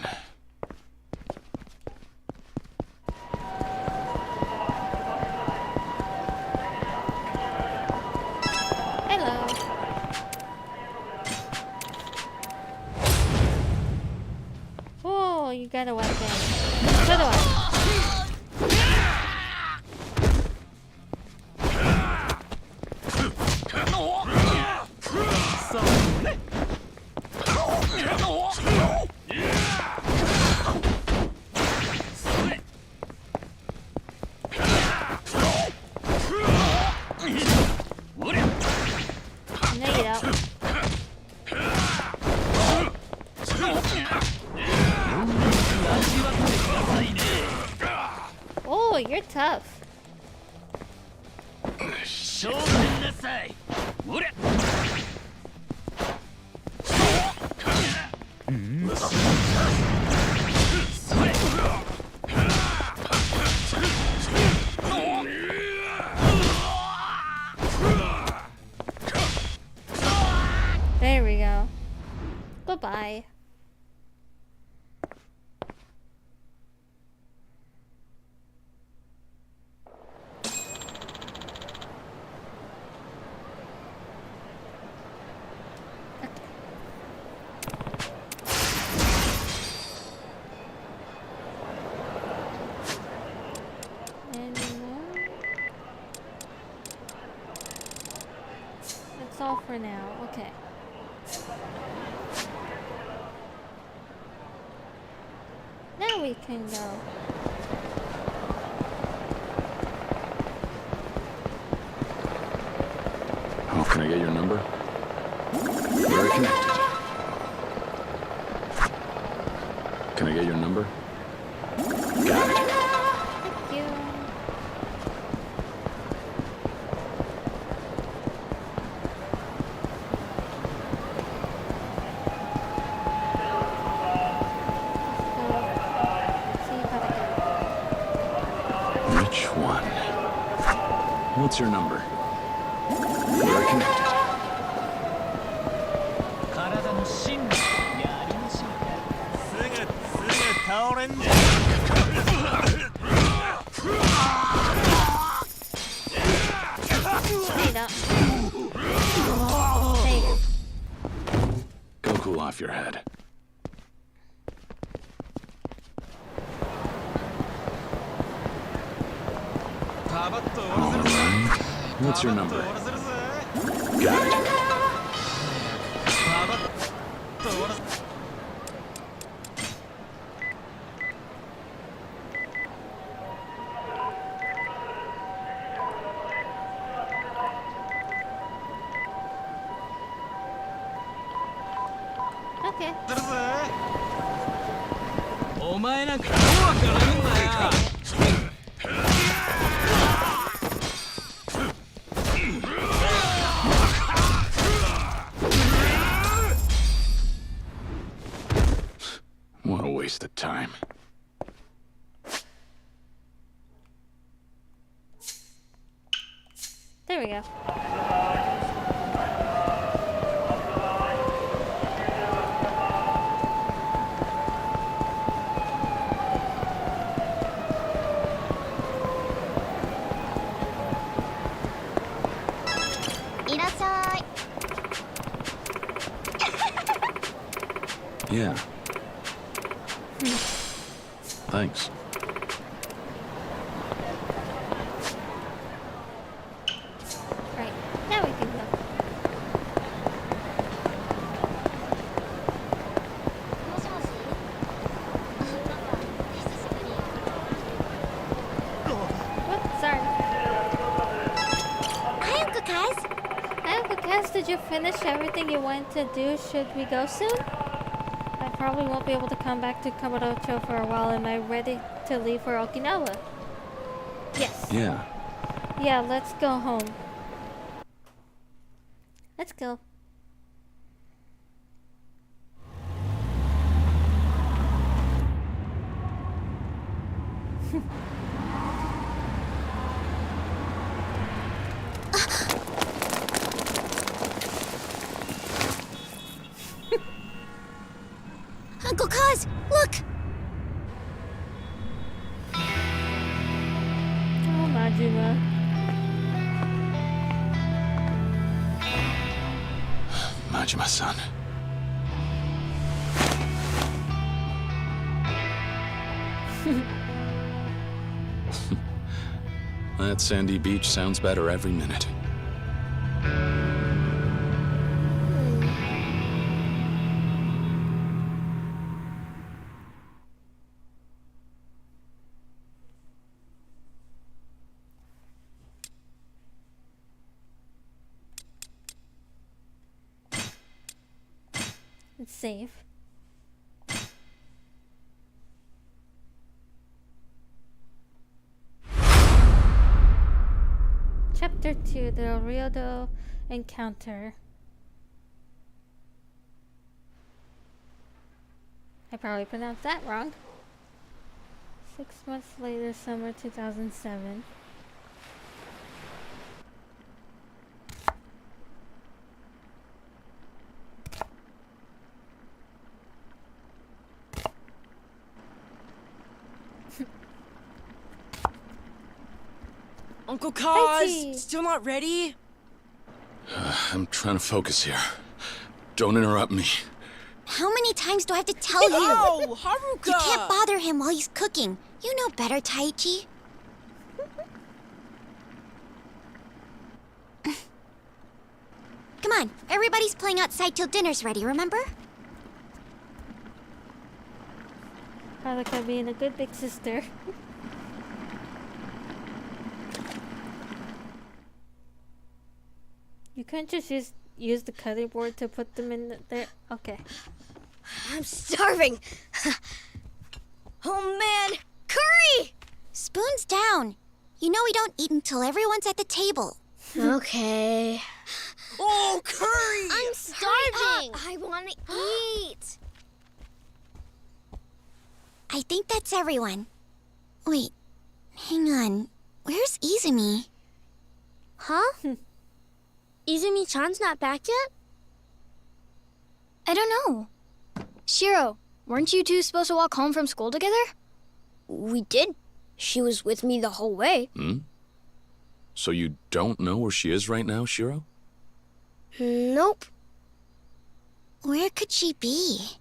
Hello. Oh, you got a weapon. So do I. No, you don't. Oh, you're tough. There we go. Goodbye. That's all for now. Okay. Now we can go. Oh, can I get your number? Very connected. Can I get your number? Got it. Thank you. Which one? What's your number? We're connected. Go cool off your head. Alright. What's your number? Got it. Okay. What a waste of time. There we go. Yeah. Thanks. Right. Now we can go. Whoops, sorry. Hi, Uncle Kaz. Hi, Uncle Cass. Did you finish everything you wanted to do? Should we go soon? I probably won't be able to come back to Kamurocho for a while. Am I ready to leave for Okinawa? Yes. Yeah. Yeah, let's go home. Let's go. Uncle Kaz, look! Oh, Majima. Majima-san. That sandy beach sounds better every minute. It's safe. Chapter 2, the Ryodo Encounter. I probably pronounced that wrong. 6 months later, summer 2007. Uncle Kaz, Taichi! still not ready? I'm trying to focus here. Don't interrupt me. How many times do I have to tell you? Oh, Haruka! You can't bother him while he's cooking. You know better, Taichi. Come on, everybody's playing outside till dinner's ready, remember? Haruka being a good big sister. You couldn't just use the cutting board to put them in there? Okay. I'm starving. Oh man, curry! Spoons down. You know we don't eat until everyone's at the table. Okay. Oh, curry! I'm starving. I want to eat. I think that's everyone. Wait, hang on. Where's Izumi? Huh? Izumi-chan's not back yet? I don't know. Shiro, weren't you two supposed to walk home from school together? We did. She was with me the whole way. So you don't know where she is right now, Shiro? Nope. Where could she be?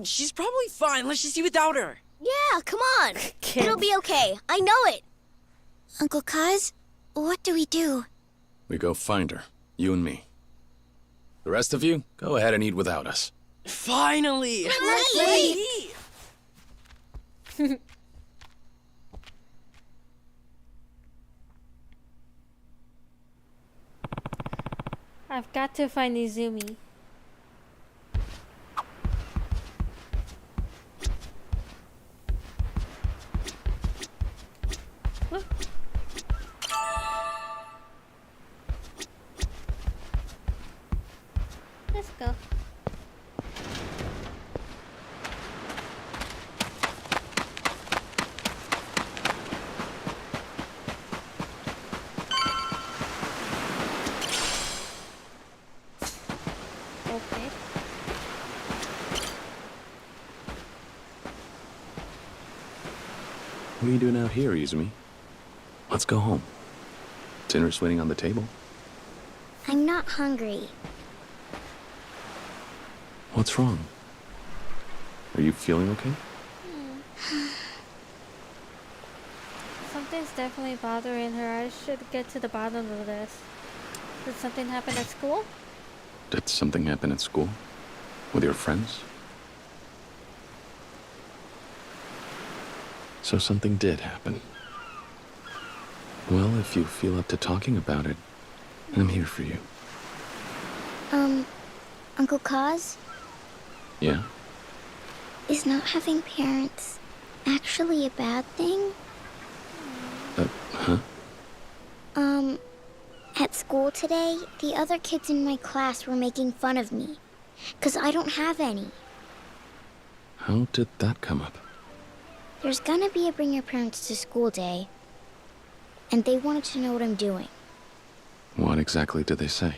She's probably fine. Let's just see without her. Yeah, come on. It'll be okay. I know it. Uncle Kaz, what do we do? We go find her, you and me. The rest of you, go ahead and eat without us. Finally! Let's eat! I've got to find Izumi. Whoop. Let's go. Okay. What are you doing out here, Izumi? Let's go home. Dinner's waiting on the table. I'm not hungry. What's wrong? Are you feeling okay? Something's definitely bothering her. I should get to the bottom of this. Did something happen at school? Did something happen at school? With your friends? So something did happen. Well, if you feel up to talking about it, I'm here for you. Uncle Kaz? Yeah? Is not having parents actually a bad thing? Huh? At school today, the other kids in my class were making fun of me. 'Cause I don't have any. How did that come up? There's gonna be a bring your parents to school day. And they wanted to know what I'm doing. What exactly did they say?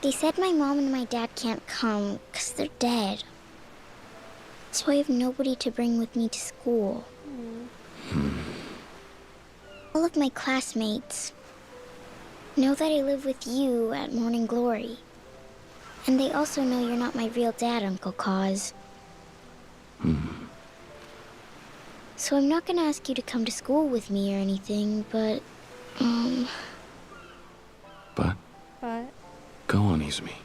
They said my mom and my dad can't come 'cause they're dead. So I have nobody to bring with me to school. All of my classmates know that I live with you at Morning Glory. And they also know you're not my real dad, Uncle Cause. So I'm not gonna ask you to come to school with me or anything, but, But? Go on, Izumi.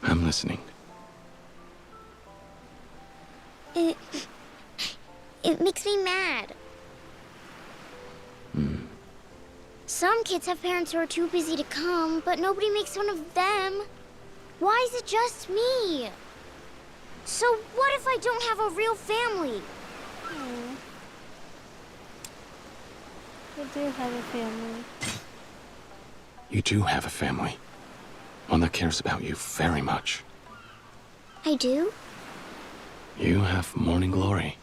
I'm listening. It makes me mad. Some kids have parents who are too busy to come, but nobody makes fun of them. Why is it just me? So what if I don't have a real family? You do have a family. You do have a family. One that cares about you very much. I do? You have Morning Glory.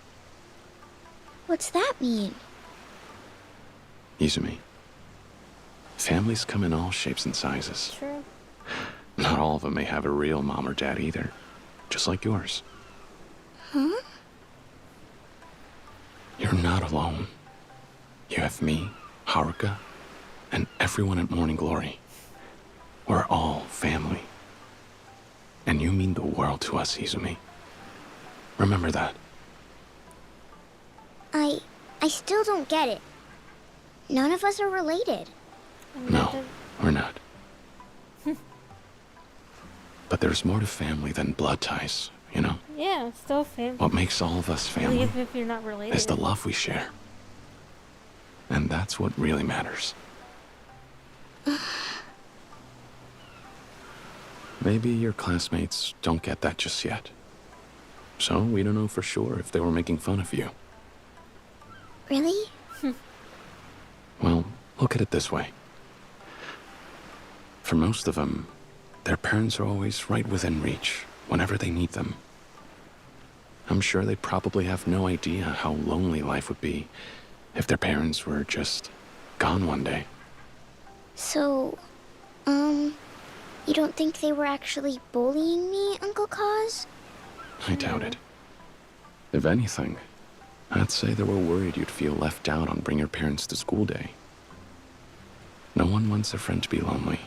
What's that mean? Izumi. Families come in all shapes and sizes. True. Not all of them may have a real mom or dad either. Just like yours. Huh? You're not alone. You have me, Haruka, and everyone at Morning Glory. We're all family. And you mean the world to us, Izumi. Remember that. I still don't get it. None of us are related. No, we're not. But there's more to family than blood ties, you know? Yeah, it's still family. What makes all of us family Even if you're not related. is the love we share. And that's what really matters. Maybe your classmates don't get that just yet. So we don't know for sure if they were making fun of you. Really? Well, look at it this way. For most of them, their parents are always right within reach whenever they need them. I'm sure they probably have no idea how lonely life would be if their parents were just gone one day. So, you don't think they were actually bullying me, Uncle Cause? I doubt it. If anything, I'd say they were worried you'd feel left out on Bring Your Parents to School Day. No one wants a friend to be lonely.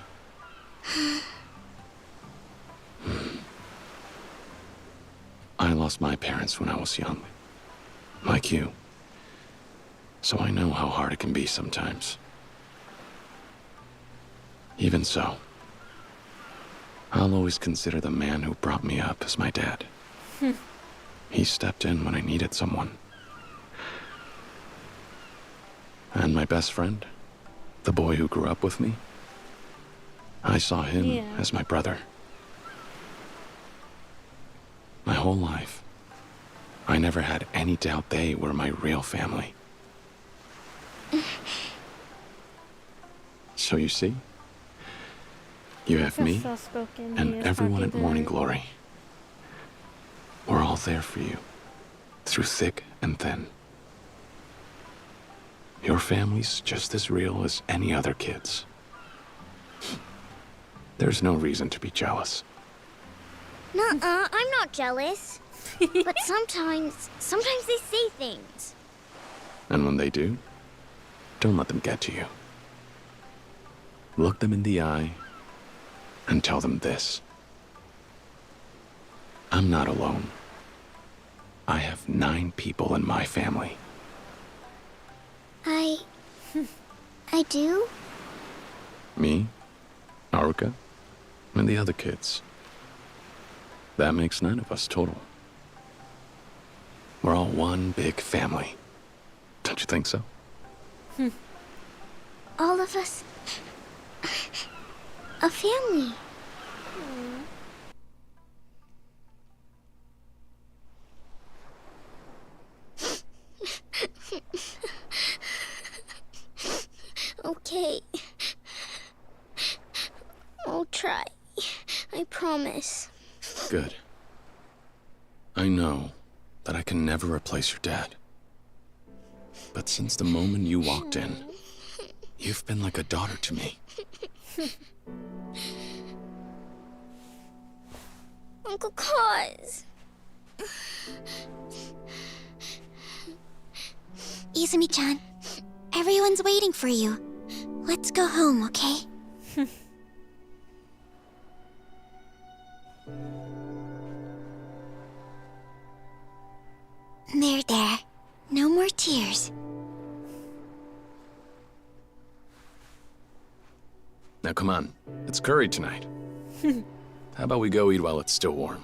I lost my parents when I was young, like you. So I know how hard it can be sometimes. Even so, I'll always consider the man who brought me up as my dad. He stepped in when I needed someone. And my best friend, the boy who grew up with me, I saw him as my brother. My whole life, I never had any doubt they were my real family. So you see, you have me and everyone at Morning Glory. We're all there for you, through thick and thin. Your family's just as real as any other kid's. There's no reason to be jealous. Nuh-uh, I'm not jealous. But sometimes they say things. And when they do, don't let them get to you. Look them in the eye and tell them this. I'm not alone. I have 9 people in my family. I do? Me, Haruka, and the other kids. That makes 9 of us total. We're all one big family. Don't you think so? All of us... a family. Good. I know that I can never replace your dad. But since the moment you walked in, you've been like a daughter to me. Uncle Cause. Izumi-chan, everyone's waiting for you. Let's go home, okay? There. No more tears. Now come on, it's curry tonight. How about we go eat while it's still warm?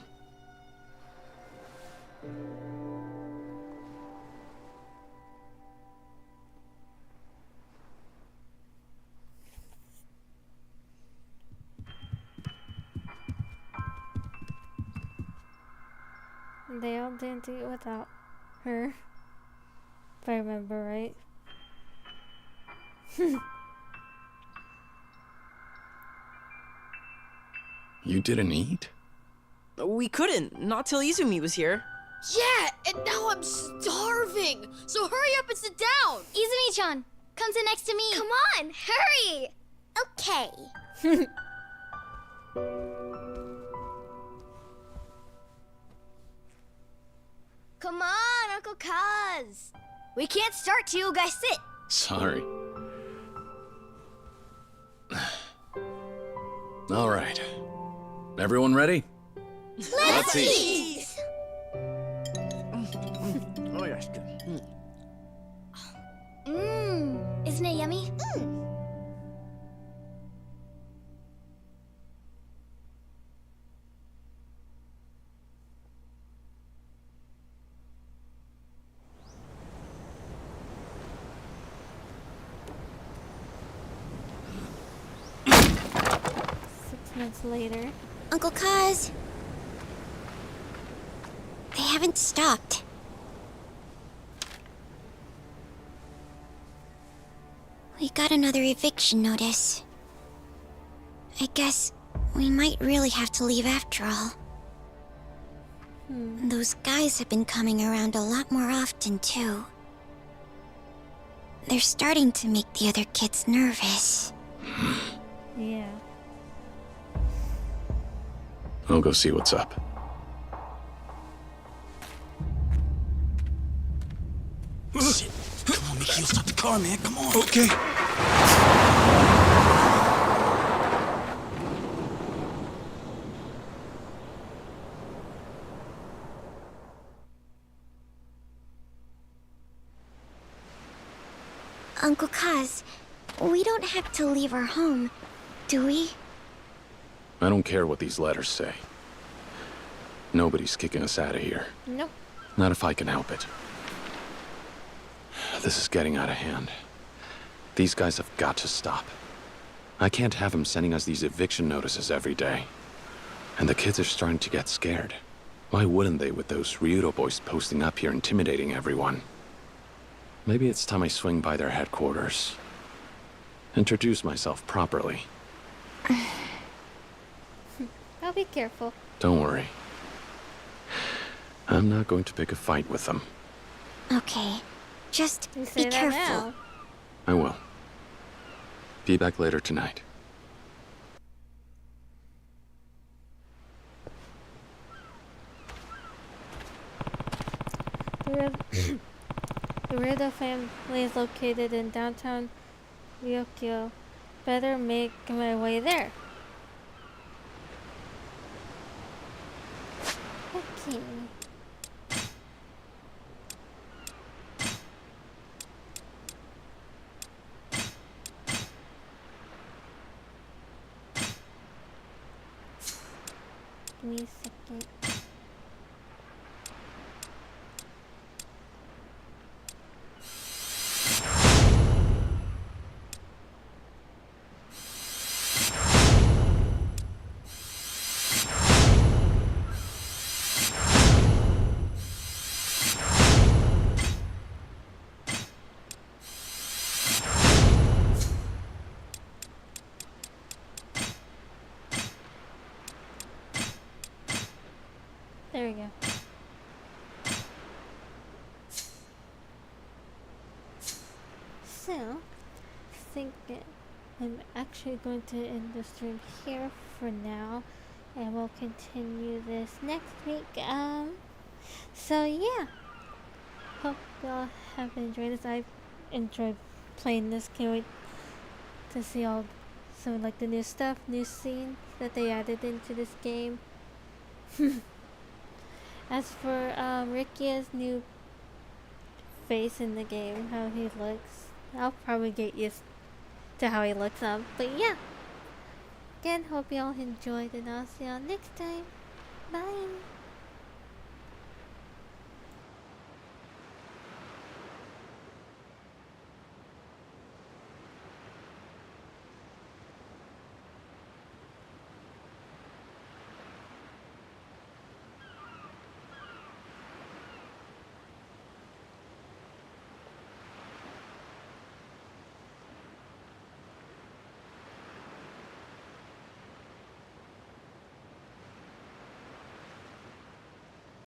They all didn't do it without her. If I remember right. You didn't eat? We couldn't, not till Izumi was here. Yeah, and now I'm starving. So hurry up and sit down. Izumi-chan, come sit next to me. Come on, hurry. Okay. Come on, Uncle Kaz. We can't start till you guys sit. Sorry. All right. Everyone ready? Let's eat. Oh, yes. Isn't it yummy? Minutes later. Uncle Kaz. They haven't stopped. We got another eviction notice. I guess we might really have to leave after all. Those guys have been coming around a lot more often, too. They're starting to make the other kids nervous. Yeah. I'll go see what's up. Shit. Come on, Mikio, stop the car, man. Come on. Okay. Uncle Kaz, we don't have to leave our home, do we? I don't care what these letters say. Nobody's kicking us out of here. Nope. Not if I can help it. This is getting out of hand. These guys have got to stop. I can't have them sending us these eviction notices every day. And the kids are starting to get scared. Why wouldn't they with those Ryudo boys posting up here intimidating everyone? Maybe it's time I swing by their headquarters. Introduce myself properly. I'll be careful. Don't worry. I'm not going to pick a fight with them. Okay. Just You be say that careful. now. I will. Be back later tonight. The Ryudo family is located in downtown Ryokyo. Better make my way there. Okay. Give me a second. There we go. So, I think that I'm actually going to end the stream here for now, and we'll continue this next week. So yeah, hope y'all have enjoyed this. I've enjoyed playing this. Can't wait to see all some like the new stuff, new scenes that they added into this game. As for Ricky's new face in the game, how he looks, I'll probably get used to how he looks up. But yeah, again, hope y'all enjoyed, and I'll see y'all next time. Bye.